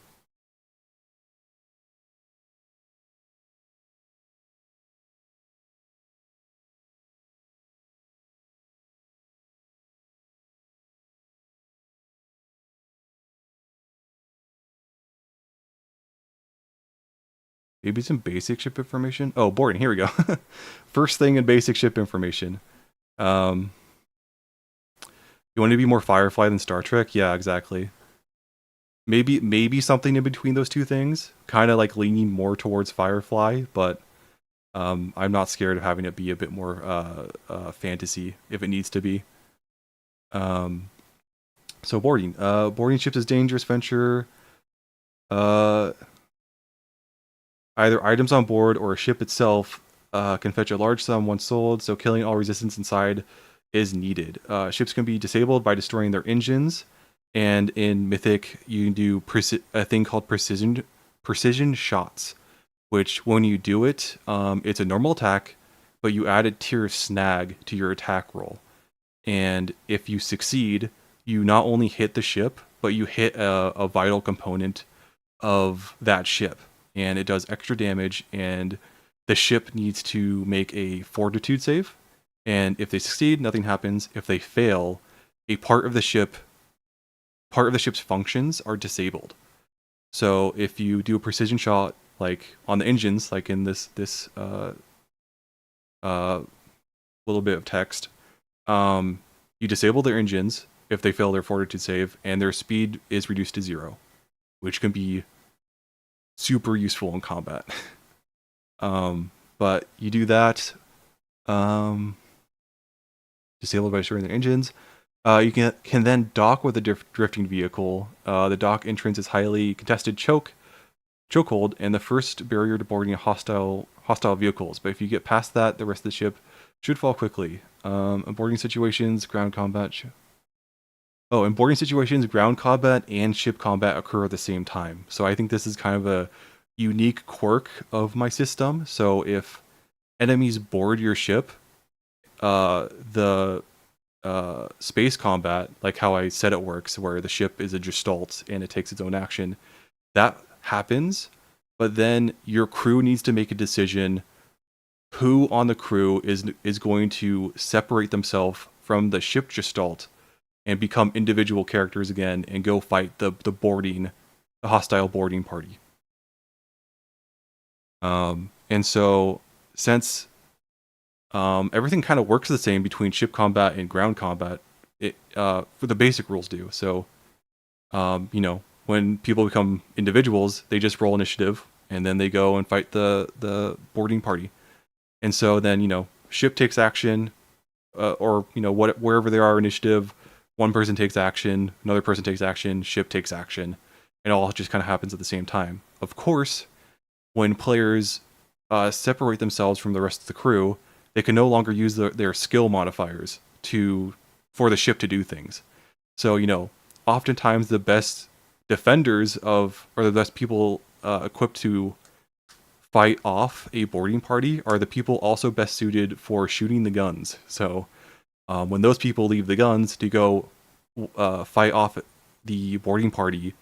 Maybe some basic ship information. Oh, boarding. Here we go. First thing in basic ship information. You want to be more Firefly than Star Trek? Yeah, exactly. Maybe something in between those two things. Kind of like leaning more towards Firefly, but I'm not scared of having it be a bit more fantasy if it needs to be. So boarding. Boarding ships is dangerous venture. Either items on board or a ship itself can fetch a large sum once sold, so killing all resistance inside is needed. Ships can be disabled by destroying their engines, and in Mythic, you can do a thing called precision shots, which when you do it, it's a normal attack, but you add a tier of snag to your attack roll. And if you succeed, you not only hit the ship, but you hit a vital component of that ship. And it does extra damage, and the ship needs to make a fortitude save. And if they succeed, nothing happens. If they fail, a part of the ship's functions are disabled. So if you do a precision shot, like on the engines, like in this little bit of text, you disable their engines if they fail their fortitude save, and their speed is reduced to 0, which can be super useful in combat. But you do that. Disabled by destroying their engines. You can then dock with a drifting vehicle. The dock entrance is highly contested chokehold, and the first barrier to boarding hostile vehicles. But if you get past that, the rest of the ship should fall quickly. In boarding situations, ground combat. In boarding situations, ground combat and ship combat occur at the same time. So I think this is kind of a unique quirk of my system. So if enemies board your ship, the space combat, like how I said it works, where the ship is a gestalt and it takes its own action, that happens. But then your crew needs to make a decision who on the crew is going to separate themselves from the ship gestalt and become individual characters again and go fight the hostile boarding party. And so since everything kind of works the same between ship combat and ground combat, for the basic rules do. So when people become individuals, they just roll initiative and then they go and fight the boarding party. And so then ship takes action, or wherever they are initiative, one person takes action, another person takes action, ship takes action, and it all just kind of happens at the same time. Of course, when players separate themselves from the rest of the crew, they can no longer use their skill modifiers for the ship to do things. So oftentimes the best defenders or the best people equipped to fight off a boarding party are the people also best suited for shooting the guns. So when those people leave the guns to go fight off the boarding party,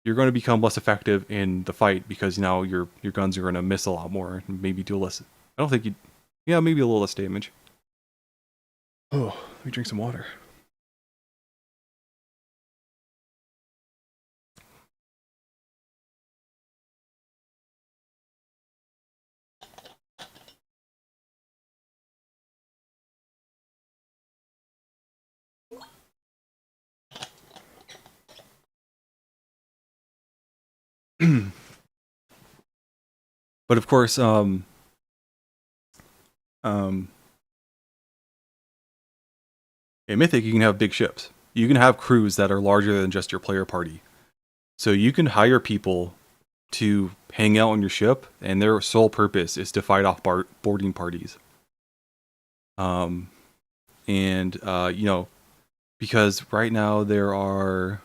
you're going to become less effective in the fight because now your guns are going to miss a lot more and maybe do less. I don't think maybe a little less damage. Oh, let me drink some water. But of course, Um, in Mythic, you can have big ships. You can have crews that are larger than just your player party. So you can hire people to hang out on your ship, and their sole purpose is to fight off boarding parties. Um, and you know, because right now there are.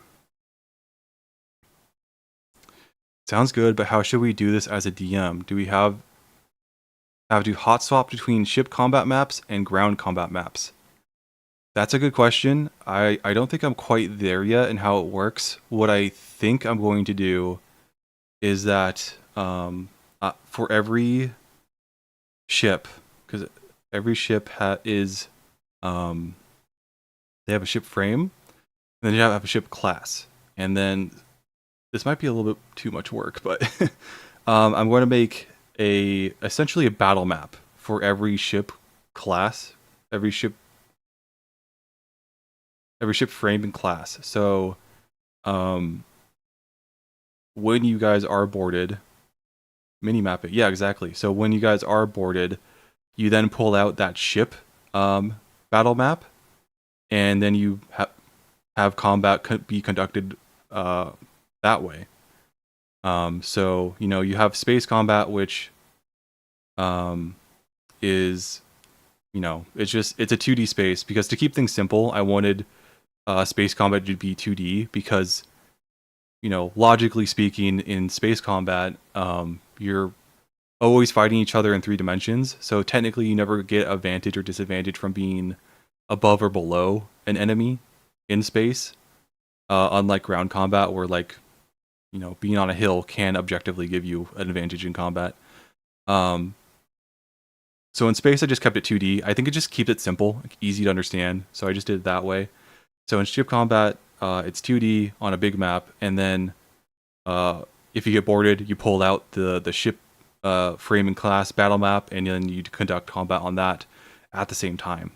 Sounds good, but how should we do this as a DM? Do we have to hot swap between ship combat maps and ground combat maps? That's a good question. I don't think I'm quite there yet in how it works. What I think I'm going to do is that for every ship, because every ship is they have a ship frame, and then you have a ship class, and then this might be a little bit too much work, but I'm going to make essentially a battle map for every ship class, every ship frame and class. So when you guys are boarded, mini map it. Yeah, exactly. So when you guys are boarded, you then pull out that ship battle map, and then you have combat be conducted that way. So you know, you have space combat, which is, you know, it's a 2D space, because to keep things simple, I wanted space combat to be 2D, because, you know, logically speaking, in space combat, you're always fighting each other in 3 dimensions. So technically, you never get advantage or disadvantage from being above or below an enemy in space. Unlike ground combat, where, like, you know, being on a hill can objectively give you an advantage in combat. So in space, I just kept it 2D. I think it just keeps it simple, like, easy to understand. So I just did it that way. So in ship combat, it's 2D on a big map, and then if you get boarded, you pull out the ship frame and class battle map, and then you conduct combat on that at the same time.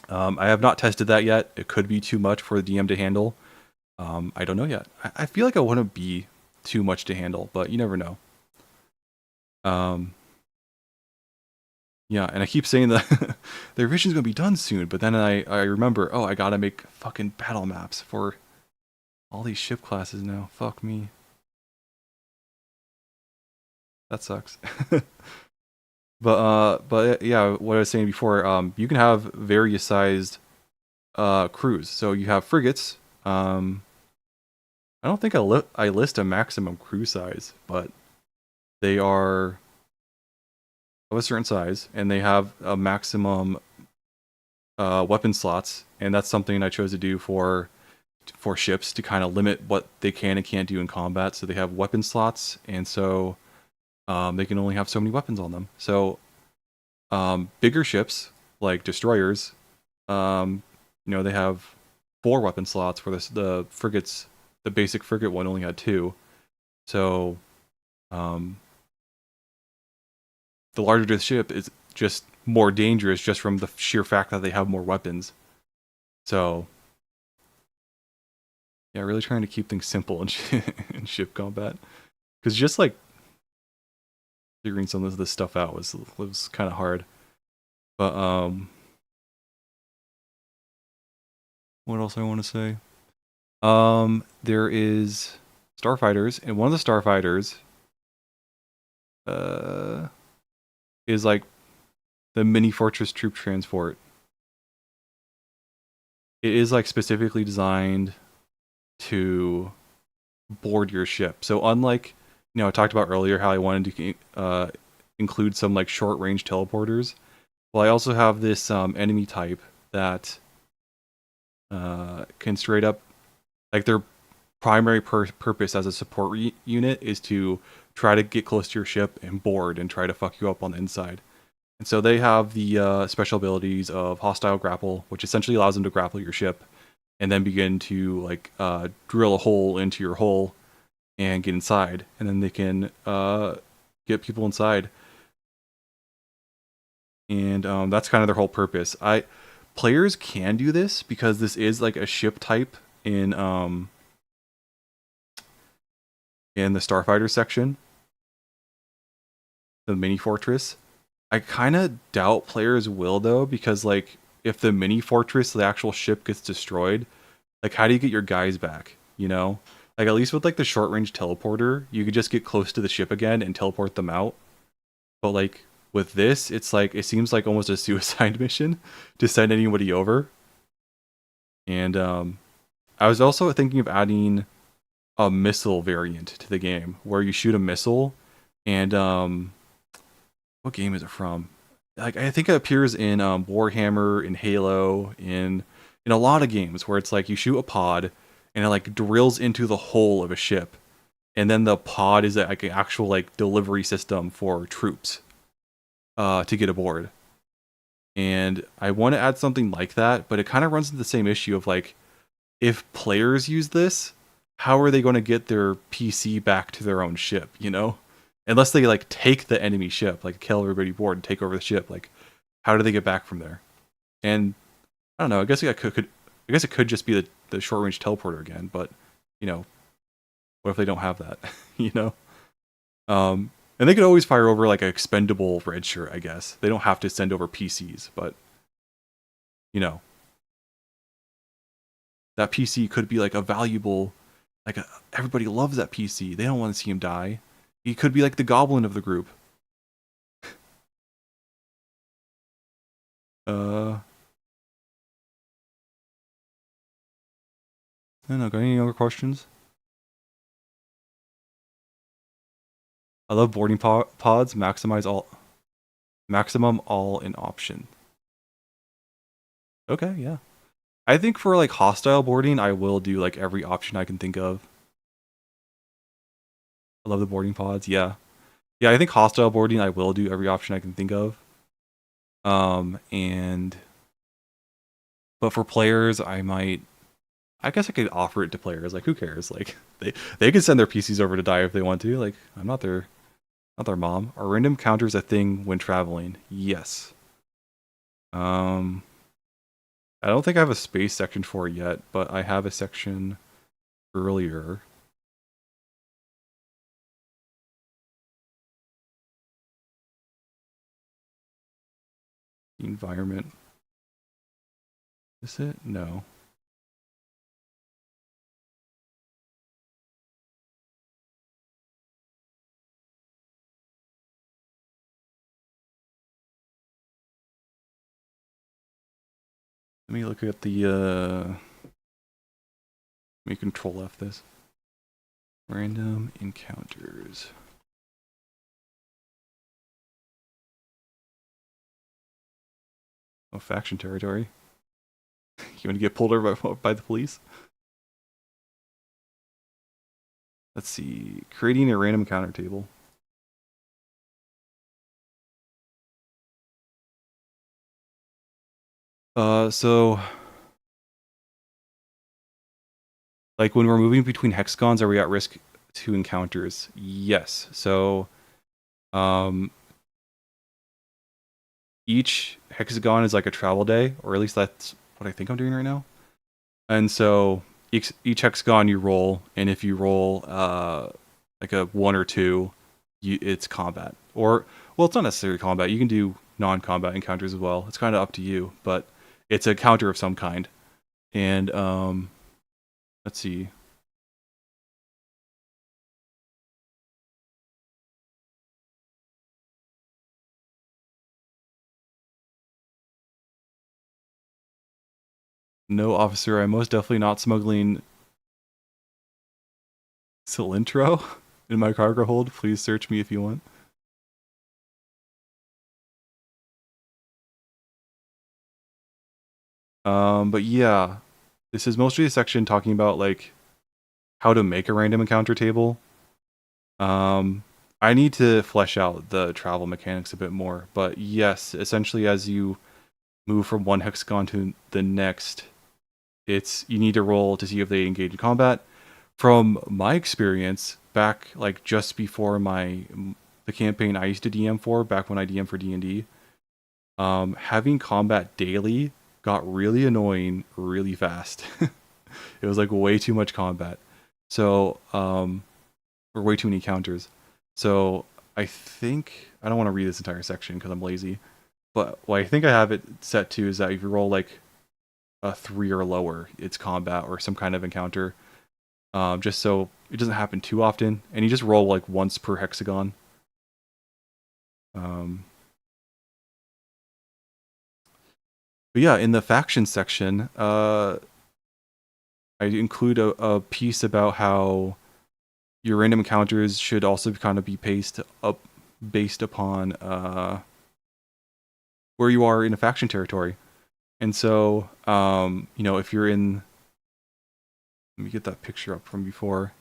I have not tested that yet. It could be too much for the DM to handle. I don't know yet. I feel like I want to be too much to handle, but you never know. Yeah, and I keep saying that the revision's gonna be done soon, but then I remember, oh, I gotta make fucking battle maps for all these ship classes now. Fuck me. That sucks. But yeah, what I was saying before, you can have various sized crews. So you have frigates. I don't think I list a maximum crew size, but they are of a certain size, and they have a maximum weapon slots, and that's something I chose to do for ships, to kind of limit what they can and can't do in combat. So they have weapon slots, and so they can only have so many weapons on them. So bigger ships like destroyers, you know, they have 4 weapon slots. For the frigates, the basic frigate one only had 2. So the larger the ship is just more dangerous, just from the sheer fact that they have more weapons. So yeah, really trying to keep things simple in, in ship combat, because just like figuring some of this stuff out was kind of hard. But what else I want to say? There is starfighters, and one of the starfighters is like the mini fortress troop transport. It is like specifically designed to board your ship. So unlike, you know, I talked about earlier how I wanted to include some like short range teleporters. Well, I also have this enemy type that can straight up, like, their primary purpose as a support unit is to try to get close to your ship and board and try to fuck you up on the inside. And so they have the special abilities of hostile grapple, which essentially allows them to grapple your ship and then begin to like drill a hole into your hull and get inside, and then they can get people inside. And that's kind of their whole purpose. Players can do this because this is like a ship type in the Starfighter section, the mini fortress. I kind of doubt players will though, because like if the mini fortress, the actual ship gets destroyed, like how do you get your guys back? You know, like at least with like the short range teleporter, you could just get close to the ship again and teleport them out. But like with this, it's like it seems like almost a suicide mission to send anybody over. And I was also thinking of adding a missile variant to the game where you shoot a missile and what game is it from? Like I think it appears in Warhammer, in Halo, in a lot of games where it's like you shoot a pod and it like drills into the hull of a ship, and then the pod is like an actual like delivery system for troops to get aboard. And I want to add something like that, but it kind of runs into the same issue of like if players use this, how are they going to get their PC back to their own ship? You know, unless they like take the enemy ship, like kill everybody aboard and take over the ship. Like, how do they get back from there? And I don't know. I guess I guess it could just be the short range teleporter again. But you know, what if they don't have that? You know, and they could always fire over like an expendable red shirt. I guess they don't have to send over PCs, but you know, that PC could be like a valuable, everybody loves that PC. They don't want to see him die. He could be like the goblin of the group. I don't know. Got any other questions? I love boarding pods. Maximum all in option. Okay, yeah. I think for like hostile boarding, I will do like every option I can think of. I love the boarding pods. Yeah, yeah. I think hostile boarding, I will do every option I can think of. And but for players, I might. I guess I could offer it to players. Like, who cares? Like, they can send their PCs over to die if they want to. Like, I'm not their mom. Are random counters a thing when traveling? Yes. Um, I don't think I have a space section for it yet, but I have a section earlier. Environment. Is it? No. Let me look at the let me control F this. Random encounters. Oh, faction territory. You want to get pulled over by the police? Let's see. Creating a random encounter table. So like when we're moving between hexagons, are we at risk to encounters? Yes. So um each hexagon is like a travel day, or at least that's what I think I'm doing right now. And so each hexagon you roll, and if you roll like a 1 or 2, it's combat. Or well, it's not necessarily combat. You can do non-combat encounters as well. It's kind of up to you, but it's a counter of some kind. And let's see. No, officer, I'm most definitely not smuggling cilantro in my cargo hold. Please search me if you want. But yeah, this is mostly a section talking about like how to make a random encounter table. I need to flesh out the travel mechanics a bit more, but yes, essentially as you move from one hexagon to the next, it's you need to roll to see if they engage in combat. From my experience, back like just before the campaign I used to DM for, back when I DM for D&D, having combat daily got really annoying really fast. It was like way too much combat. So, or way too many counters. So I think I don't want to read this entire section because I'm lazy. But what I think I have it set to is that if you roll like a 3 or lower, it's combat or some kind of encounter. Just so it doesn't happen too often, and you just roll like once per hexagon. But yeah, in the faction section, I include a piece about how your random encounters should also kind of be paced up based upon where you are in a faction territory. And so, if you're in, let me get that picture up from before.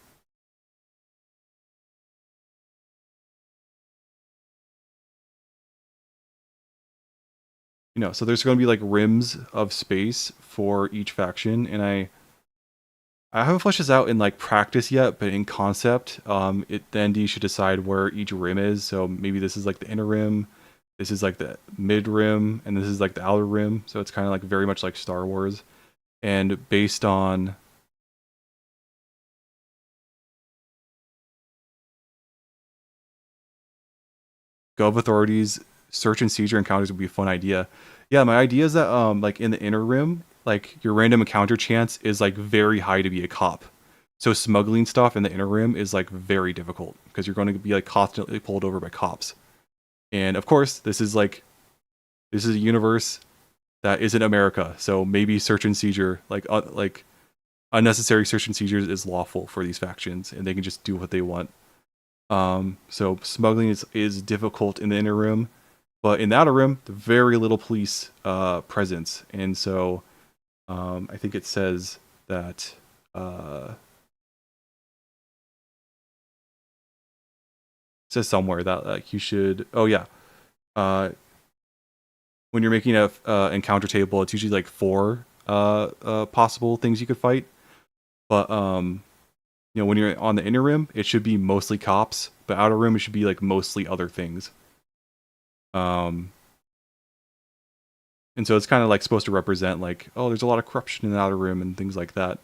So there's going to be like rims of space for each faction, and I haven't fleshed this out in like practice yet, but in concept, the ND should decide where each rim is. So maybe this is like the inner rim, this is like the mid rim, and this is like the outer rim. So it's kind of like very much like Star Wars, and based on Gov authorities, search and seizure encounters would be a fun idea. Yeah, my idea is that like in the inner rim, like your random encounter chance is like very high to be a cop. So smuggling stuff in the inner rim is like very difficult because you're going to be like constantly pulled over by cops. And of course, this is a universe that isn't America. So maybe search and seizure, like unnecessary search and seizures is lawful for these factions and they can just do what they want. So smuggling is difficult in the inner rim, but in the outer rim, very little police presence, and so I think it says that it says somewhere that like you should. Oh yeah, when you're making a encounter table, it's usually like 4 possible things you could fight, but when you're on the inner rim, it should be mostly cops, but outer rim it should be like mostly other things. And so it's kind of like supposed to represent like, oh, there's a lot of corruption in the outer rim and things like that,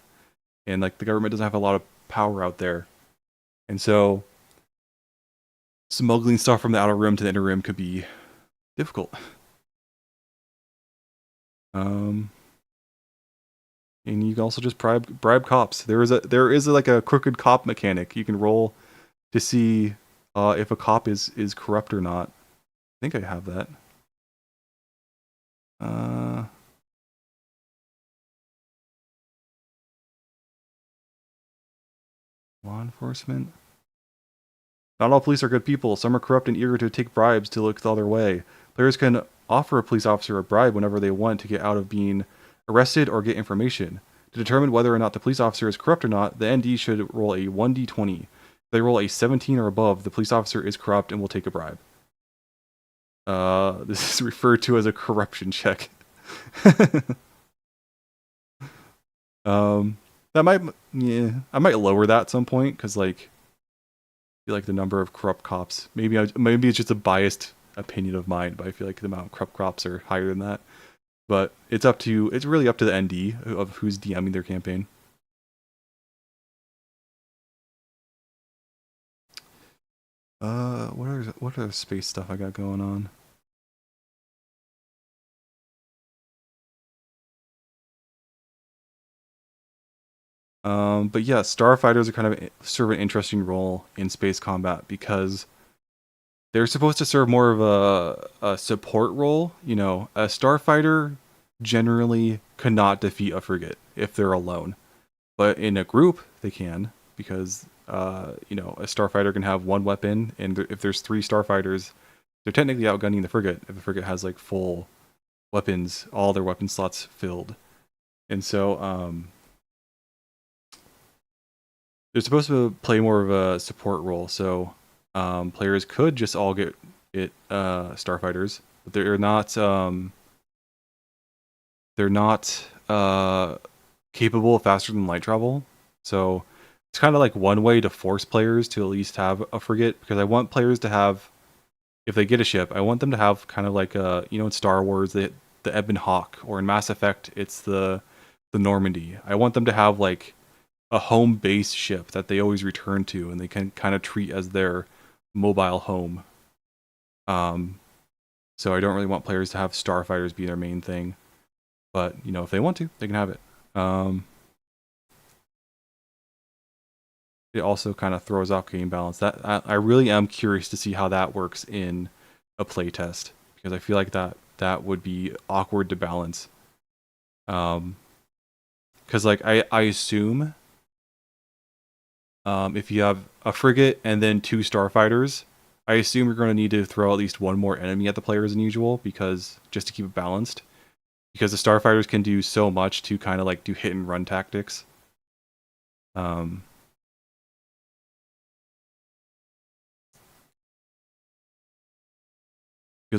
and like the government doesn't have a lot of power out there, and so smuggling stuff from the outer rim to the inner rim could be difficult. And you can also just bribe cops. There is like a crooked cop mechanic. You can roll to see if a cop is corrupt or not. I think I have that. Law enforcement. Not all police are good people. Some are corrupt and eager to take bribes to look the other way. Players can offer a police officer a bribe whenever they want to get out of being arrested or get information. To determine whether or not the police officer is corrupt or not, the ND should roll a 1d20. If they roll a 17 or above, the police officer is corrupt and will take a bribe. This is referred to as a corruption check. I might lower that at some point because like the number of corrupt cops. Maybe it's just a biased opinion of mine, but I feel like the amount of corrupt cops are higher than that. But it's really up to the ND of who's DMing their campaign. What other space stuff I got going on? But yeah, starfighters are kind of serve an interesting role in space combat because they're supposed to serve more of a support role. A starfighter generally cannot defeat a frigate if they're alone, but in a group they can because a starfighter can have one weapon, and if there's 3 starfighters, they're technically outgunning the frigate if the frigate has like full weapons, all their weapon slots filled, and so they're supposed to play more of a support role. So players could just all get starfighters, but they're not capable of faster than light travel. So it's kind of like one way to force players to at least have a frigate, because I want players to have, if they get a ship, I want them to have kind of like in Star Wars the Ebon Hawk, or in Mass Effect it's the Normandy. I want them to have like a home base ship that they always return to and they can kind of treat as their mobile home. Um, so I don't really want players to have starfighters be their main thing. But you know, if they want to, they can have it. It also kind of throws off game balance. That I really am curious to see how that works in a playtest because I feel like that would be awkward to balance. Because like I assume if you have a frigate and then two starfighters, I assume you're going to need to throw at least one more enemy at the players than usual because just to keep it balanced. Because the starfighters can do so much to kind of like do hit and run tactics. Because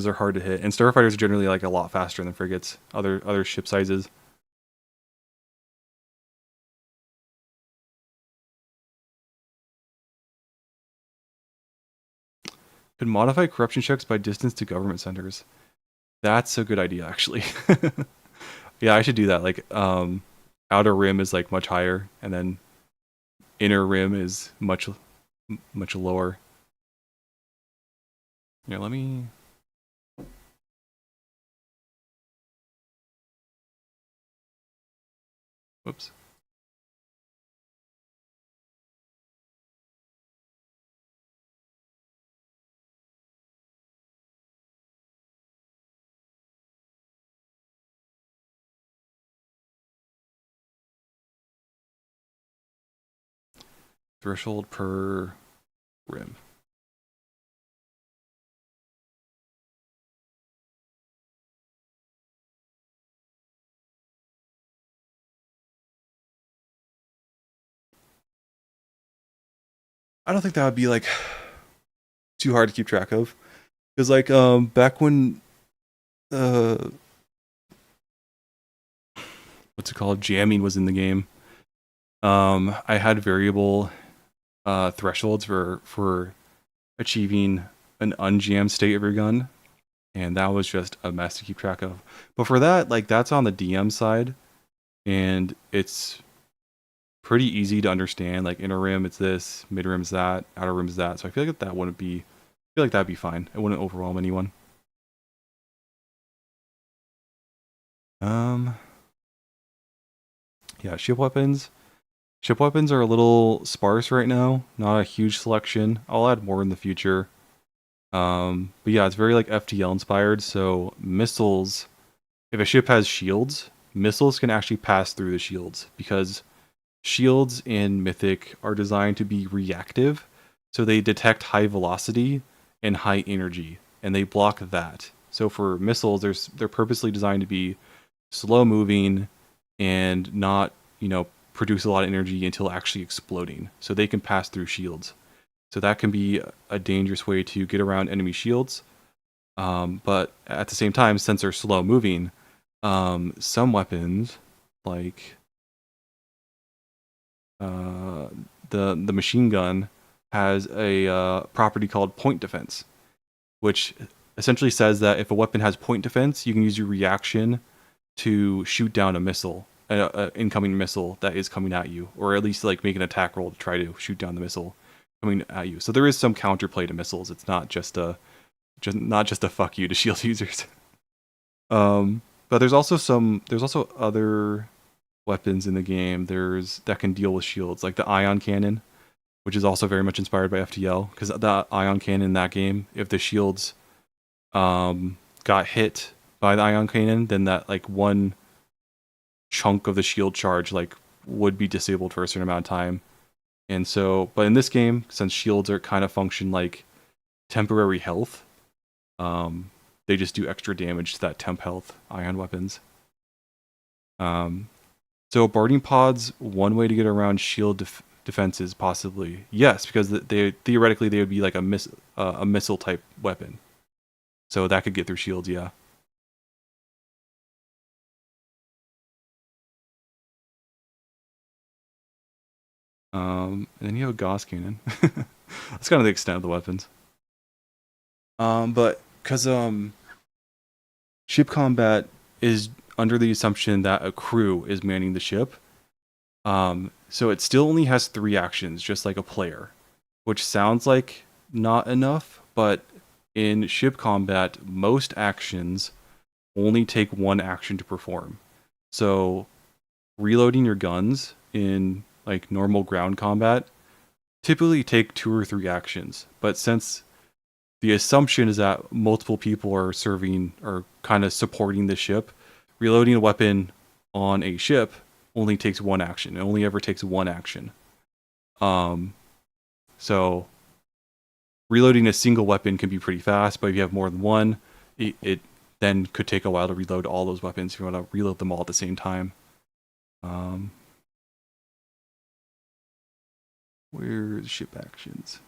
they're hard to hit, and starfighters are generally like a lot faster than frigates, other ship sizes. Could modify corruption checks by distance to government centers. That's a good idea, actually. Yeah, I should do that. Like, outer rim is like much higher, and then inner rim is much lower. Yeah, let me. Whoops. Threshold per rim. I don't think that would be like too hard to keep track of, because like back when uh what's it called, jamming was in the game, I had variable thresholds for achieving an unjammed state of your gun, and that was just a mess to keep track of. But for that, like that's on the DM side, and it's pretty easy to understand. Like inner rim, it's this; mid rim is that; outer rim is that. So I feel like that wouldn't be. I feel like that'd be fine. It wouldn't overwhelm anyone. Um, yeah, ship weapons. Ship weapons are a little sparse right now. Not a huge selection. I'll add more in the future. But yeah, it's very like FTL inspired. So missiles, if a ship has shields, missiles can actually pass through the shields because shields in Mythic are designed to be reactive. So they detect high velocity and high energy, and they block that. So for missiles, they're purposely designed to be slow moving and not, produce a lot of energy until actually exploding. So they can pass through shields. So that can be a dangerous way to get around enemy shields. But at the same time, since they're slow moving, some weapons like the machine gun has a property called point defense, which essentially says that if a weapon has point defense, you can use your reaction to shoot down a missile, an incoming missile that is coming at you, or at least like make an attack roll to try to shoot down the missile coming at you. So there is some counterplay to missiles. It's not just a fuck you to shield users. But there's also other weapons in the game. There's that can deal with shields, like the ion cannon, which is also very much inspired by FTL, because the ion cannon in that game, if the shields got hit by the ion cannon, then that like one chunk of the shield charge like would be disabled for a certain amount of time. And so, but in this game, since shields are kind of function like temporary health, they just do extra damage to that temp health ion weapons. So boarding pods, one way to get around shield defenses, possibly yes, because they theoretically they would be like a missile type weapon, so that could get through shields. Yeah. And then you have a Gauss cannon. That's kind of the extent of the weapons. But because ship combat is under the assumption that a crew is manning the ship, so it still only has 3 actions, just like a player, which sounds like not enough, but in ship combat, most actions only take one action to perform. So reloading your guns in like normal ground combat typically take 2 or 3 actions. But since the assumption is that multiple people are serving or kind of supporting the ship, reloading a weapon on a ship only takes one action. It only ever takes one action. Um, so reloading a single weapon can be pretty fast, but if you have more than one, it then could take a while to reload all those weapons if you want to reload them all at the same time. Um, where's ship actions?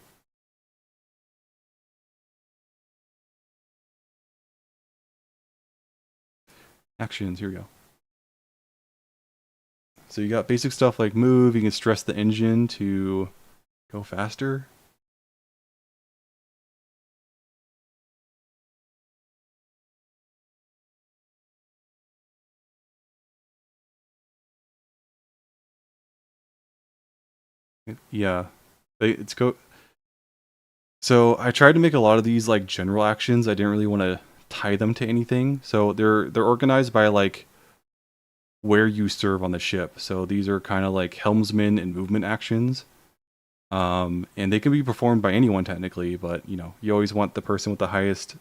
Actions, here we go. So you got basic stuff like move, you can stress the engine to go faster. Yeah. It's go So I tried to make a lot of these like general actions. I didn't really want to tie them to anything. So they're organized by like where you serve on the ship. So these are kind of like helmsman and movement actions. And they can be performed by anyone technically, but you always want the person with the highest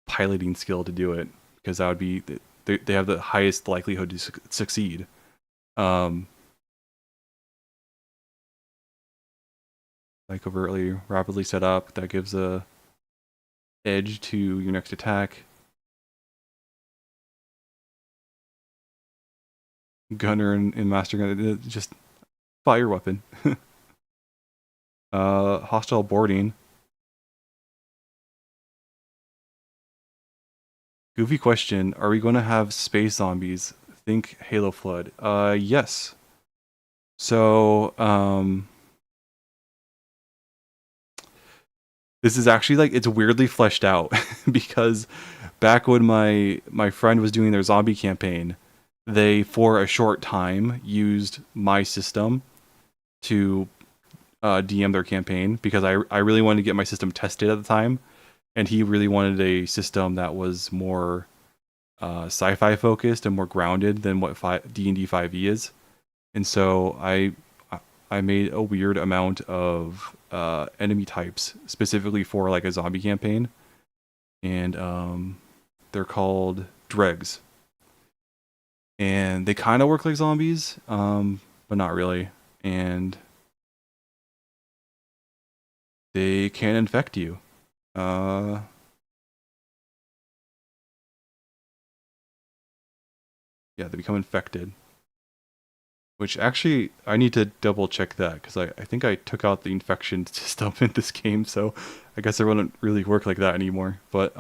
piloting skill to do it because that would be they have the highest likelihood to succeed. Um, like overtly rapidly set up, that gives a edge to your next attack. Gunner and Master Gunner, just fire weapon. Hostile boarding. Goofy question: are we going to have space zombies? Think Halo Flood. Yes. So, this is actually like it's weirdly fleshed out because back when my friend was doing their zombie campaign, they for a short time used my system to DM their campaign because I really wanted to get my system tested at the time, and he really wanted a system that was more sci-fi focused and more grounded than what D&D 5e is. And so I made a weird amount of enemy types specifically for like a zombie campaign, and they're called dregs, and they kind of work like zombies, but not really, and they can infect you. Uh, yeah, they become infected. Which actually, I need to double check that because I think I took out the infection system in this game, so I guess it wouldn't really work like that anymore. But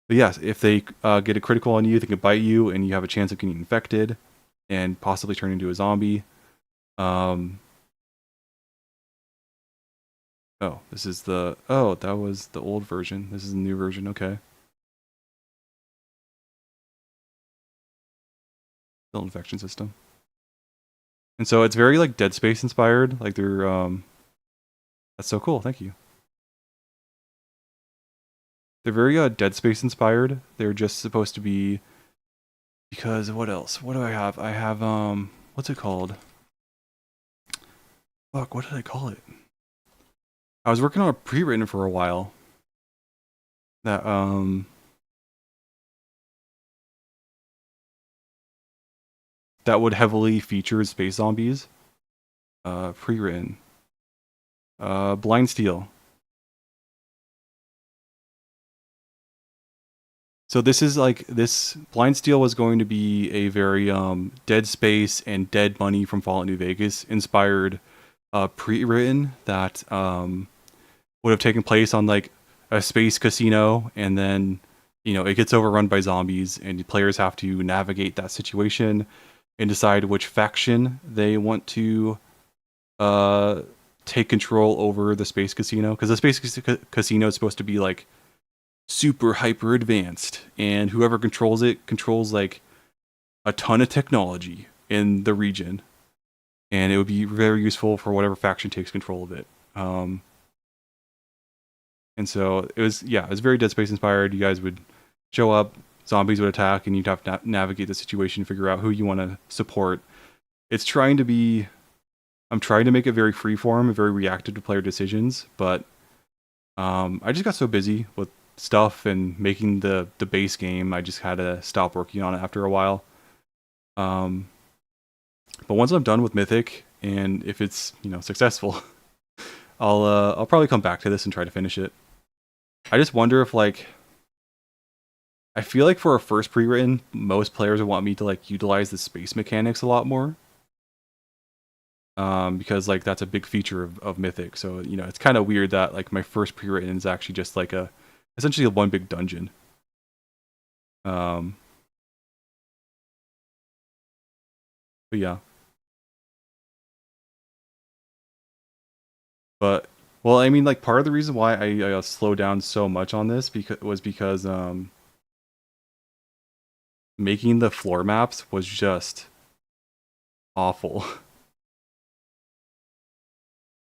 yes, if they get a critical on you, they can bite you, and you have a chance of getting infected and possibly turn into a zombie. Um, this is that was the old version. This is the new version. Okay, still infection system. And so it's very like Dead Space inspired. Like they're that's so cool. Thank you. They're very Dead Space inspired. They're just supposed to be because what else? What do I have? I have what's it called? Fuck, what did I call it? I was working on a pre-written for a while. That that would heavily feature space zombies. Pre-written. Blind Steel. So this is like this Blind Steel was going to be a very Dead Space and Dead Money from Fallout New Vegas inspired pre-written that would have taken place on like a space casino, and then it gets overrun by zombies, and players have to navigate that situation and decide which faction they want to uh, take control over the space casino, because the space casino is supposed to be like super hyper advanced, and whoever controls it controls like a ton of technology in the region, and it would be very useful for whatever faction takes control of it. And so it was, yeah, it was very Dead Space inspired. You guys would show up, zombies would attack, and you'd have to navigate the situation, figure out who you want to support. It's trying to be, I'm trying to make it very freeform, very reactive to player decisions, but I just got so busy with stuff and making the base game, I just had to stop working on it after a while. Um, but once I'm done with Mythic, and if it's successful, I'll probably come back to this and try to finish it. I just wonder if like I feel like for a first pre-written, most players would want me to like utilize the space mechanics a lot more. Because like that's a big feature of Mythic. So it's kind of weird that like my first pre-written is actually just like essentially a one big dungeon. Um, but yeah, but well, I mean, like part of the reason why I slowed down so much on this because making the floor maps was just awful.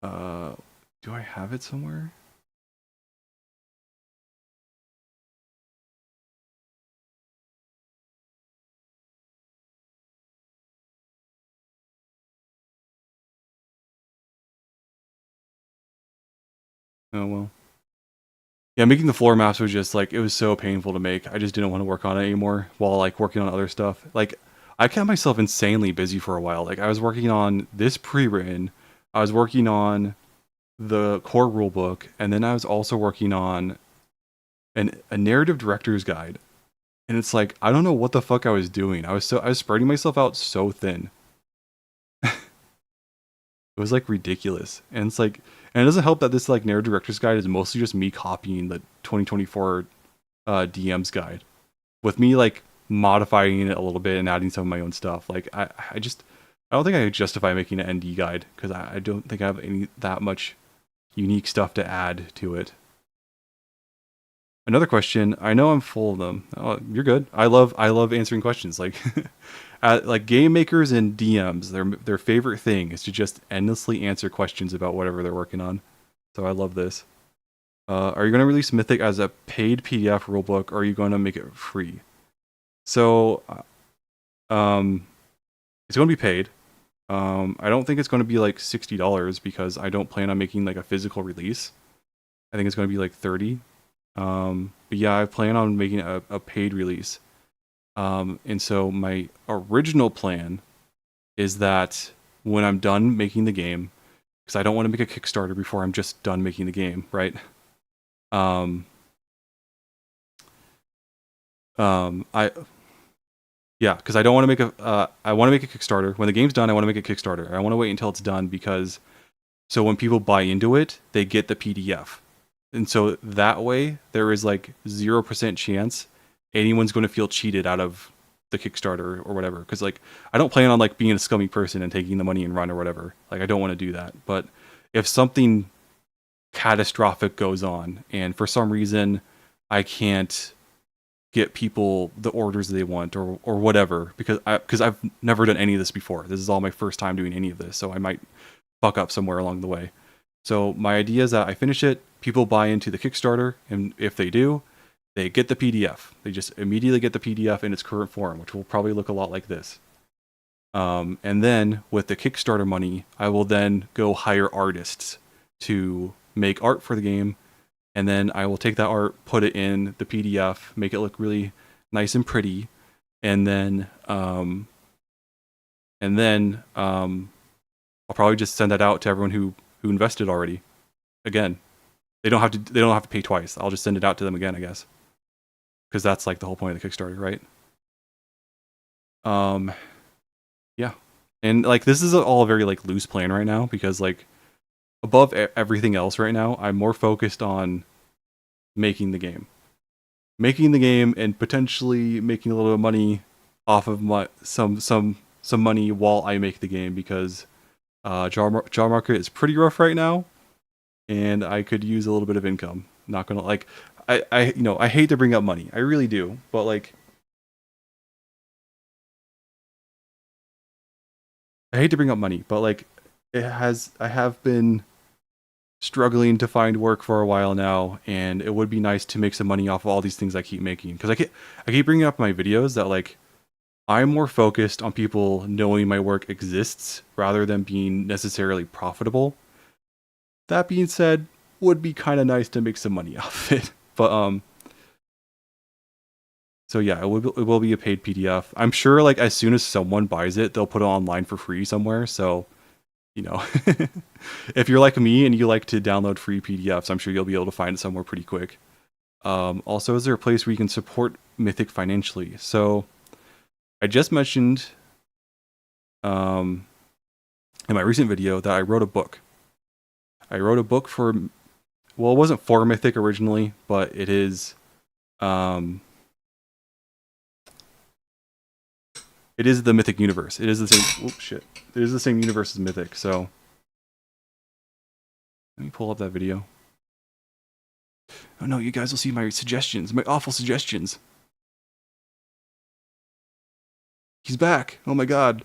Uh, do I have it somewhere? Oh well. Yeah, making the floor maps was just like it was so painful to make. I just didn't want to work on it anymore while like working on other stuff. Like I kept myself insanely busy for a while. Like I was working on this pre-written, I was working on the core rulebook, and then I was also working on a narrative director's guide. And it's like I don't know what the fuck I was doing. I was spreading myself out so thin. It was like ridiculous. And it's like and it doesn't help that this like narrative director's guide is mostly just me copying the 2024 DM's guide with me like modifying it a little bit and adding some of my own stuff. Like I don't think I could justify making an ND guide because I don't think I have any that much unique stuff to add to it. Another question. I know I'm full of them. Oh, you're good. I love answering questions. Like like game makers and DMs, their favorite thing is to just endlessly answer questions about whatever they're working on. So I love this. Are you going to release Mythic as a paid PDF rulebook, or are you going to make it free? So, it's going to be paid. I don't think it's going to be like $60 because I don't plan on making like a physical release. I think it's going to be like 30. But yeah, I plan on making a paid release. And so my original plan is that when I'm done making the game, because I don't want to make a Kickstarter before I'm just done making the game, right? Um, I yeah, because I don't want to make I want to make a Kickstarter. When the game's done, I want to make a Kickstarter. I want to wait until it's done because so when people buy into it, they get the PDF, and so that way there is like 0% chance anyone's going to feel cheated out of the Kickstarter or whatever. Because like I don't plan on like being a scummy person and taking the money and run or whatever. Like I don't want to do that. But if something catastrophic goes on and for some reason I can't get people the orders they want or whatever because I've never done any of this before. This is all my first time doing any of this, so I might fuck up somewhere along the way. So my idea is that I finish it, people buy into the Kickstarter, and if they do, they get the PDF. They just immediately get the PDF in its current form, which will probably look a lot like this. And then with the Kickstarter money, I will then go hire artists to make art for the game, and then I will take that art, put it in the PDF, make it look really nice and pretty, and then I'll probably just send that out to everyone who invested already. Again, they don't have to pay twice. I'll just send it out to them again, I guess, because that's like the whole point of the Kickstarter, right? Um, yeah, and like this is all a very like loose plan right now because like above everything else right now, I'm more focused on making the game. Making the game and potentially making a little bit of money off of some money while I make the game because job market is pretty rough right now, and I could use a little bit of income. Not gonna like I hate to bring up money, I really do, but like I hate to bring up money, but like I have been struggling to find work for a while now, and it would be nice to make some money off of all these things I keep making. Because I keep bringing up in my videos that like I'm more focused on people knowing my work exists rather than being necessarily profitable. That being said, would be kind of nice to make some money off of it. But so yeah, it will be a paid PDF. I'm sure like as soon as someone buys it, they'll put it online for free somewhere. So, you know, if you're like me and you like to download free PDFs, I'm sure you'll be able to find it somewhere pretty quick. Also, is there a place where you can support Mythic financially? So I just mentioned in my recent video that I wrote a book. I wrote a book for, well, it wasn't for Mythic originally, but it is, it is the Mythic universe. It is the same, oops, shit. It is the same universe as Mythic, so. Let me pull up that video. Oh no, you guys will see my suggestions, my awful suggestions. He's back. Oh my god.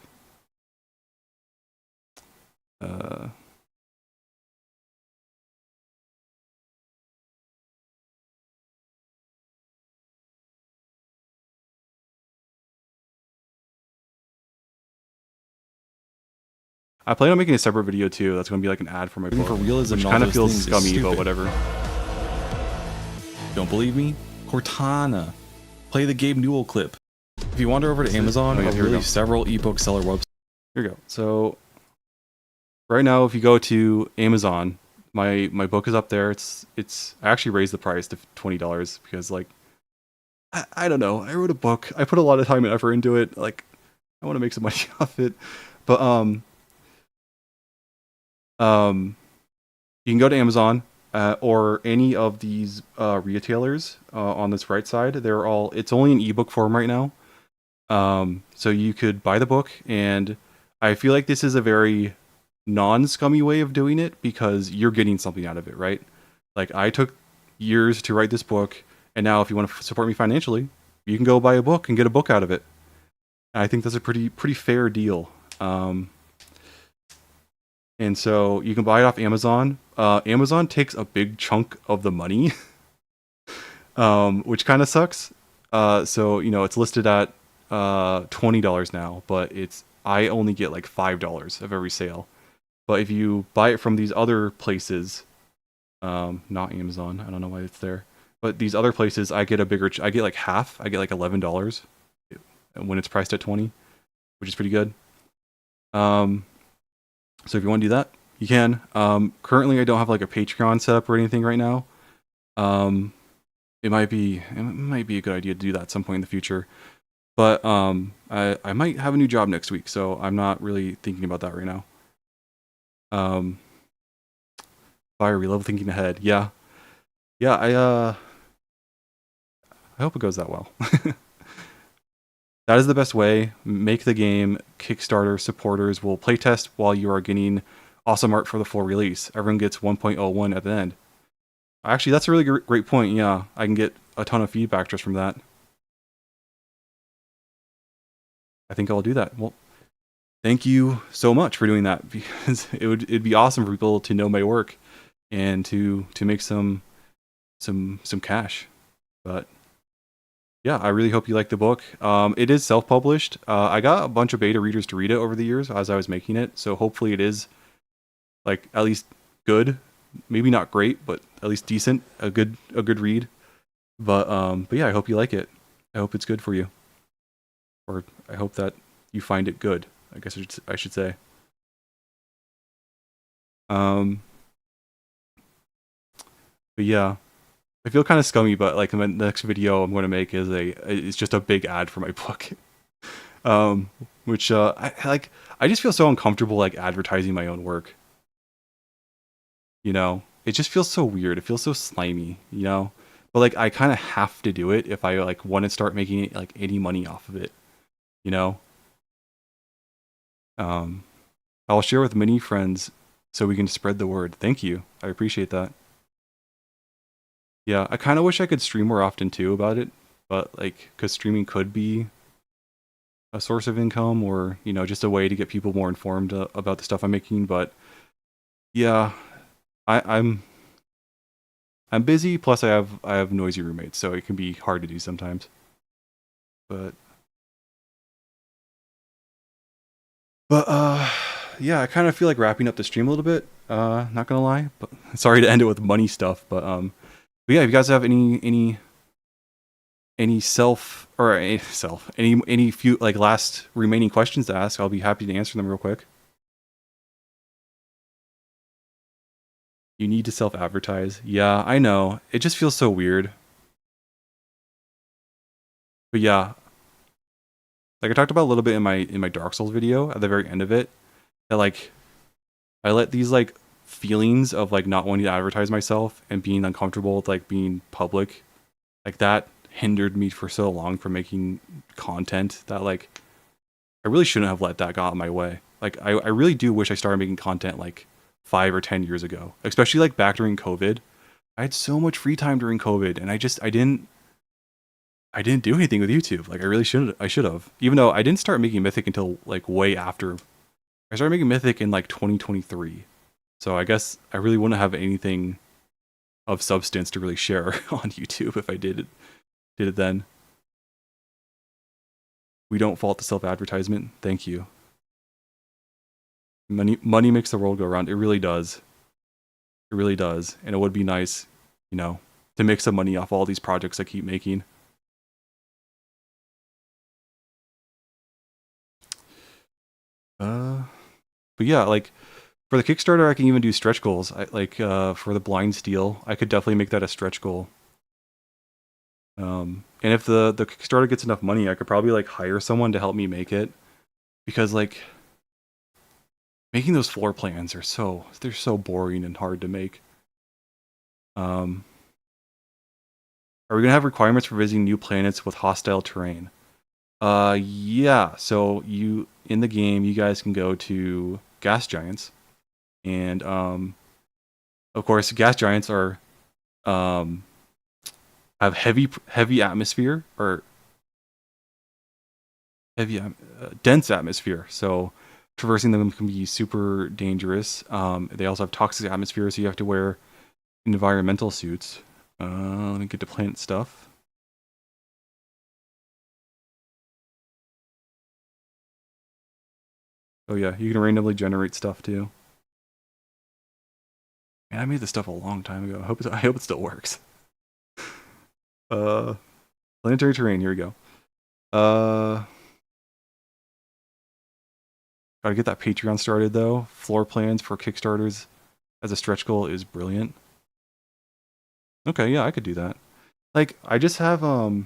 I plan on making a separate video too. That's going to be like an ad for my book. For realism, which and all kind of those feels things is scummy, but stupid. whatever. Don't believe me? Cortana. Play the Gabe Newell clip. If you wander over to Amazon, Oh, yeah, I've here we go. released several ebook seller websites. Here we go. So right now, if you go to Amazon, my book is up there. It's I actually raised the price to $20 because like I don't know. I wrote a book. I put a lot of time and effort into it. Like I want to make some money off it. But you can go to Amazon or any of these retailers on this right side. They're all. It's only in ebook form right now. So you could buy the book, and I feel like this is a very non-scummy way of doing it because you're getting something out of it, right? Like I took years to write this book, and now if you want to support me financially, you can go buy a book and get a book out of it. And I think that's a pretty fair deal. And so you can buy it off Amazon. Amazon takes a big chunk of the money, which kind of sucks. So you know it's listed at $20 now, but I only get like $5 of every sale. But if you buy it from these other places, not Amazon, I don't know why it's there, but these other places, I get I get like half. I get like $11 when it's priced at 20, which is pretty good. So if you want to do that, you can. Currently, I don't have like a Patreon set up or anything right now. It might be a good idea to do that at some point in the future. But I might have a new job next week, so I'm not really thinking about that right now. Fiery, love thinking ahead. Yeah. I hope it goes that well. That is the best way. Make the game. Kickstarter supporters will playtest while you are getting awesome art for the full release. Everyone gets 1.01 at the end. Actually, that's a really great point. Yeah, I can get a ton of feedback just from that. I think I'll do that. Well, thank you so much for doing that because it'd be awesome for people to know my work and to make some cash. But yeah, I really hope you like the book. It is self-published. I got a bunch of beta readers to read it over the years as I was making it, so hopefully it is like at least good. Maybe not great, but at least decent. A good read. But yeah, I hope you like it. I hope it's good for you, or I hope that you find it good. I guess I should say. But yeah. I feel kind of scummy, but like the next video I'm going to make is it's just a big ad for my book, which I just feel so uncomfortable like advertising my own work. You know, it just feels so weird. It feels so slimy, you know. But like I kind of have to do it if I like want to start making like any money off of it, you know. I'll share with many friends so we can spread the word. Thank you, I appreciate that. Yeah, I kind of wish I could stream more often too about it, but like, because streaming could be a source of income or, you know, just a way to get people more informed about the stuff I'm making. But yeah, I'm busy. Plus, I have noisy roommates, so it can be hard to do sometimes. But yeah, I kind of feel like wrapping up the stream a little bit. Not gonna lie, but sorry to end it with money stuff. But yeah, if you guys have any self or any few like last remaining questions to ask, I'll be happy to answer them real quick. You need to self-advertise. Yeah, I know. It just feels so weird. But yeah, like I talked about a little bit in my Dark Souls video at the very end of it, that like I let these like feelings of like not wanting to advertise myself and being uncomfortable with like being public, like that hindered me for so long from making content that like I really shouldn't have let that got in my way. Like I really do wish I started making content like 5 or 10 years ago, especially like back during COVID. I had so much free time during COVID, and I didn't do anything with YouTube. Like I should have. Even though I didn't start making Mythic until like way after. I started making Mythic in like 2023. So I guess I really wouldn't have anything of substance to really share on YouTube if I did it then. We don't fault the self-advertisement. Thank you. Money makes the world go round. It really does. It really does. And it would be nice, you know, to make some money off all these projects I keep making. But yeah, like for the Kickstarter, I can even do stretch goals. I like for the blind steel, I could definitely make that a stretch goal. And if the Kickstarter gets enough money, I could probably like hire someone to help me make it, because like making those floor plans are they're so boring and hard to make. Are we gonna have requirements for visiting new planets with hostile terrain? Yeah. So you in the game, you guys can go to gas giants, and of course, gas giants are um have heavy atmosphere or dense atmosphere. So traversing them can be super dangerous. They also have toxic atmosphere, so you have to wear environmental suits. Let me get to planet stuff. Oh yeah, you can randomly generate stuff too. Man, I made this stuff a long time ago. I hope it still works. Planetary terrain. Here we go. Gotta get that Patreon started though. Floor plans for Kickstarters as a stretch goal is brilliant. Okay, yeah, I could do that. Like, I just have the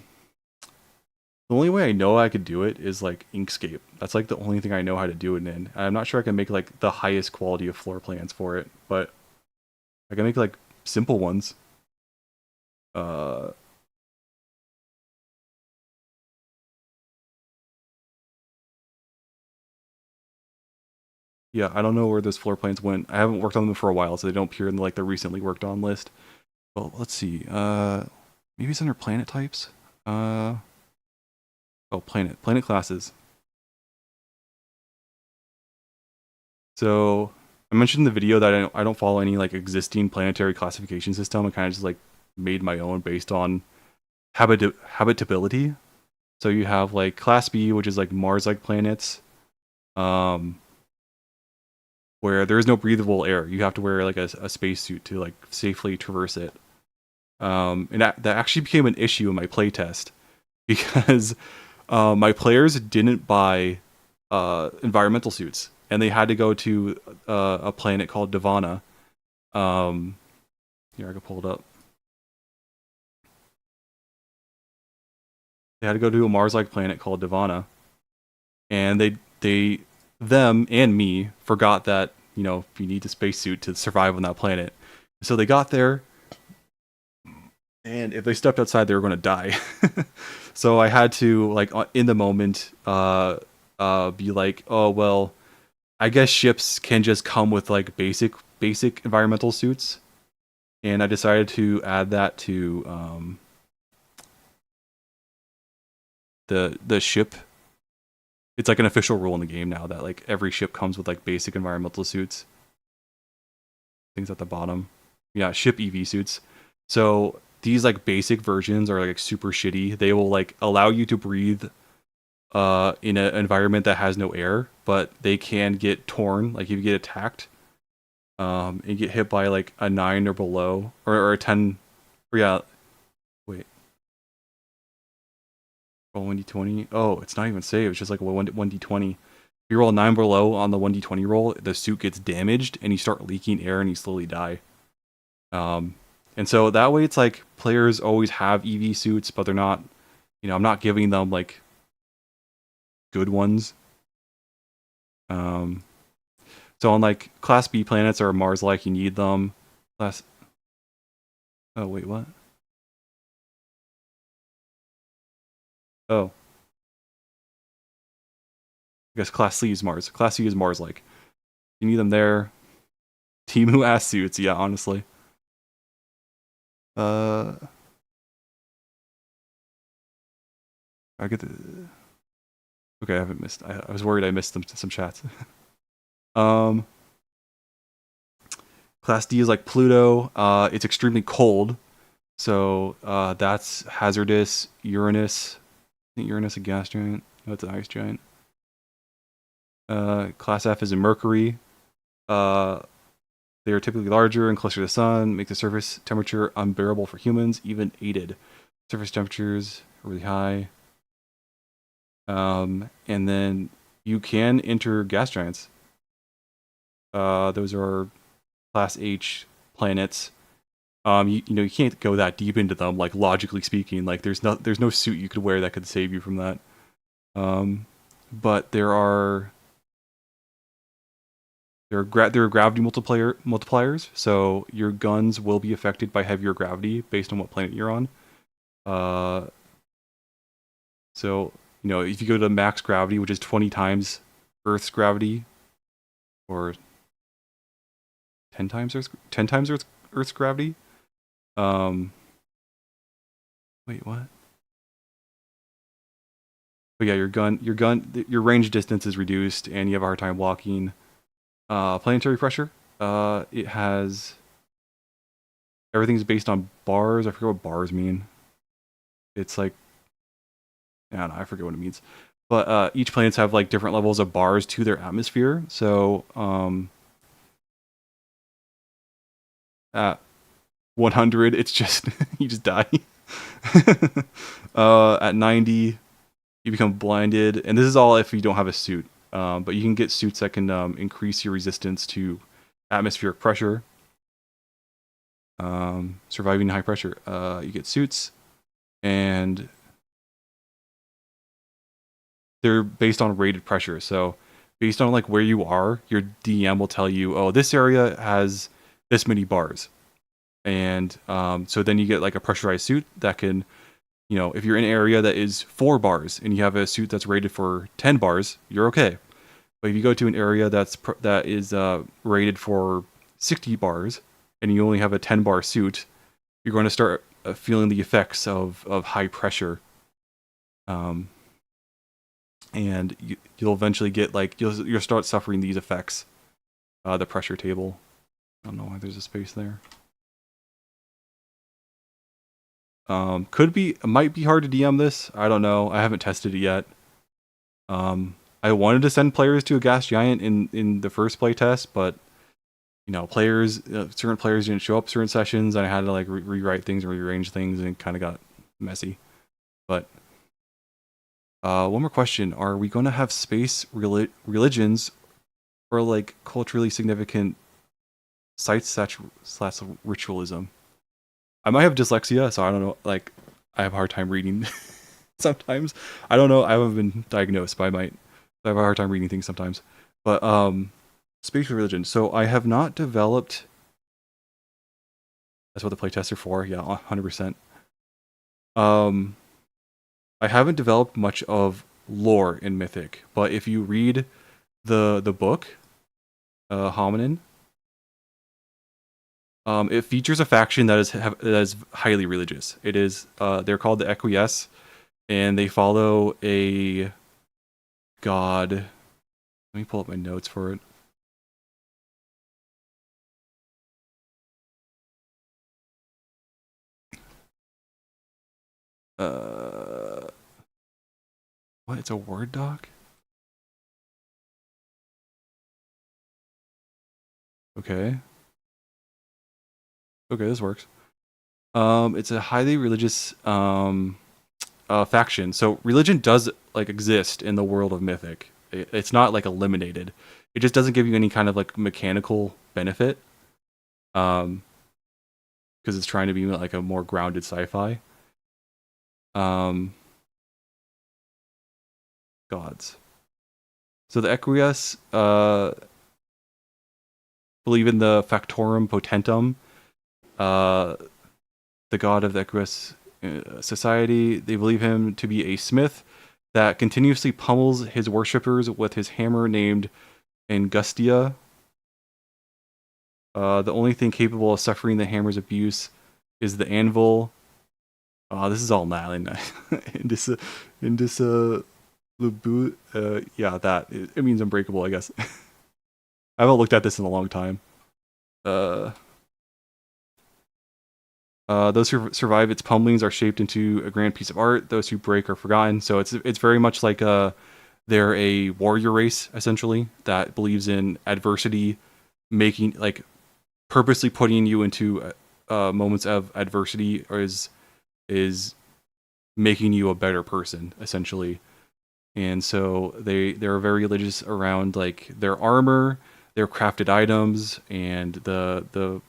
only way I know I could do it is like Inkscape. That's like the only thing I know how to do it in. I'm not sure I can make like the highest quality of floor plans for it, but I can make like simple ones. Yeah, I don't know where those floor plans went. I haven't worked on them for a while, so they don't appear in like the recently worked on list. Well, let's see. Maybe it's under planet types. Oh, planet classes. So I mentioned in the video that I don't follow any like existing planetary classification system. I kind of just like made my own based on habitability. So you have like class B, which is like Mars-like planets, where there is no breathable air. You have to wear like a spacesuit to like safely traverse it. And that actually became an issue in my playtest because my players didn't buy environmental suits, and they had to go to a planet called Divana. Here, I can pull it up. They had to go to a Mars-like planet called Divana, and them and me forgot that, you know, you need a spacesuit to survive on that planet. So they got there, and if they stepped outside, they were going to die. So I had to, like, in the moment, be like, oh well, I guess ships can just come with like basic environmental suits, and I decided to add that to the ship. It's like an official rule in the game now that like every ship comes with like basic environmental suits. Things at the bottom. Yeah, ship EV suits. So these like basic versions are like super shitty. They will like allow you to breathe in an environment that has no air, but they can get torn. Like if you get attacked, and get hit by like a 9 or below, or a 10, or yeah, wait, roll 1d20. Oh, it's not even save. It's just like a 1d20. If you roll a 9 below on the 1d20 roll, the suit gets damaged and you start leaking air and you slowly die. And so that way it's like players always have EV suits, but they're not, I'm not giving them like good ones. Um, so on like Class B planets or Mars-like, you need them. Class. Oh wait, what? Oh, I guess Class C is Mars. Class C is Mars-like. You need them there. Timu ass suits, yeah, honestly. Uh, I get the. Okay, I haven't missed. I was worried I missed some chats. um, Class D is like Pluto. It's extremely cold, so that's hazardous. Uranus. I think Uranus a gas giant. No, it's an ice giant. Class F is in Mercury. They are typically larger and closer to the sun, make the surface temperature unbearable for humans, even aided. Surface temperatures are really high. And then you can enter gas giants. Those are Class H planets. You can't go that deep into them, like logically speaking. Like there's no suit you could wear that could save you from that. But there are gravity multipliers, so your guns will be affected by heavier gravity based on what planet you're on. So if you go to max gravity, which is 20 times Earth's gravity, or 10 times Earth's gravity. Wait, what? But yeah, your range distance is reduced, and you have a hard time walking. Planetary pressure. It has everything's based on bars. I forget what bars mean. It's like I don't know. I forget what it means. But each planets have like different levels of bars to their atmosphere. So at 100, it's just you just die. At 90, you become blinded, and this is all if you don't have a suit. But you can get suits that can increase your resistance to atmospheric pressure. Surviving high pressure. You get suits, and they're based on rated pressure. So based on like where you are, your DM will tell you, oh, this area has this many bars. And so then you get like a pressurized suit that can, if you're in an area that is 4 bars and you have a suit that's rated for 10 bars, you're okay. But if you go to an area that is rated for 60 bars and you only have a 10 bar suit, you're going to start feeling the effects of high pressure. And you'll eventually get like you'll start suffering these effects. The pressure table. I don't know why there's a space there. Might be hard to DM this. I don't know. I haven't tested it yet. I wanted to send players to a gas giant in the first play test, but certain players didn't show up certain sessions, and I had to like rewrite things and rearrange things, and it kind of got messy. But one more question: are we going to have space religions or like culturally significant sites slash ritualism? I might have dyslexia, so I don't know. Like, I have a hard time reading sometimes. I don't know. I haven't been diagnosed, but I might. I have a hard time reading things sometimes. But space religion. So I have not developed. That's what the playtests are for. Yeah, 100%. I haven't developed much of lore in Mythic, but if you read the book, Hominin, it features a faction that is highly religious. It is they're called the Equies, and they follow a god. Let me pull up my notes for it. Uh, what? It's a Word doc? Okay. Okay, this works. It's a highly religious faction. So religion does like exist in the world of Mythic. It's not like eliminated. It just doesn't give you any kind of like mechanical benefit. Um, because it's trying to be like a more grounded sci-fi. Um, gods. So the Equius believe in the Factorum Potentum, uh, the god of the Equius society. They believe him to be a smith that continuously pummels his worshippers with his hammer named Angustia. The only thing capable of suffering the hammer's abuse is the anvil. This is all Latin. Indisa Lubu. Yeah, that. It means unbreakable, I guess. I haven't looked at this in a long time. Uh, those who survive its pummelings are shaped into a grand piece of art. Those who break are forgotten. So it's very much like they're a warrior race essentially that believes in adversity, making like purposely putting you into moments of adversity, or is making you a better person essentially. And so they're very religious around like their armor, their crafted items, and the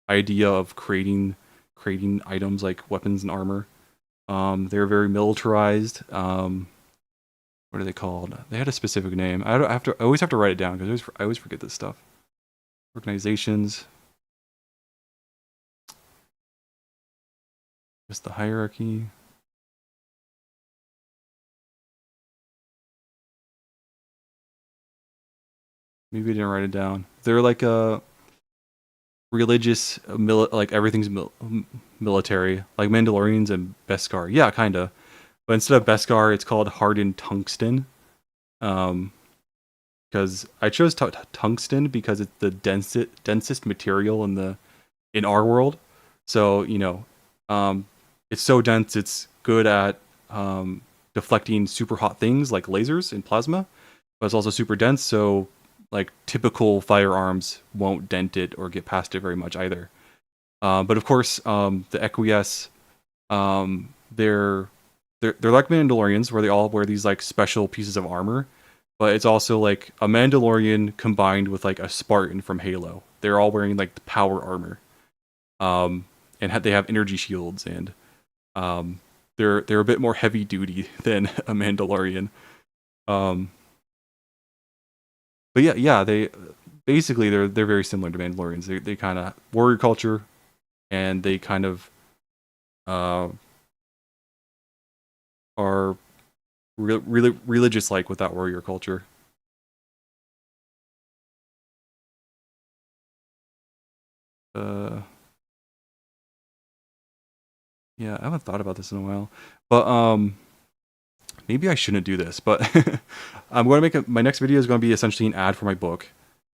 idea of creating items like weapons and armor. They're very militarized. What are they called? They had a specific name. I always have to write it down because I always forget this stuff. Organizations. Just the hierarchy. Maybe I didn't write it down. They're like a religious, like everything's military, like Mandalorians and Beskar. Yeah, kinda. But instead of Beskar, it's called hardened tungsten. Um, because I chose tungsten because it's the densest material in our world. So it's so dense. It's good at deflecting super hot things like lasers and plasma, but it's also super dense. So like typical firearms won't dent it or get past it very much either. But of course, the Equies, they're they're like Mandalorians, where they all wear these like special pieces of armor. But it's also like a Mandalorian combined with like a Spartan from Halo. They're all wearing like the power armor, and they have energy shields, and they're a bit more heavy duty than a Mandalorian. Um, but yeah, they basically they're very similar to Mandalorians. They kind of warrior culture, and they kind of uh, are really religious like with that warrior culture. Uh, yeah, I haven't thought about this in a while, but maybe I shouldn't do this. But I'm going to my next video is going to be essentially an ad for my book.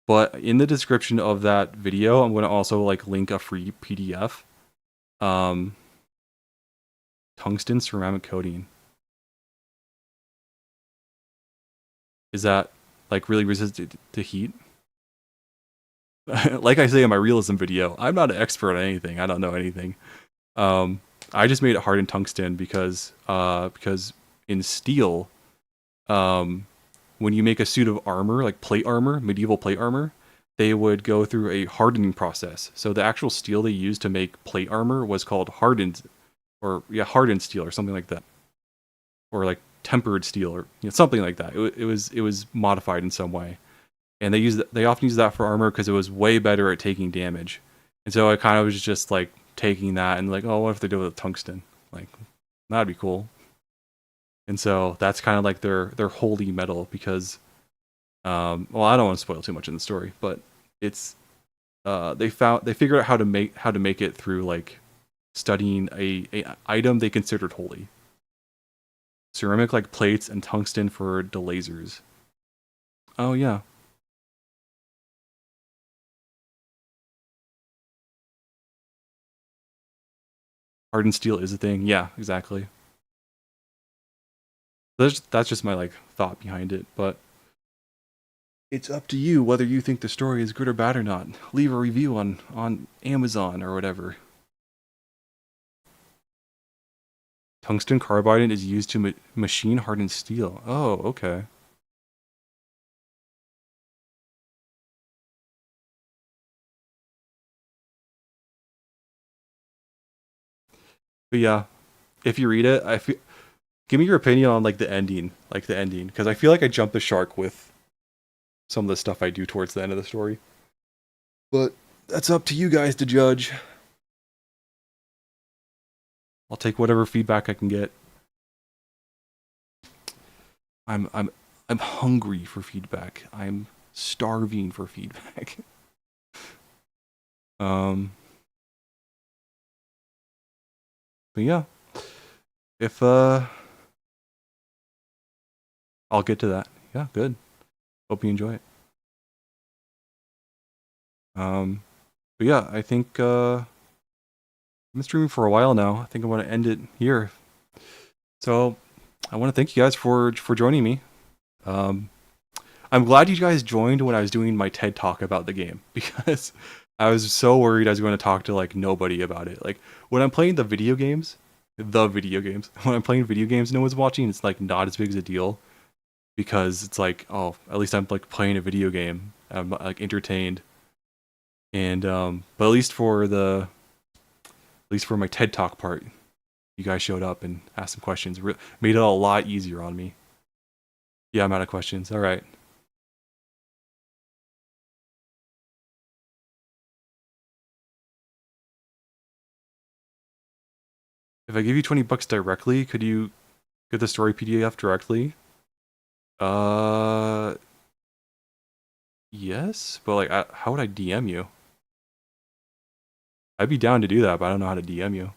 But in the description of that video, I'm going to also like link a free PDF. Um, Tungsten ceramic coating. Is that like really resistant to heat? Like I say in my realism video, I'm not an expert on anything. I don't know anything. Um, I just made it hardened tungsten because in steel, um, when you make a suit of armor, like plate armor, medieval plate armor, they would go through a hardening process. So the actual steel they used to make plate armor was called hardened, or yeah, hardened steel or something like that, or like tempered steel or something like that. It was modified in some way, and they often use that for armor because it was way better at taking damage. And so I kind of was just like taking that and like, oh, what if they do it with tungsten? Like that'd be cool. And so that's kind of like their holy metal because well, I don't want to spoil too much in the story, but it's they figured out how to make it through like studying a item they considered holy. Ceramic like plates and tungsten for the lasers. Oh yeah. Hardened steel is a thing. Yeah, exactly. That's just my like thought behind it, but it's up to you whether you think the story is good or bad or not. Leave a review on Amazon or whatever. Tungsten carbide is used to machine hardened steel. Oh, okay. But yeah, if you read it, I feel give me your opinion on like the ending, because I feel like I jumped the shark with some of the stuff I do towards the end of the story. But that's up to you guys to judge. I'll take whatever feedback I can get. I'm I'm I'm hungry for feedback. I'm starving for feedback. um but yeah, if I'll get to that. Yeah, good. Hope you enjoy it. But yeah, I think I've been streaming for a while now. I think I want to end it here. So I want to thank you guys for joining me. Um, I'm glad you guys joined when I was doing my TED talk about the game because I was so worried I was going to talk to like nobody about it. Like when I'm playing the video games, when I'm playing video games, no one's watching. It's like not as big as a deal because it's like, oh, at least I'm like playing a video game. I'm like entertained. And but at least for my TED talk part, you guys showed up and asked some questions. Made it a lot easier on me. Yeah, I'm out of questions. All right. If I give you $20 directly, could you get the story PDF directly? Uh, yes, but like, how would I DM you? I'd be down to do that, but I don't know how to DM you.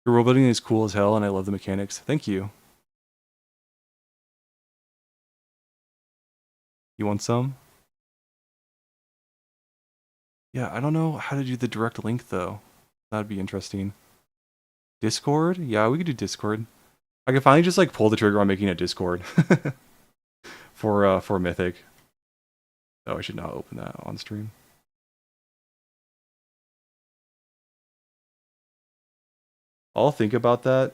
Your world building is cool as hell, and I love the mechanics. Thank you. You want some? Yeah, I don't know how to do the direct link though. That'd be interesting. Discord? Yeah, we could do Discord. I could finally just like pull the trigger on making a Discord for Mythic. Oh, I should not open that on stream. I'll think about that.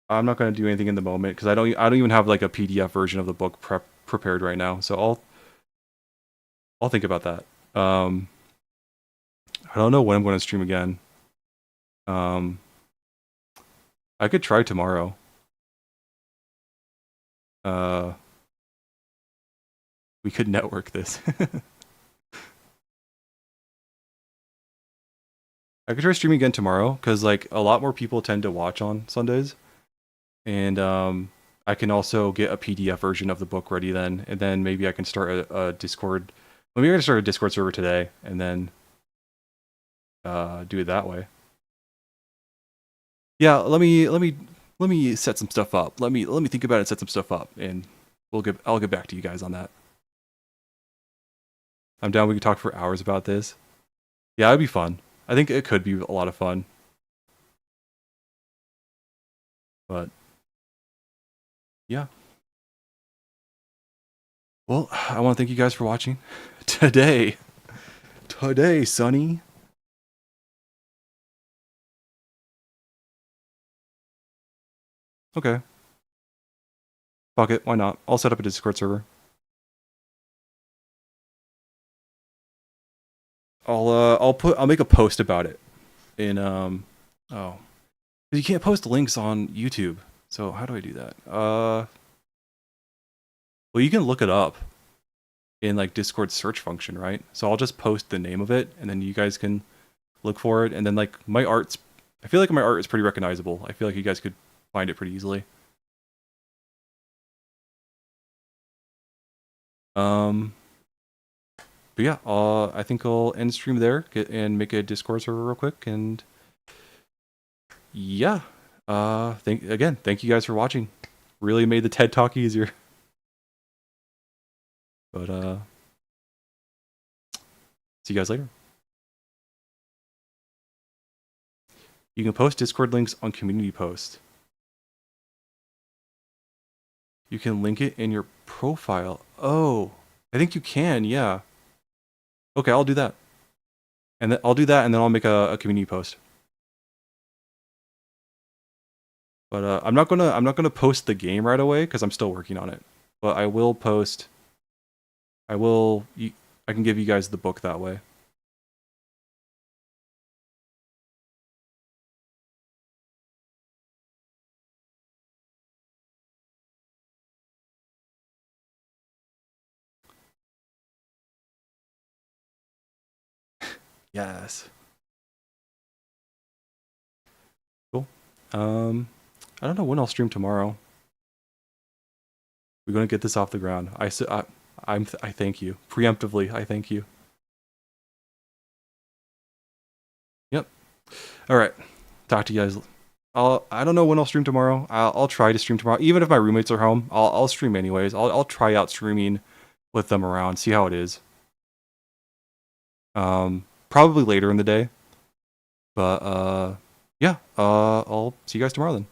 I'm not going to do anything in the moment because I don't even have like a PDF version of the book prepared right now. So I'll think about that. I don't know when I'm going to stream again. Um, I could try tomorrow. We could network this. I could try streaming again tomorrow because like a lot more people tend to watch on Sundays, and I can also get a PDF version of the book ready then, and then maybe I can start a Discord. Maybe I can start a Discord server today, and then do it that way. Yeah, let me set some stuff up. Let me think about it, set some stuff up, and I'll get back to you guys on that. I'm down. We can talk for hours about this. Yeah, it'd be fun. I think it could be a lot of fun. But yeah. Well, I want to thank you guys for watching today. Today, Sonny. Okay. Fuck it. Why not? I'll set up a Discord server. I'll make a post about it in oh, you can't post links on YouTube. So how do I do that? Well, you can look it up in like Discord search function, right? So I'll just post the name of it, and then you guys can look for it. And then like I feel like my art is pretty recognizable. I feel like you guys could find it pretty easily. Um, but yeah, I think I'll end stream there and make a Discord server real quick. And yeah, thank you guys for watching. Really made the TED Talk easier. But see you guys later. You can post Discord links on community post. You can link it in your profile. Oh, I think you can. Yeah. Okay, I'll do that. And then I'll do that, and then I'll make a community post. But I'm not gonna post the game right away because I'm still working on it. But I will post. I can give you guys the book that way. Yes. Cool. I don't know when I'll stream tomorrow. We're gonna get this off the ground. I thank you preemptively. I thank you. Yep. All right. Talk to you guys. I don't know when I'll stream tomorrow. I'll try to stream tomorrow, even if my roommates are home. I'll stream anyways. I'll try out streaming with them around, see how it is. Probably later in the day. But yeah, I'll see you guys tomorrow then.